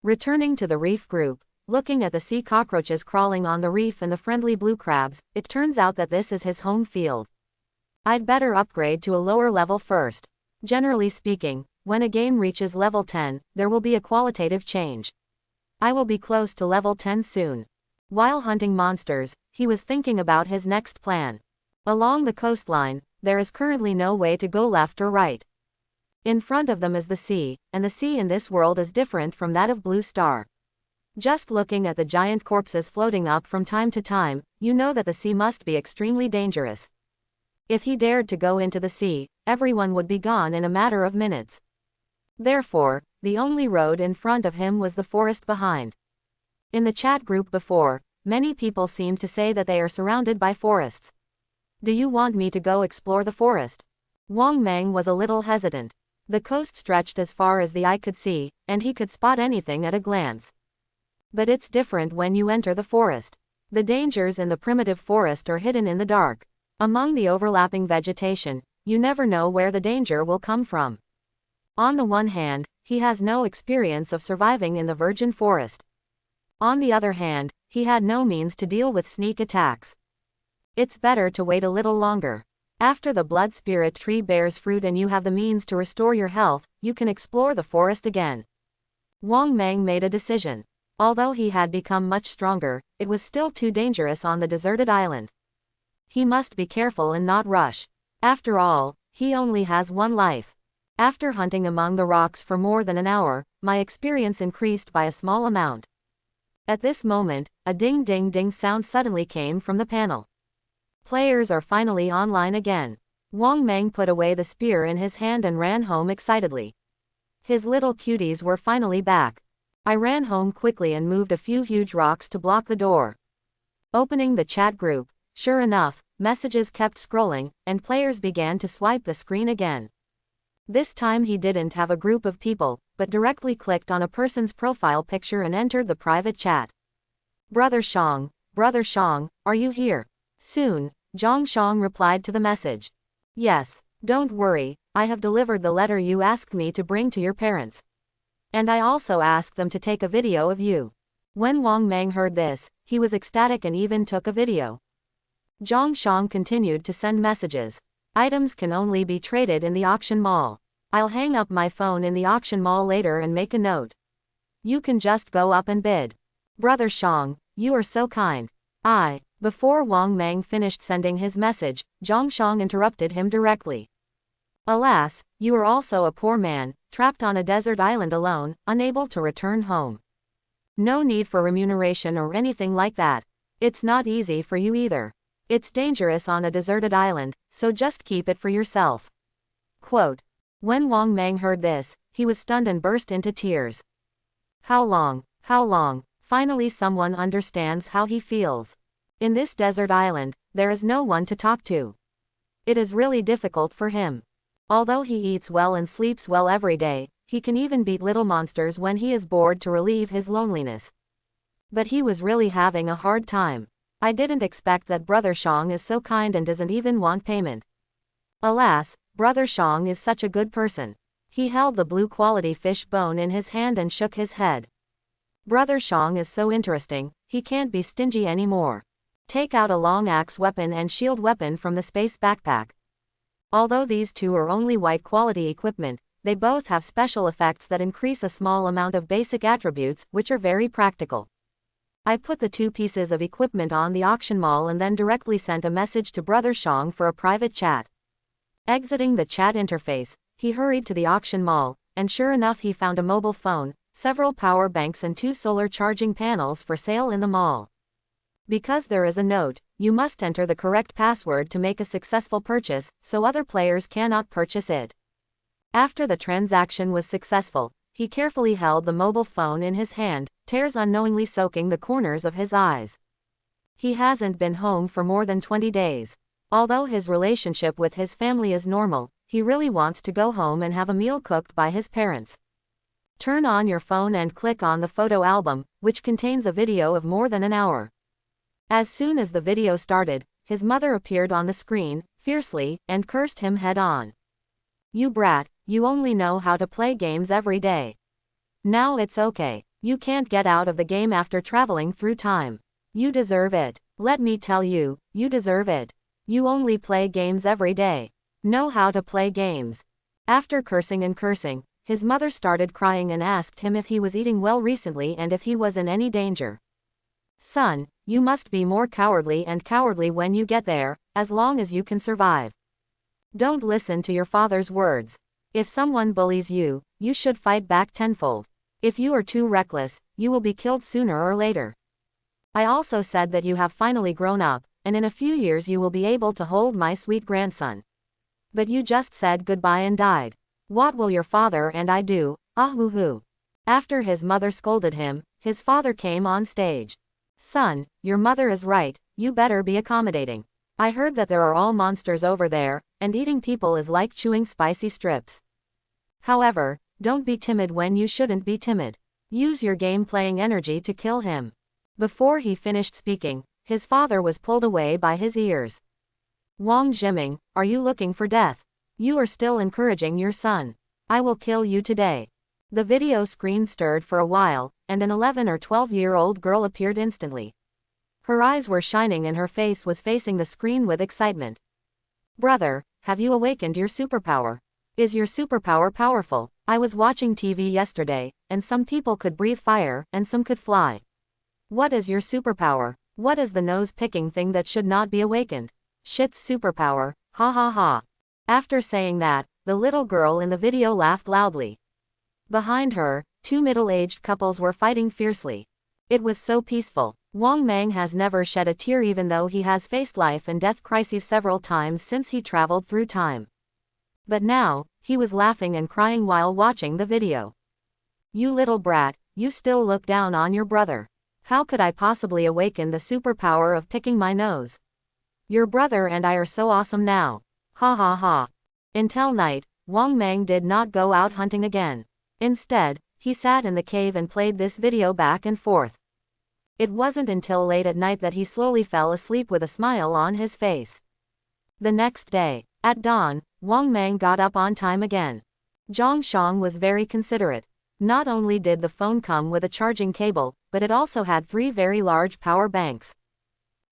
A: Returning to the reef group, looking at the sea cockroaches crawling on the reef and the friendly blue crabs, it turns out that this is his home field. I'd better upgrade to a lower level first. Generally speaking, when a game reaches level 10, there will be a qualitative change. I will be close to level 10 soon. While hunting monsters, he was thinking about his next plan. Along the coastline, there is currently no way to go left or right. In front of them is the sea, and the sea in this world is different from that of Blue Star. Just looking at the giant corpses floating up from time to time, you know that the sea must be extremely dangerous. If he dared to go into the sea, everyone would be gone in a matter of minutes. Therefore, the only road in front of him was the forest behind. In the chat group before, many people seemed to say that they are surrounded by forests. Do you want me to go explore the forest? Wang Meng was a little hesitant. The coast stretched as far as the eye could see, and he could spot anything at a glance. But it's different when you enter the forest. The dangers in the primitive forest are hidden in the dark. Among the overlapping vegetation, you never know where the danger will come from. On the one hand, he has no experience of surviving in the virgin forest. On the other hand, he had no means to deal with sneak attacks. It's better to wait a little longer. After the blood spirit tree bears fruit and you have the means to restore your health, you can explore the forest again. Wang Meng made a decision. Although he had become much stronger, it was still too dangerous on the deserted island. He must be careful and not rush. After all, he only has one life. After hunting among the rocks for more than an hour, my experience increased by a small amount. At this moment, a ding-ding-ding sound suddenly came from the panel. Players are finally online again. Wang Meng put away the spear in his hand and ran home excitedly. His little cuties were finally back. I ran home quickly and moved a few huge rocks to block the door. Opening the chat group, sure enough, messages kept scrolling, and players began to swipe the screen again. This time he didn't have a group of people, but directly clicked on a person's profile picture and entered the private chat. Brother Shang, are you here? Soon, Zhang Shang replied to the message. Yes, don't worry, I have delivered the letter you asked me to bring to your parents. And I also asked them to take a video of you. When Wang Meng heard this, he was ecstatic and even took a video. Zhang Shang continued to send messages. Items can only be traded in the auction mall. I'll hang up my phone in the auction mall later and make a note. You can just go up and bid. Brother Shang, you are so kind. Before Wang Meng finished sending his message, Zhang Shang interrupted him directly. Alas, you are also a poor man, trapped on a desert island alone, unable to return home. No need for remuneration or anything like that. It's not easy for you either. It's dangerous on a deserted island, so just keep it for yourself. Quote. When Wang Meng heard this, he was stunned and burst into tears. How long? Finally someone understands how he feels. In this desert island, there is no one to talk to. It is really difficult for him. Although he eats well and sleeps well every day, he can even beat little monsters when he is bored to relieve his loneliness. But he was really having a hard time. I didn't expect that Brother Shang is so kind and doesn't even want payment. Alas, Brother Shang is such a good person. He held the blue quality fish bone in his hand and shook his head. Brother Shang is so interesting, he can't be stingy anymore. Take out a long axe weapon and shield weapon from the space backpack. Although these two are only white quality equipment, they both have special effects that increase a small amount of basic attributes, which are very practical. I put the two pieces of equipment on the auction mall and then directly sent a message to Brother Shang for a private chat. Exiting the chat interface, he hurried to the auction mall, and sure enough he found a mobile phone, several power banks and 2 solar charging panels for sale in the mall. Because there is a note, you must enter the correct password to make a successful purchase, so other players cannot purchase it. After the transaction was successful, he carefully held the mobile phone in his hand, tears unknowingly soaking the corners of his eyes. He hasn't been home for more than 20 days. Although his relationship with his family is normal, he really wants to go home and have a meal cooked by his parents. Turn on your phone and click on the photo album, which contains a video of more than an hour. As soon as the video started, his mother appeared on the screen, fiercely, and cursed him head-on. You brat, you only know how to play games every day. Now it's okay. You can't get out of the game after traveling through time. You deserve it. Let me tell you, you deserve it. You only play games every day. Know how to play games. After cursing and cursing, his mother started crying and asked him if he was eating well recently and if he was in any danger. Son, you must be more cowardly when you get there, as long as you can survive. Don't listen to your father's words. If someone bullies you, you should fight back tenfold. If you are too reckless, you will be killed sooner or later. I also said that you have finally grown up, and in a few years you will be able to hold my sweet grandson. But you just said goodbye and died. What will your father and I do? Ah-hoo-hoo. After his mother scolded him, his father came on stage. Son, your mother is right, you better be accommodating. I heard that there are all monsters over there, and eating people is like chewing spicy strips. However, don't be timid when you shouldn't be timid. Use your game-playing energy to kill him. Before he finished speaking, his father was pulled away by his ears. Wang Zhiming, are you looking for death? You are still encouraging your son. I will kill you today. The video screen stirred for a while, and an 11 or 12-year-old girl appeared instantly. Her eyes were shining and her face was facing the screen with excitement. Brother, have you awakened your superpower? Is your superpower powerful? I was watching TV yesterday, and some people could breathe fire, and some could fly. What is your superpower? What is the nose-picking thing that should not be awakened? Shit's superpower, ha ha ha. After saying that, the little girl in the video laughed loudly. Behind her, 2 middle-aged couples were fighting fiercely. It was so peaceful. Wang Meng has never shed a tear even though he has faced life and death crises several times since he traveled through time. But now, he was laughing and crying while watching the video. You little brat, you still look down on your brother. How could I possibly awaken the superpower of picking my nose? Your brother and I are so awesome now. Ha ha ha. Until night, Wang Mang did not go out hunting again. Instead, he sat in the cave and played this video back and forth. It wasn't until late at night that he slowly fell asleep with a smile on his face. The next day, at dawn, Wang Mang got up on time again. Zhang Shang was very considerate. Not only did the phone come with a charging cable, but it also had 3 very large power banks.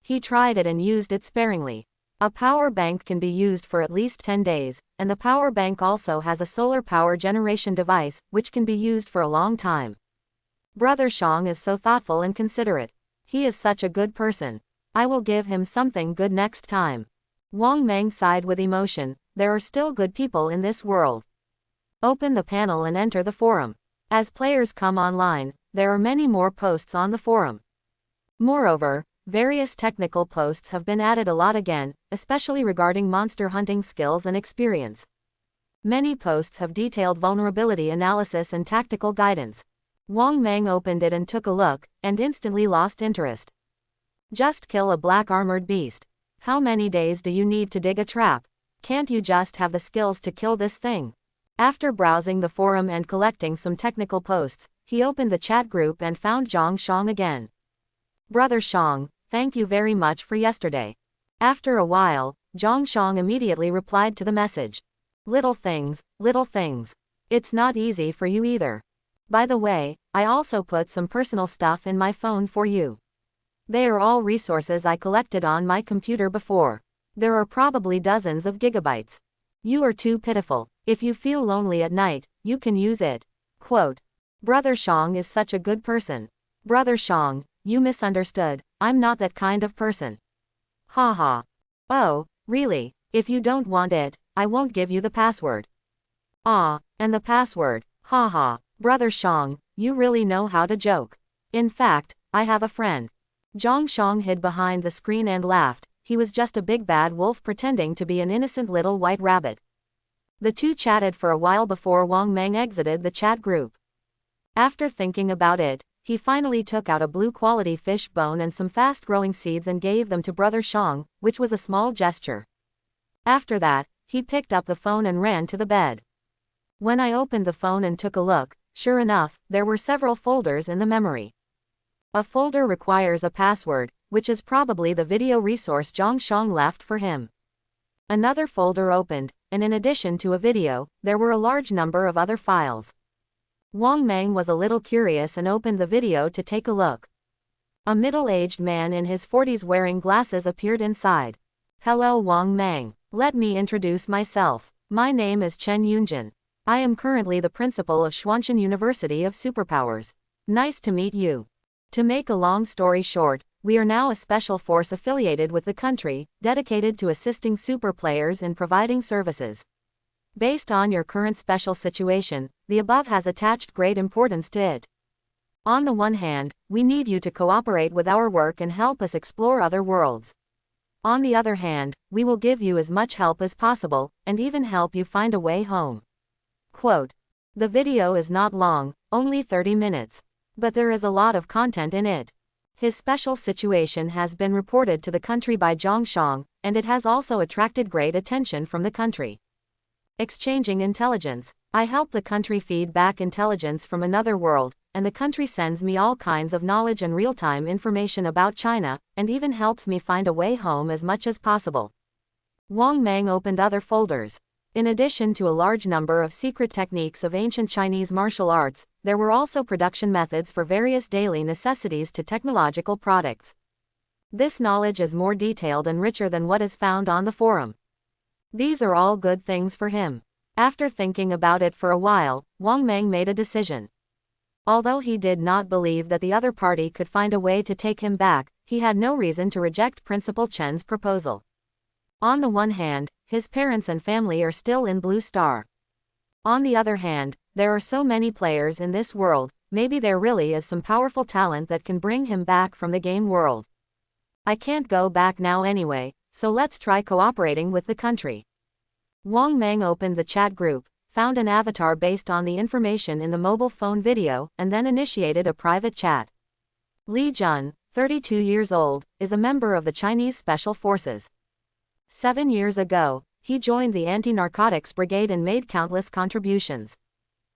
A: He tried it and used it sparingly. A power bank can be used for at least 10 days, and the power bank also has a solar power generation device, which can be used for a long time. Brother Shang is so thoughtful and considerate. He is such a good person. I will give him something good next time. Wang Mang sighed with emotion. There are still good people in this world. Open the panel and enter the forum. As players come online, there are many more posts on the forum. Moreover, various technical posts have been added a lot again, especially regarding monster hunting skills and experience. Many posts have detailed vulnerability analysis and tactical guidance. Wang Mang opened it and took a look, and instantly lost interest. Just kill a black armored beast. How many days do you need to dig a trap? Can't you just have the skills to kill this thing? After browsing the forum and collecting some technical posts, he opened the chat group and found Zhang Shang again. Brother Shang, thank you very much for yesterday. After a while, Zhang Shang immediately replied to the message. Little things, little things. It's not easy for you either. By the way, I also put some personal stuff in my phone for you. They are all resources I collected on my computer before. There are probably dozens of gigabytes. You are too pitiful. If you feel lonely at night, you can use it. Quote. Brother Shang is such a good person. Brother Shang, you misunderstood. I'm not that kind of person. Haha. Oh, really? If you don't want it, I won't give you the password. Ah, and the password. Haha. Brother Shang, you really know how to joke. In fact, I have a friend. Zhang Shang hid behind the screen and laughed. He was just a big bad wolf pretending to be an innocent little white rabbit. The two chatted for a while before Wang Mang exited the chat group. After thinking about it, he finally took out a blue quality fish bone and some fast-growing seeds and gave them to Brother Shang, which was a small gesture. After that, he picked up the phone and ran to the bed. When I opened the phone and took a look, sure enough, there were several folders in the memory. A folder requires a password, which is probably the video resource Zhang Shang left for him. Another folder opened, and in addition to a video, there were a large number of other files. Wang Mang was a little curious and opened the video to take a look. A middle-aged man in his 40s wearing glasses appeared inside. Hello Wang Mang. Let me introduce myself. My name is Chen Yunjin. I am currently the principal of Xuanzhen University of Superpowers. Nice to meet you. To make a long story short, we are now a special force affiliated with the country, dedicated to assisting super players in providing services. Based on your current special situation, the above has attached great importance to it. On the one hand, we need you to cooperate with our work and help us explore other worlds. On the other hand, we will give you as much help as possible, and even help you find a way home. Quote. The video is not long, only 30 minutes. But there is a lot of content in it. His special situation has been reported to the country by Zhang Shang, and it has also attracted great attention from the country. Exchanging intelligence. I help the country feed back intelligence from another world, and the country sends me all kinds of knowledge and real-time information about China, and even helps me find a way home as much as possible. Wang Mang opened other folders. In addition to a large number of secret techniques of ancient Chinese martial arts, there were also production methods for various daily necessities to technological products. This knowledge is more detailed and richer than what is found on the forum. These are all good things for him. After thinking about it for a while, Wang Mang made a decision. Although he did not believe that the other party could find a way to take him back, he had no reason to reject Principal Chen's proposal. On the one hand, his parents and family are still in Blue Star. On the other hand, there are so many players in this world, maybe there really is some powerful talent that can bring him back from the game world. I can't go back now anyway, so let's try cooperating with the country. Wang Mang opened the chat group, found an avatar based on the information in the mobile phone video, and then initiated a private chat. Li Jun, 32 years old, is a member of the Chinese Special Forces. 7 years ago, he joined the anti-narcotics brigade and made countless contributions.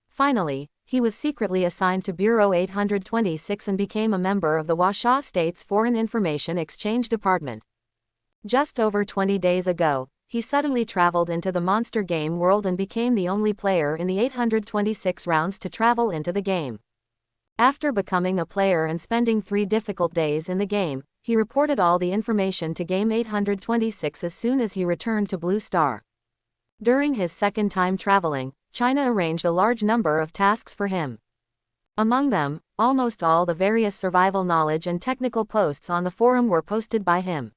A: Finally, he was secretly assigned to Bureau 826 and became a member of the Washoe State's Foreign Information Exchange Department. Just over 20 days ago, he suddenly traveled into the monster game world and became the only player in the 826 rounds to travel into the game. After becoming a player and spending 3 difficult days in the game, he reported all the information to Game 826 as soon as he returned to Blue Star. During his second time traveling, China arranged a large number of tasks for him. Among them, almost all the various survival knowledge and technical posts on the forum were posted by him.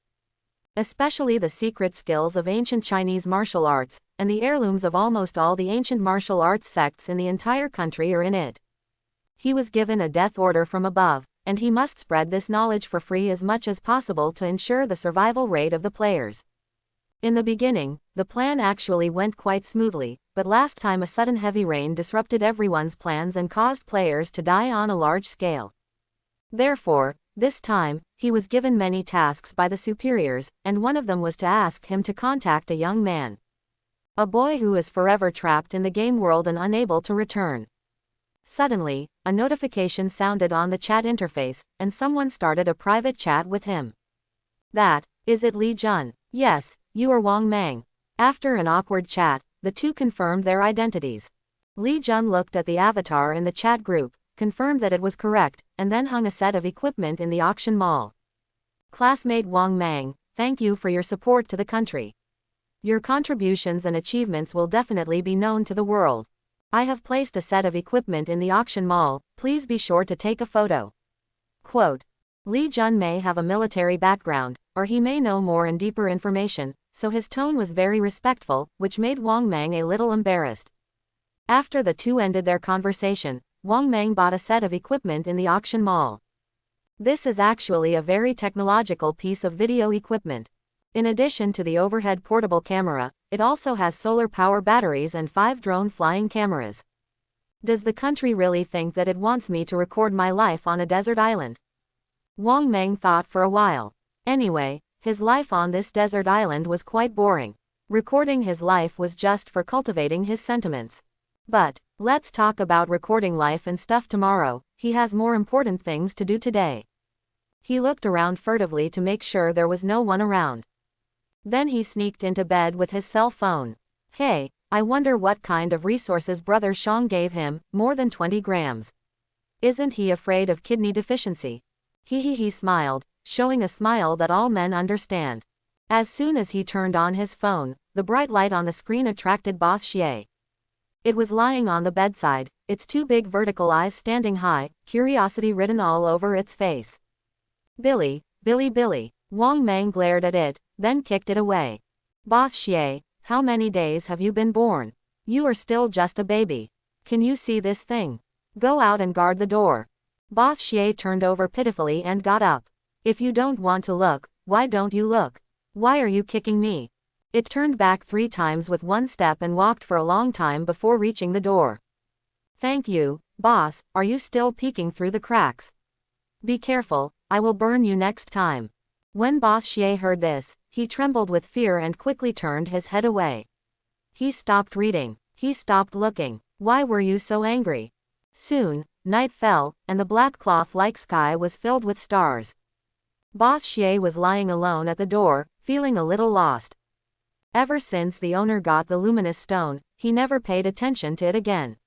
A: Especially the secret skills of ancient Chinese martial arts, and the heirlooms of almost all the ancient martial arts sects in the entire country are in it. He was given a death order from above, and he must spread this knowledge for free as much as possible to ensure the survival rate of the players. In the beginning, the plan actually went quite smoothly, but last time a sudden heavy rain disrupted everyone's plans and caused players to die on a large scale. Therefore, this time, he was given many tasks by the superiors, and one of them was to ask him to contact a young man. A boy who is forever trapped in the game world and unable to return. Suddenly, a notification sounded on the chat interface, and someone started a private chat with him. That, is it Li Jun? Yes, you are Wang Mang. After an awkward chat, the two confirmed their identities. Li Jun looked at the avatar in the chat group, confirmed that it was correct, and then hung a set of equipment in the auction mall. Classmate Wang Mang, thank you for your support to the country. Your contributions and achievements will definitely be known to the world. I have placed a set of equipment in the auction mall, please be sure to take a photo. Quote. Li Jun may have a military background, or he may know more and deeper information, so his tone was very respectful, which made Wang Mang a little embarrassed. After the two ended their conversation, Wang Mang bought a set of equipment in the auction mall. This is actually a very technological piece of video equipment. In addition to the overhead portable camera, it also has solar power batteries and 5 drone flying cameras. Does the country really think that it wants me to record my life on a desert island? Wang Mang thought for a while. Anyway, his life on this desert island was quite boring. Recording his life was just for cultivating his sentiments. But, let's talk about recording life and stuff tomorrow, he has more important things to do today. He looked around furtively to make sure there was no one around. Then he sneaked into bed with his cell phone. Hey, I wonder what kind of resources Brother Shang gave him, more than 20 grams. Isn't he afraid of kidney deficiency? He smiled, showing a smile that all men understand. As soon as he turned on his phone, the bright light on the screen attracted Boss Xie. It was lying on the bedside, its 2 big vertical eyes standing high, curiosity written all over its face. Billy, Billy, Billy. Wang Mang glared at it, then kicked it away. Boss Xie, how many days have you been born? You are still just a baby. Can you see this thing? Go out and guard the door. Boss Xie turned over pitifully and got up. If you don't want to look, why don't you look? Why are you kicking me? It turned back 3 times with 1 step and walked for a long time before reaching the door. Thank you, boss, are you still peeking through the cracks? Be careful, I will burn you next time. When Boss Xie heard this, he trembled with fear and quickly turned his head away. He stopped reading. He stopped looking. Why were you so angry? Soon, night fell, and the black cloth-like sky was filled with stars. Boss Xie was lying alone at the door, feeling a little lost. Ever since the owner got the luminous stone, he never paid attention to it again.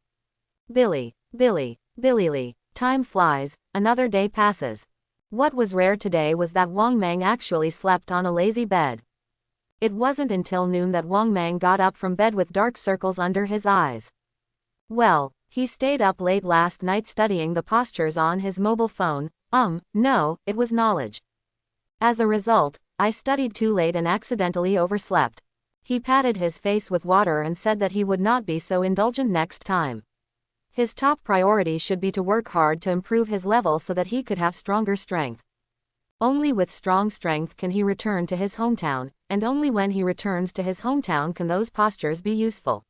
A: Billy, Billy, Billy, time flies, another day passes. What was rare today was that Wang Mang actually slept on a lazy bed. It wasn't until noon that Wang Mang got up from bed with dark circles under his eyes. Well, he stayed up late last night studying the postures on his mobile phone. No, it was knowledge. As a result, I studied too late and accidentally overslept. He patted his face with water and said that he would not be so indulgent next time. His top priority should be to work hard to improve his level so that he could have stronger strength. Only with strong strength can he return to his hometown, and only when he returns to his hometown can those postures be useful.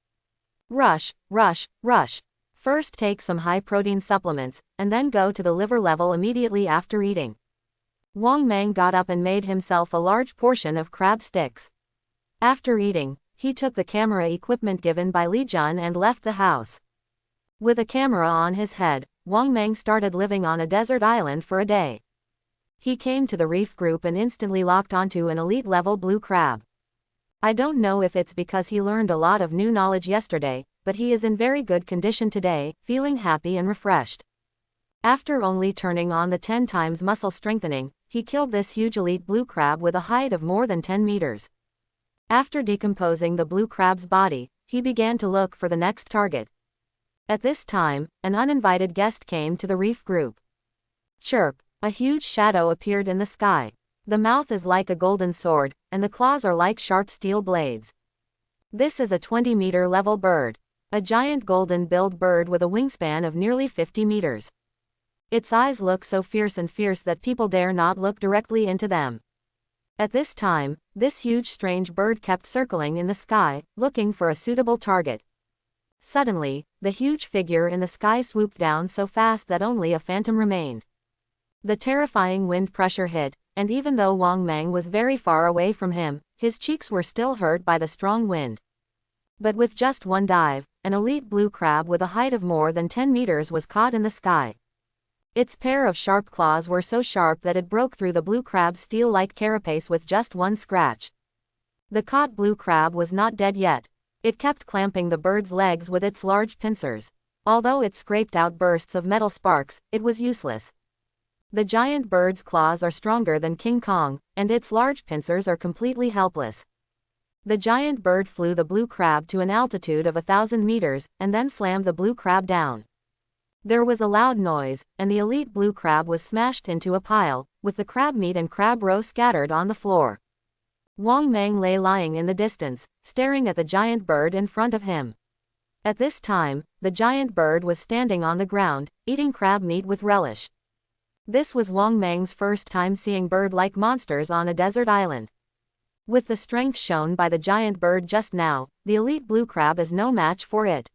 A: Rush, rush, rush. First take some high-protein supplements, and then go to the liver level immediately after eating. Wang Mang got up and made himself a large portion of crab sticks. After eating, he took the camera equipment given by Li Jun and left the house. With a camera on his head, Wang Meng started living on a desert island for a day. He came to the reef group and instantly locked onto an elite-level blue crab. I don't know if it's because he learned a lot of new knowledge yesterday, but he is in very good condition today, feeling happy and refreshed. After only turning on the 10 times muscle strengthening, he killed this huge elite blue crab with a height of more than 10 meters. After decomposing the blue crab's body, he began to look for the next target. At this time, an uninvited guest came to the reef group. Chirp! A huge shadow appeared in the sky. The mouth is like a golden sword, and the claws are like sharp steel blades. This is a 20-meter level bird. A giant golden-billed bird with a wingspan of nearly 50 meters. Its eyes look so fierce that people dare not look directly into them. At this time, this huge strange bird kept circling in the sky, looking for a suitable target. Suddenly, the huge figure in the sky swooped down so fast that only a phantom remained. The terrifying wind pressure hit, and even though Wang Meng was very far away from him, his cheeks were still hurt by the strong wind. But with just one dive, an elite blue crab with a height of more than 10 meters was caught in the sky. Its pair of sharp claws were so sharp that it broke through the blue crab's steel-like carapace with just one scratch. The caught blue crab was not dead yet. It kept clamping the bird's legs with its large pincers. Although it scraped out bursts of metal sparks, it was useless. The giant bird's claws are stronger than King Kong, and its large pincers are completely helpless. The giant bird flew the blue crab to an altitude of 1,000 meters, and then slammed the blue crab down. There was a loud noise, and the elite blue crab was smashed into a pile, with the crab meat and crab roe scattered on the floor. Wang Meng lay lying in the distance, staring at the giant bird in front of him. At this time, the giant bird was standing on the ground, eating crab meat with relish. This was Wang Meng's first time seeing bird-like monsters on a desert island. With the strength shown by the giant bird just now, the elite blue crab is no match for it.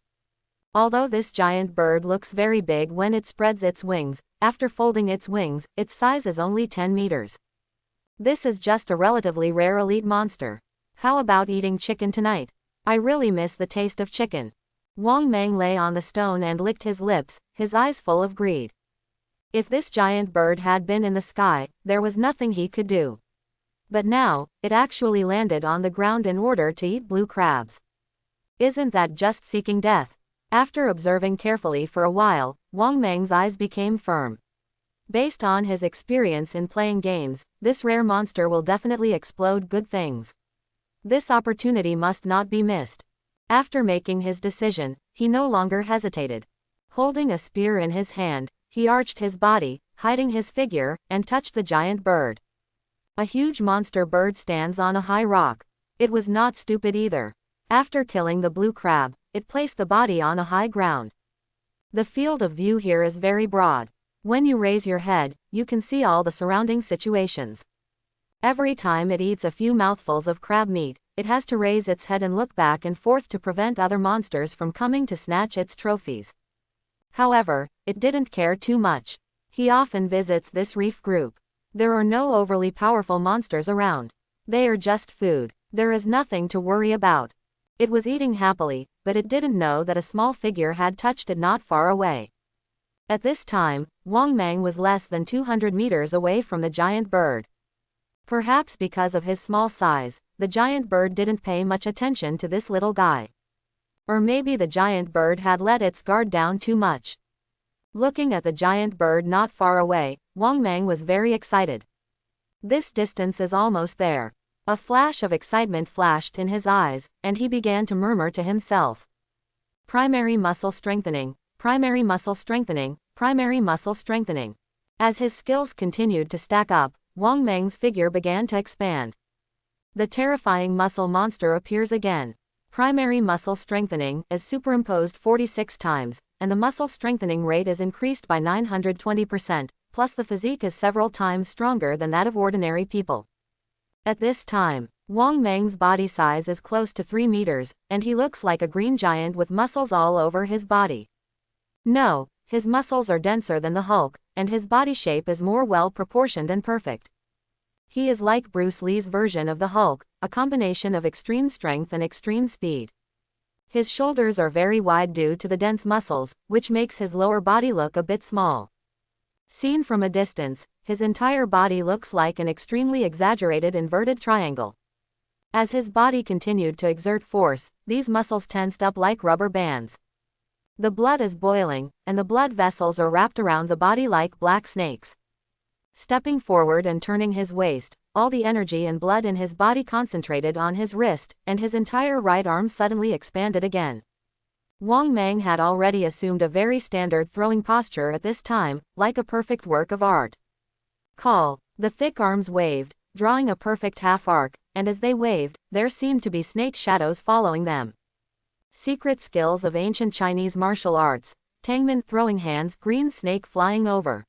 A: Although this giant bird looks very big when it spreads its wings, after folding its wings, its size is only 10 meters. This is just a relatively rare elite monster. How about eating chicken tonight? I really miss the taste of chicken. Wang Meng lay on the stone and licked his lips, his eyes full of greed. If this giant bird had been in the sky, there was nothing he could do. But now, it actually landed on the ground in order to eat blue crabs. Isn't that just seeking death? After observing carefully for a while, Wang Meng's eyes became firm. Based on his experience in playing games, this rare monster will definitely explode good things. This opportunity must not be missed. After making his decision, he no longer hesitated. Holding a spear in his hand, he arched his body, hiding his figure, and touched the giant bird. A huge monster bird stands on a high rock. It was not stupid either. After killing the blue crab, it placed the body on a high ground. The field of view here is very broad. When you raise your head, you can see all the surrounding situations. Every time it eats a few mouthfuls of crab meat, it has to raise its head and look back and forth to prevent other monsters from coming to snatch its trophies. However, it didn't care too much. He often visits this reef group. There are no overly powerful monsters around. They are just food. There is nothing to worry about. It was eating happily, but it didn't know that a small figure had touched it not far away. At this time, Wang Meng was less than 200 meters away from the giant bird. Perhaps because of his small size, the giant bird didn't pay much attention to this little guy. Or maybe the giant bird had let its guard down too much. Looking at the giant bird not far away, Wang Meng was very excited. This distance is almost there. A flash of excitement flashed in his eyes, and he began to murmur to himself. Primary muscle strengthening, primary muscle strengthening, primary muscle strengthening. As his skills continued to stack up, Wang Meng's figure began to expand. The terrifying muscle monster appears again. Primary muscle strengthening is superimposed 46 times, and the muscle strengthening rate is increased by 920%, plus the physique is several times stronger than that of ordinary people. At this time, Wang Meng's body size is close to 3 meters, and he looks like a green giant with muscles all over his body. No, his muscles are denser than the Hulk, and his body shape is more well proportioned and perfect. He is like Bruce Lee's version of the Hulk, a combination of extreme strength and extreme speed. His shoulders are very wide due to the dense muscles, which makes his lower body look a bit small. Seen from a distance, his entire body looks like an extremely exaggerated inverted triangle. As his body continued to exert force, these muscles tensed up like rubber bands. The blood is boiling, and the blood vessels are wrapped around the body like black snakes. Stepping forward and turning his waist, all the energy and blood in his body concentrated on his wrist, and his entire right arm suddenly expanded again. Wang Mang had already assumed a very standard throwing posture at this time, like a perfect work of art. Call. The thick arms waved, drawing a perfect half arc, and as they waved, there seemed to be snake shadows following them. Secret skills of ancient Chinese martial arts. Tangman throwing hands, green snake flying over.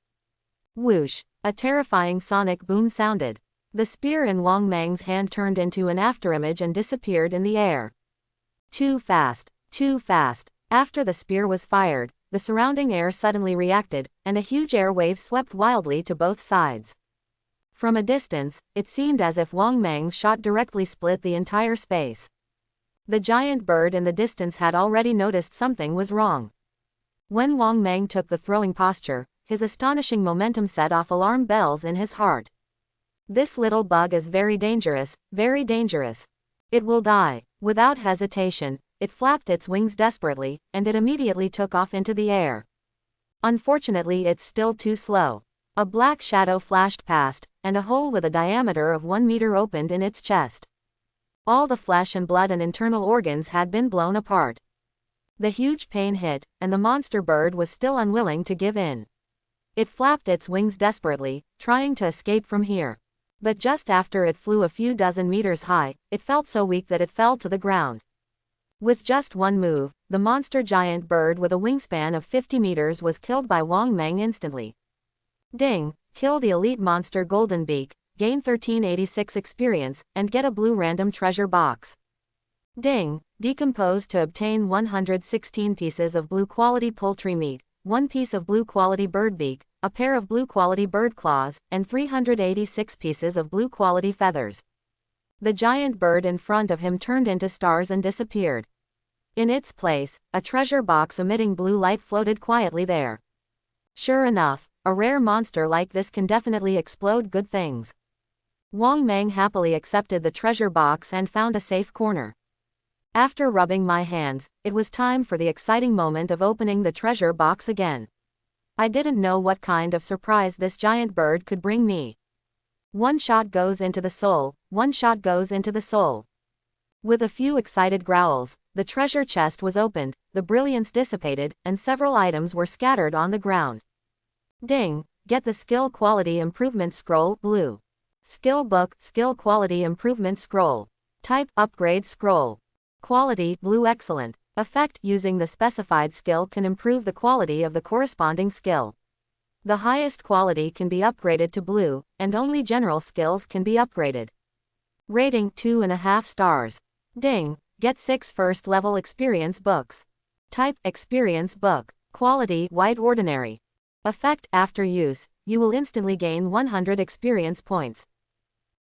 A: Whoosh! A terrifying sonic boom sounded. The spear in Wang Mang's hand turned into an afterimage and disappeared in the air. Too fast. Too fast. After the spear was fired, the surrounding air suddenly reacted, and a huge air wave swept wildly to both sides. From a distance, it seemed as if Wang Mang's shot directly split the entire space. The giant bird in the distance had already noticed something was wrong. When Wang Mang took the throwing posture, his astonishing momentum set off alarm bells in his heart. This little bug is very dangerous, very dangerous. It will die. Without hesitation, it flapped its wings desperately, and it immediately took off into the air. Unfortunately, it's still too slow. A black shadow flashed past, and a hole with a diameter of 1 meter opened in its chest. All the flesh and blood and internal organs had been blown apart. The huge pain hit, and the monster bird was still unwilling to give in. It flapped its wings desperately, trying to escape from here. But just after it flew a few dozen meters high, it felt so weak that it fell to the ground. With just one move, the monster giant bird with a wingspan of 50 meters was killed by Wang Mang instantly. Ding! Kill the elite monster Golden Beak, gain 1386 experience, and get a blue random treasure box. Ding! Decompose to obtain 116 pieces of blue quality poultry meat, 1 piece of blue quality bird beak, a pair of blue quality bird claws, and 386 pieces of blue quality feathers. The giant bird in front of him turned into stars and disappeared. In its place, a treasure box emitting blue light floated quietly there. Sure enough, a rare monster like this can definitely explode good things. Wang Mang happily accepted the treasure box and found a safe corner. After rubbing my hands, it was time for the exciting moment of opening the treasure box again. I didn't know what kind of surprise this giant bird could bring me. One shot goes into the soul, one shot goes into the soul. With a few excited growls, the treasure chest was opened, the brilliance dissipated, and several items were scattered on the ground. Ding! Get the skill quality improvement scroll, blue. Skill book, skill quality improvement scroll. Type, upgrade scroll. Quality, blue excellent. Effect, using the specified skill can improve the quality of the corresponding skill. The highest quality can be upgraded to blue, and only general skills can be upgraded. Rating, 2.5 stars. Ding! Get 6 first level experience books. Type, experience book. Quality, white ordinary. Effect, after use, you will instantly gain 100 experience points.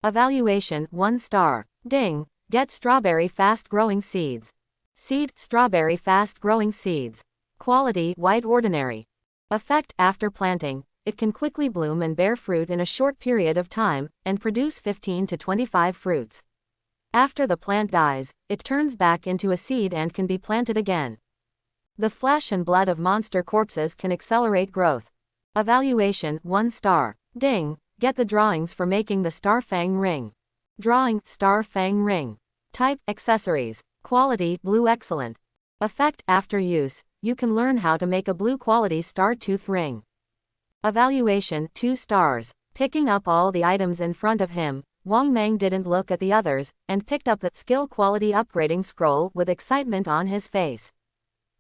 A: Evaluation, 1 star. Ding! Get strawberry fast growing seeds. Seed, strawberry fast growing seeds. Quality, white ordinary. Effect, after planting, it can quickly bloom and bear fruit in a short period of time, and produce 15 to 25 fruits. After the plant dies, it turns back into a seed and can be planted again. The flesh and blood of monster corpses can accelerate growth. Evaluation, 1 star. Ding! Get the drawings for making the Star Fang ring. Drawing, Star Fang ring. Type, accessories. Quality, blue excellent. Effect, after use, you can learn how to make a blue quality star tooth ring. Evaluation, 2 stars. Picking up all the items in front of him, Wang Mang didn't look at the others, and picked up the skill quality upgrading scroll with excitement on his face.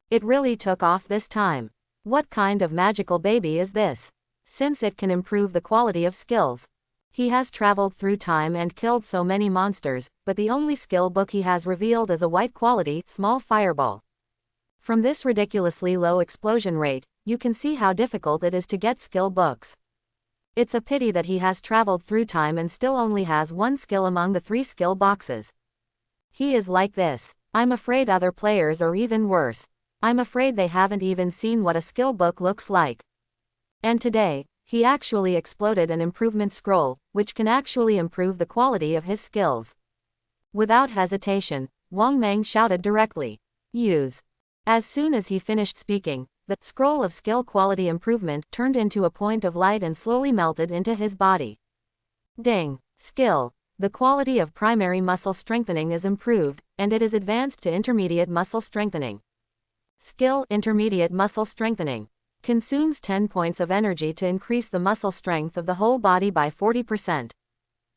A: It really took off this time. What kind of magical baby is this? Since it can improve the quality of skills. He has traveled through time and killed so many monsters, but the only skill book he has revealed is a white quality, small fireball. From this ridiculously low explosion rate, you can see how difficult it is to get skill books. It's a pity that he has traveled through time and still only has one skill among the 3 skill boxes. He is like this. I'm afraid other players are even worse. I'm afraid they haven't even seen what a skill book looks like. And today, he actually exploded an improvement scroll, which can actually improve the quality of his skills. Without hesitation, Wang Mang shouted directly, "Use." As soon as he finished speaking, the scroll of skill quality improvement turned into a point of light and slowly melted into his body. Ding! Skill. The quality of primary muscle strengthening is improved, and it is advanced to intermediate muscle strengthening. Skill intermediate muscle strengthening. Consumes 10 points of energy to increase the muscle strength of the whole body by 40%.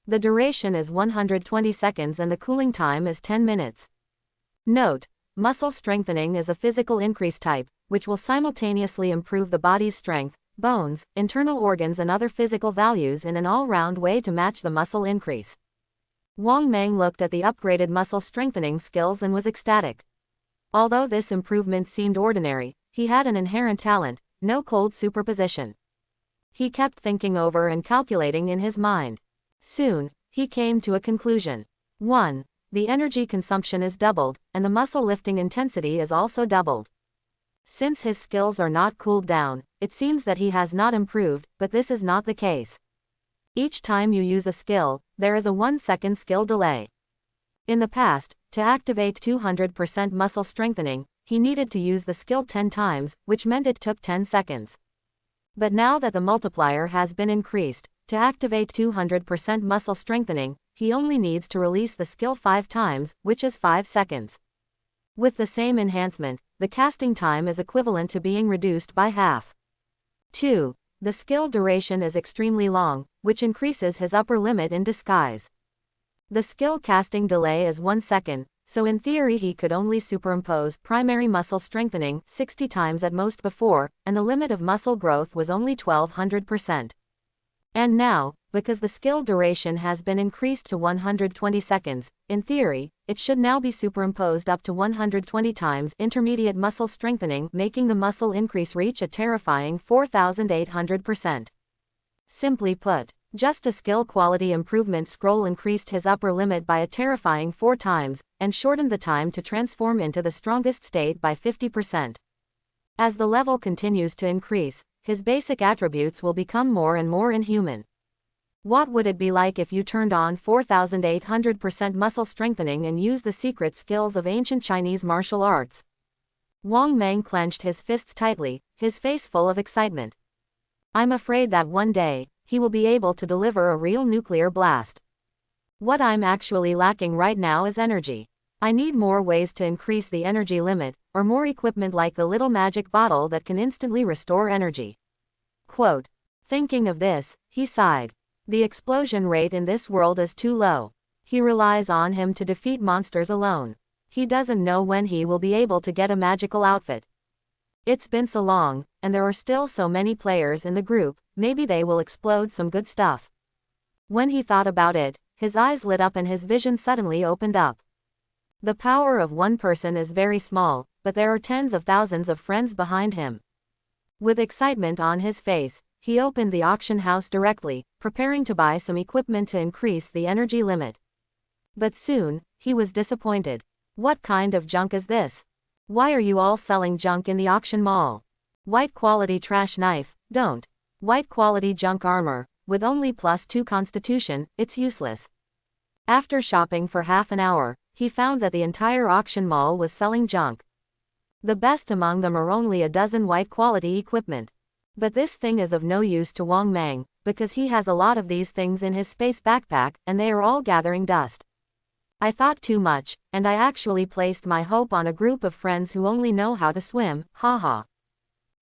A: The duration is 120 seconds and the cooling time is 10 minutes. Note: muscle strengthening is a physical increase type, which will simultaneously improve the body's strength, bones, internal organs and other physical values in an all-round way to match the muscle increase. Wang Mang looked at the upgraded muscle strengthening skills and was ecstatic. Although this improvement seemed ordinary, he had an inherent talent, no cold superposition. He kept thinking over and calculating in his mind. Soon, he came to a conclusion. 1. The energy consumption is doubled, and the muscle lifting intensity is also doubled. Since his skills are not cooled down, it seems that he has not improved, but this is not the case. Each time you use a skill, there is a 1-second skill delay. In the past, to activate 200% muscle strengthening, he needed to use the skill 10 times, which meant it took 10 seconds. But now that the multiplier has been increased, to activate 200% muscle strengthening, he only needs to release the skill 5 times, which is 5 seconds. With the same enhancement, the casting time is equivalent to being reduced by half. 2. The skill duration is extremely long, which increases his upper limit in disguise. The skill casting delay is 1 second, so in theory he could only superimpose primary muscle strengthening 60 times at most before, and the limit of muscle growth was only 1200%. And now, because the skill duration has been increased to 120 seconds, in theory, it should now be superimposed up to 120 times intermediate muscle strengthening, making the muscle increase reach a terrifying 4,800%. Simply put, just a skill quality improvement scroll increased his upper limit by a terrifying 4 times, and shortened the time to transform into the strongest state by 50%. As the level continues to increase, his basic attributes will become more and more inhuman. What would it be like if you turned on 4,800% muscle strengthening and used the secret skills of ancient Chinese martial arts? Wang Mang clenched his fists tightly, his face full of excitement. I'm afraid that one day, he will be able to deliver a real nuclear blast. What I'm actually lacking right now is energy. I need more ways to increase the energy limit, or more equipment like the little magic bottle that can instantly restore energy. Quote. Thinking of this, he sighed. The explosion rate in this world is too low. He relies on him to defeat monsters alone. He doesn't know when he will be able to get a magical outfit. It's been so long, and there are still so many players in the group, maybe they will explode some good stuff. When he thought about it, his eyes lit up and his vision suddenly opened up. The power of one person is very small, but there are tens of thousands of friends behind him. With excitement on his face, he opened the auction house directly, preparing to buy some equipment to increase the energy limit. But soon, he was disappointed. What kind of junk is this? Why are you all selling junk in the auction mall? White quality trash knife, don't. White quality junk armor, with only +2 constitution, it's useless. After shopping for half an hour, he found that the entire auction mall was selling junk. The best among them are only a dozen white quality equipment. But this thing is of no use to Wang Mang, because he has a lot of these things in his space backpack, and they are all gathering dust. I thought too much, and I actually placed my hope on a group of friends who only know how to swim, haha.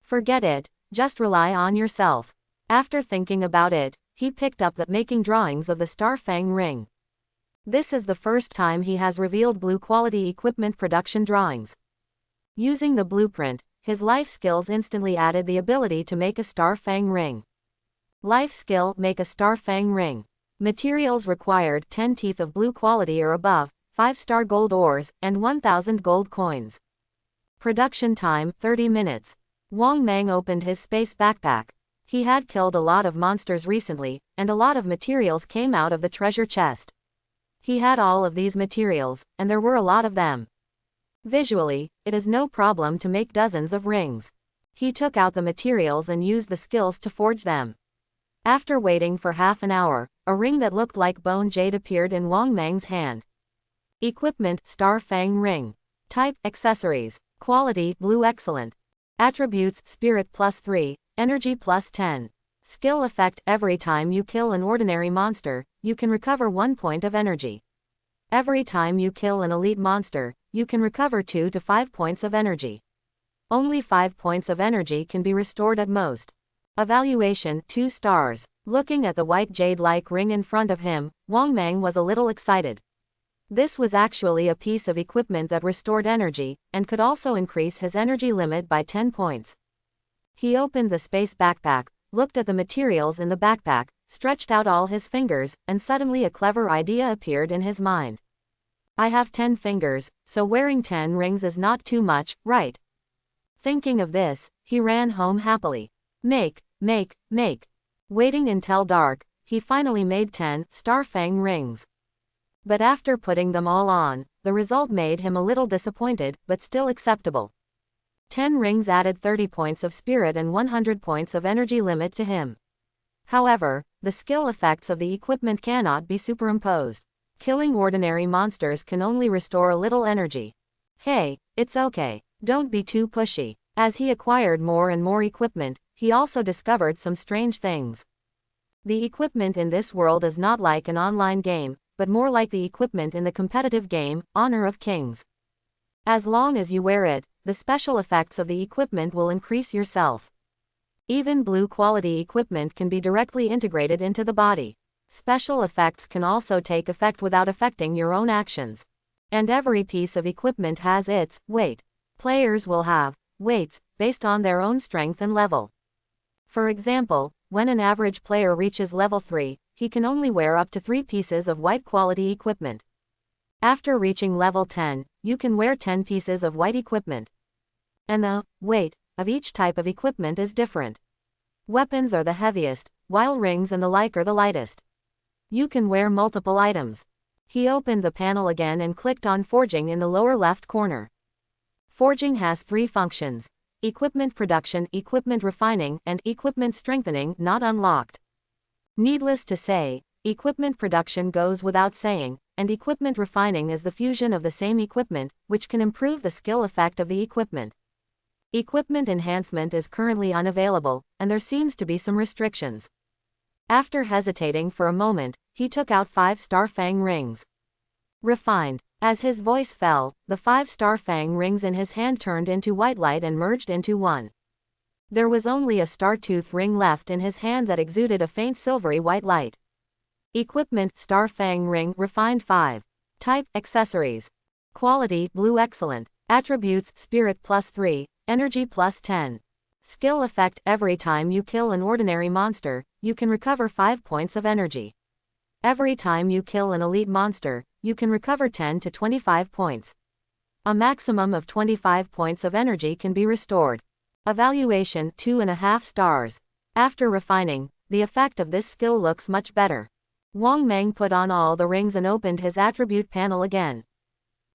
A: Forget it, just rely on yourself. After thinking about it, he picked up the making drawings of the Star Fang ring. This is the first time he has revealed blue quality equipment production drawings. Using the blueprint, his life skills instantly added the ability to make a Star Fang ring. Life skill, make a Star Fang ring. Materials required 10 teeth of blue quality or above, 5-star gold ores, and 1,000 gold coins. Production time, 30 minutes. Wang Mang opened his space backpack. He had killed a lot of monsters recently, and a lot of materials came out of the treasure chest. He had all of these materials, and there were a lot of them. Visually, it is no problem to make dozens of rings. He took out the materials and used the skills to forge them. After waiting for half an hour, a ring that looked like bone jade appeared in Wang Meng's hand. Equipment: Star Fang Ring. Type: Accessories. Quality: Blue Excellent. Attributes: Spirit +3, Energy +10. Skill effect: every time you kill an ordinary monster, you can recover 1 point of energy. Every time you kill an elite monster, you can recover 2 to 5 points of energy. Only 5 points of energy can be restored at most. Evaluation: 2 stars. Looking at the white jade-like ring in front of him, Wang Meng was a little excited. This was actually a piece of equipment that restored energy, and could also increase his energy limit by 10 points. He opened the space backpack, looked at the materials in the backpack, stretched out all his fingers, and suddenly a clever idea appeared in his mind. I have 10 fingers, so wearing 10 rings is not too much, right? Thinking of this, he ran home happily. Make. Waiting until dark, he finally made 10 Star Fang rings. But after putting them all on, the result made him a little disappointed, but still acceptable. 10 rings added 30 points of spirit and 100 points of energy limit to him. However, the skill effects of the equipment cannot be superimposed. Killing ordinary monsters can only restore a little energy. Hey, it's okay, don't be too pushy. As he acquired more and more equipment, he also discovered some strange things. The equipment in this world is not like an online game, but more like the equipment in the competitive game, Honor of Kings. As long as you wear it, the special effects of the equipment will increase yourself. Even blue quality equipment can be directly integrated into the body. Special effects can also take effect without affecting your own actions. And every piece of equipment has its weight. Players will have weights based on their own strength and level. For example, when an average player reaches level 3, he can only wear up to 3 pieces of white quality equipment. After reaching level 10, you can wear 10 pieces of white equipment. And the weight of each type of equipment is different. Weapons are the heaviest, while rings and the like are the lightest. You can wear multiple items. He opened the panel again and clicked on Forging in the lower left corner. Forging has 3 functions: equipment production, equipment refining, and equipment strengthening not unlocked. Needless to say, equipment production goes without saying, and equipment refining is the fusion of the same equipment, which can improve the skill effect of the equipment. Equipment enhancement is currently unavailable, and there seems to be some restrictions. After hesitating for a moment, he took out 5 Star Fang rings. Refined. As his voice fell, the 5 Star Fang rings in his hand turned into white light and merged into one. There was only a star tooth ring left in his hand that exuded a faint silvery white light. Equipment: Star Fang Ring Refined 5. Type: Accessories. Quality: Blue Excellent. Attributes: Spirit +3, Energy +10. Skill effect: every time you kill an ordinary monster, you can recover 5 points of energy. Every time you kill an elite monster, you can recover 10 to 25 points. A maximum of 25 points of energy can be restored. Evaluation: 2.5 stars. After refining, the effect of this skill looks much better. Wang Meng put on all the rings and opened his attribute panel again.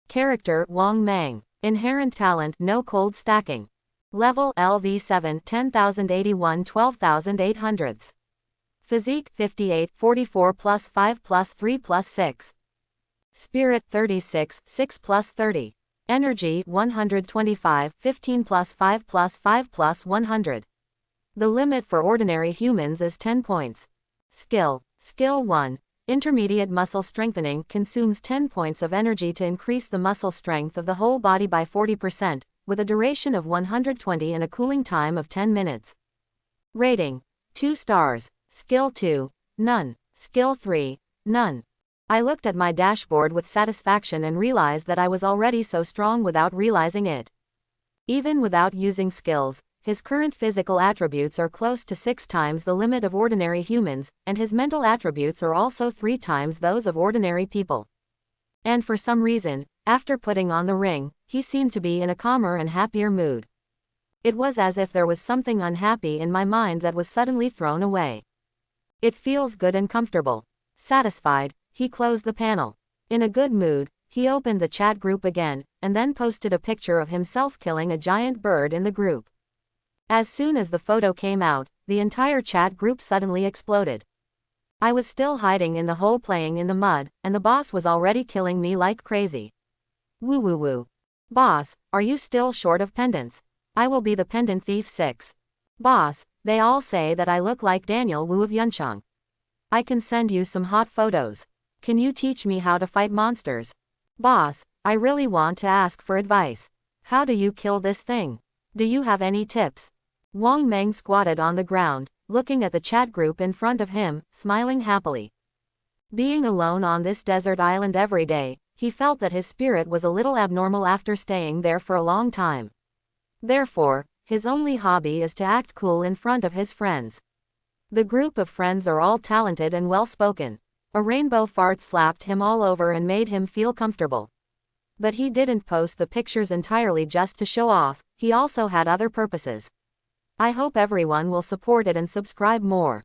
A: Character: Wang Meng. Inherent talent: no cold stacking. Level: LV7 10,081 12,800. Physique: 58 44 + 5 + 3 + 6. Spirit: 36 6 + 30. Energy: 125 15 + 5 + 5 + 100. The limit for ordinary humans is 10 points. Skill: Skill 1. Intermediate muscle strengthening consumes 10 points of energy to increase the muscle strength of the whole body by 40%, with a duration of 120 and a cooling time of 10 minutes. Rating: 2 stars. Skill 2. None. Skill 3. None. I looked at my dashboard with satisfaction and realized that I was already so strong without realizing it. Even without using skills, his current physical attributes are close to 6 times the limit of ordinary humans, and his mental attributes are also 3 times those of ordinary people. And for some reason, after putting on the ring, he seemed to be in a calmer and happier mood. It was as if there was something unhappy in my mind that was suddenly thrown away. It feels good and comfortable. Satisfied, he closed the panel. In a good mood, he opened the chat group again, and then posted a picture of himself killing a giant bird in the group. As soon as the photo came out, the entire chat group suddenly exploded. I was still hiding in the hole playing in the mud, and the boss was already killing me like crazy. Woo woo woo. Boss, are you still short of pendants? I will be the pendant thief 6. Boss, they all say that I look like Daniel Wu of Yuncheng. I can send you some hot photos. Can you teach me how to fight monsters? Boss, I really want to ask for advice. How do you kill this thing? Do you have any tips? Wang Meng squatted on the ground, looking at the chat group in front of him, smiling happily. Being alone on this desert island every day, he felt that his spirit was a little abnormal after staying there for a long time. Therefore, his only hobby is to act cool in front of his friends. The group of friends are all talented and well-spoken. A rainbow fart slapped him all over and made him feel comfortable. But he didn't post the pictures entirely just to show off, he also had other purposes. I hope everyone will support it and subscribe more.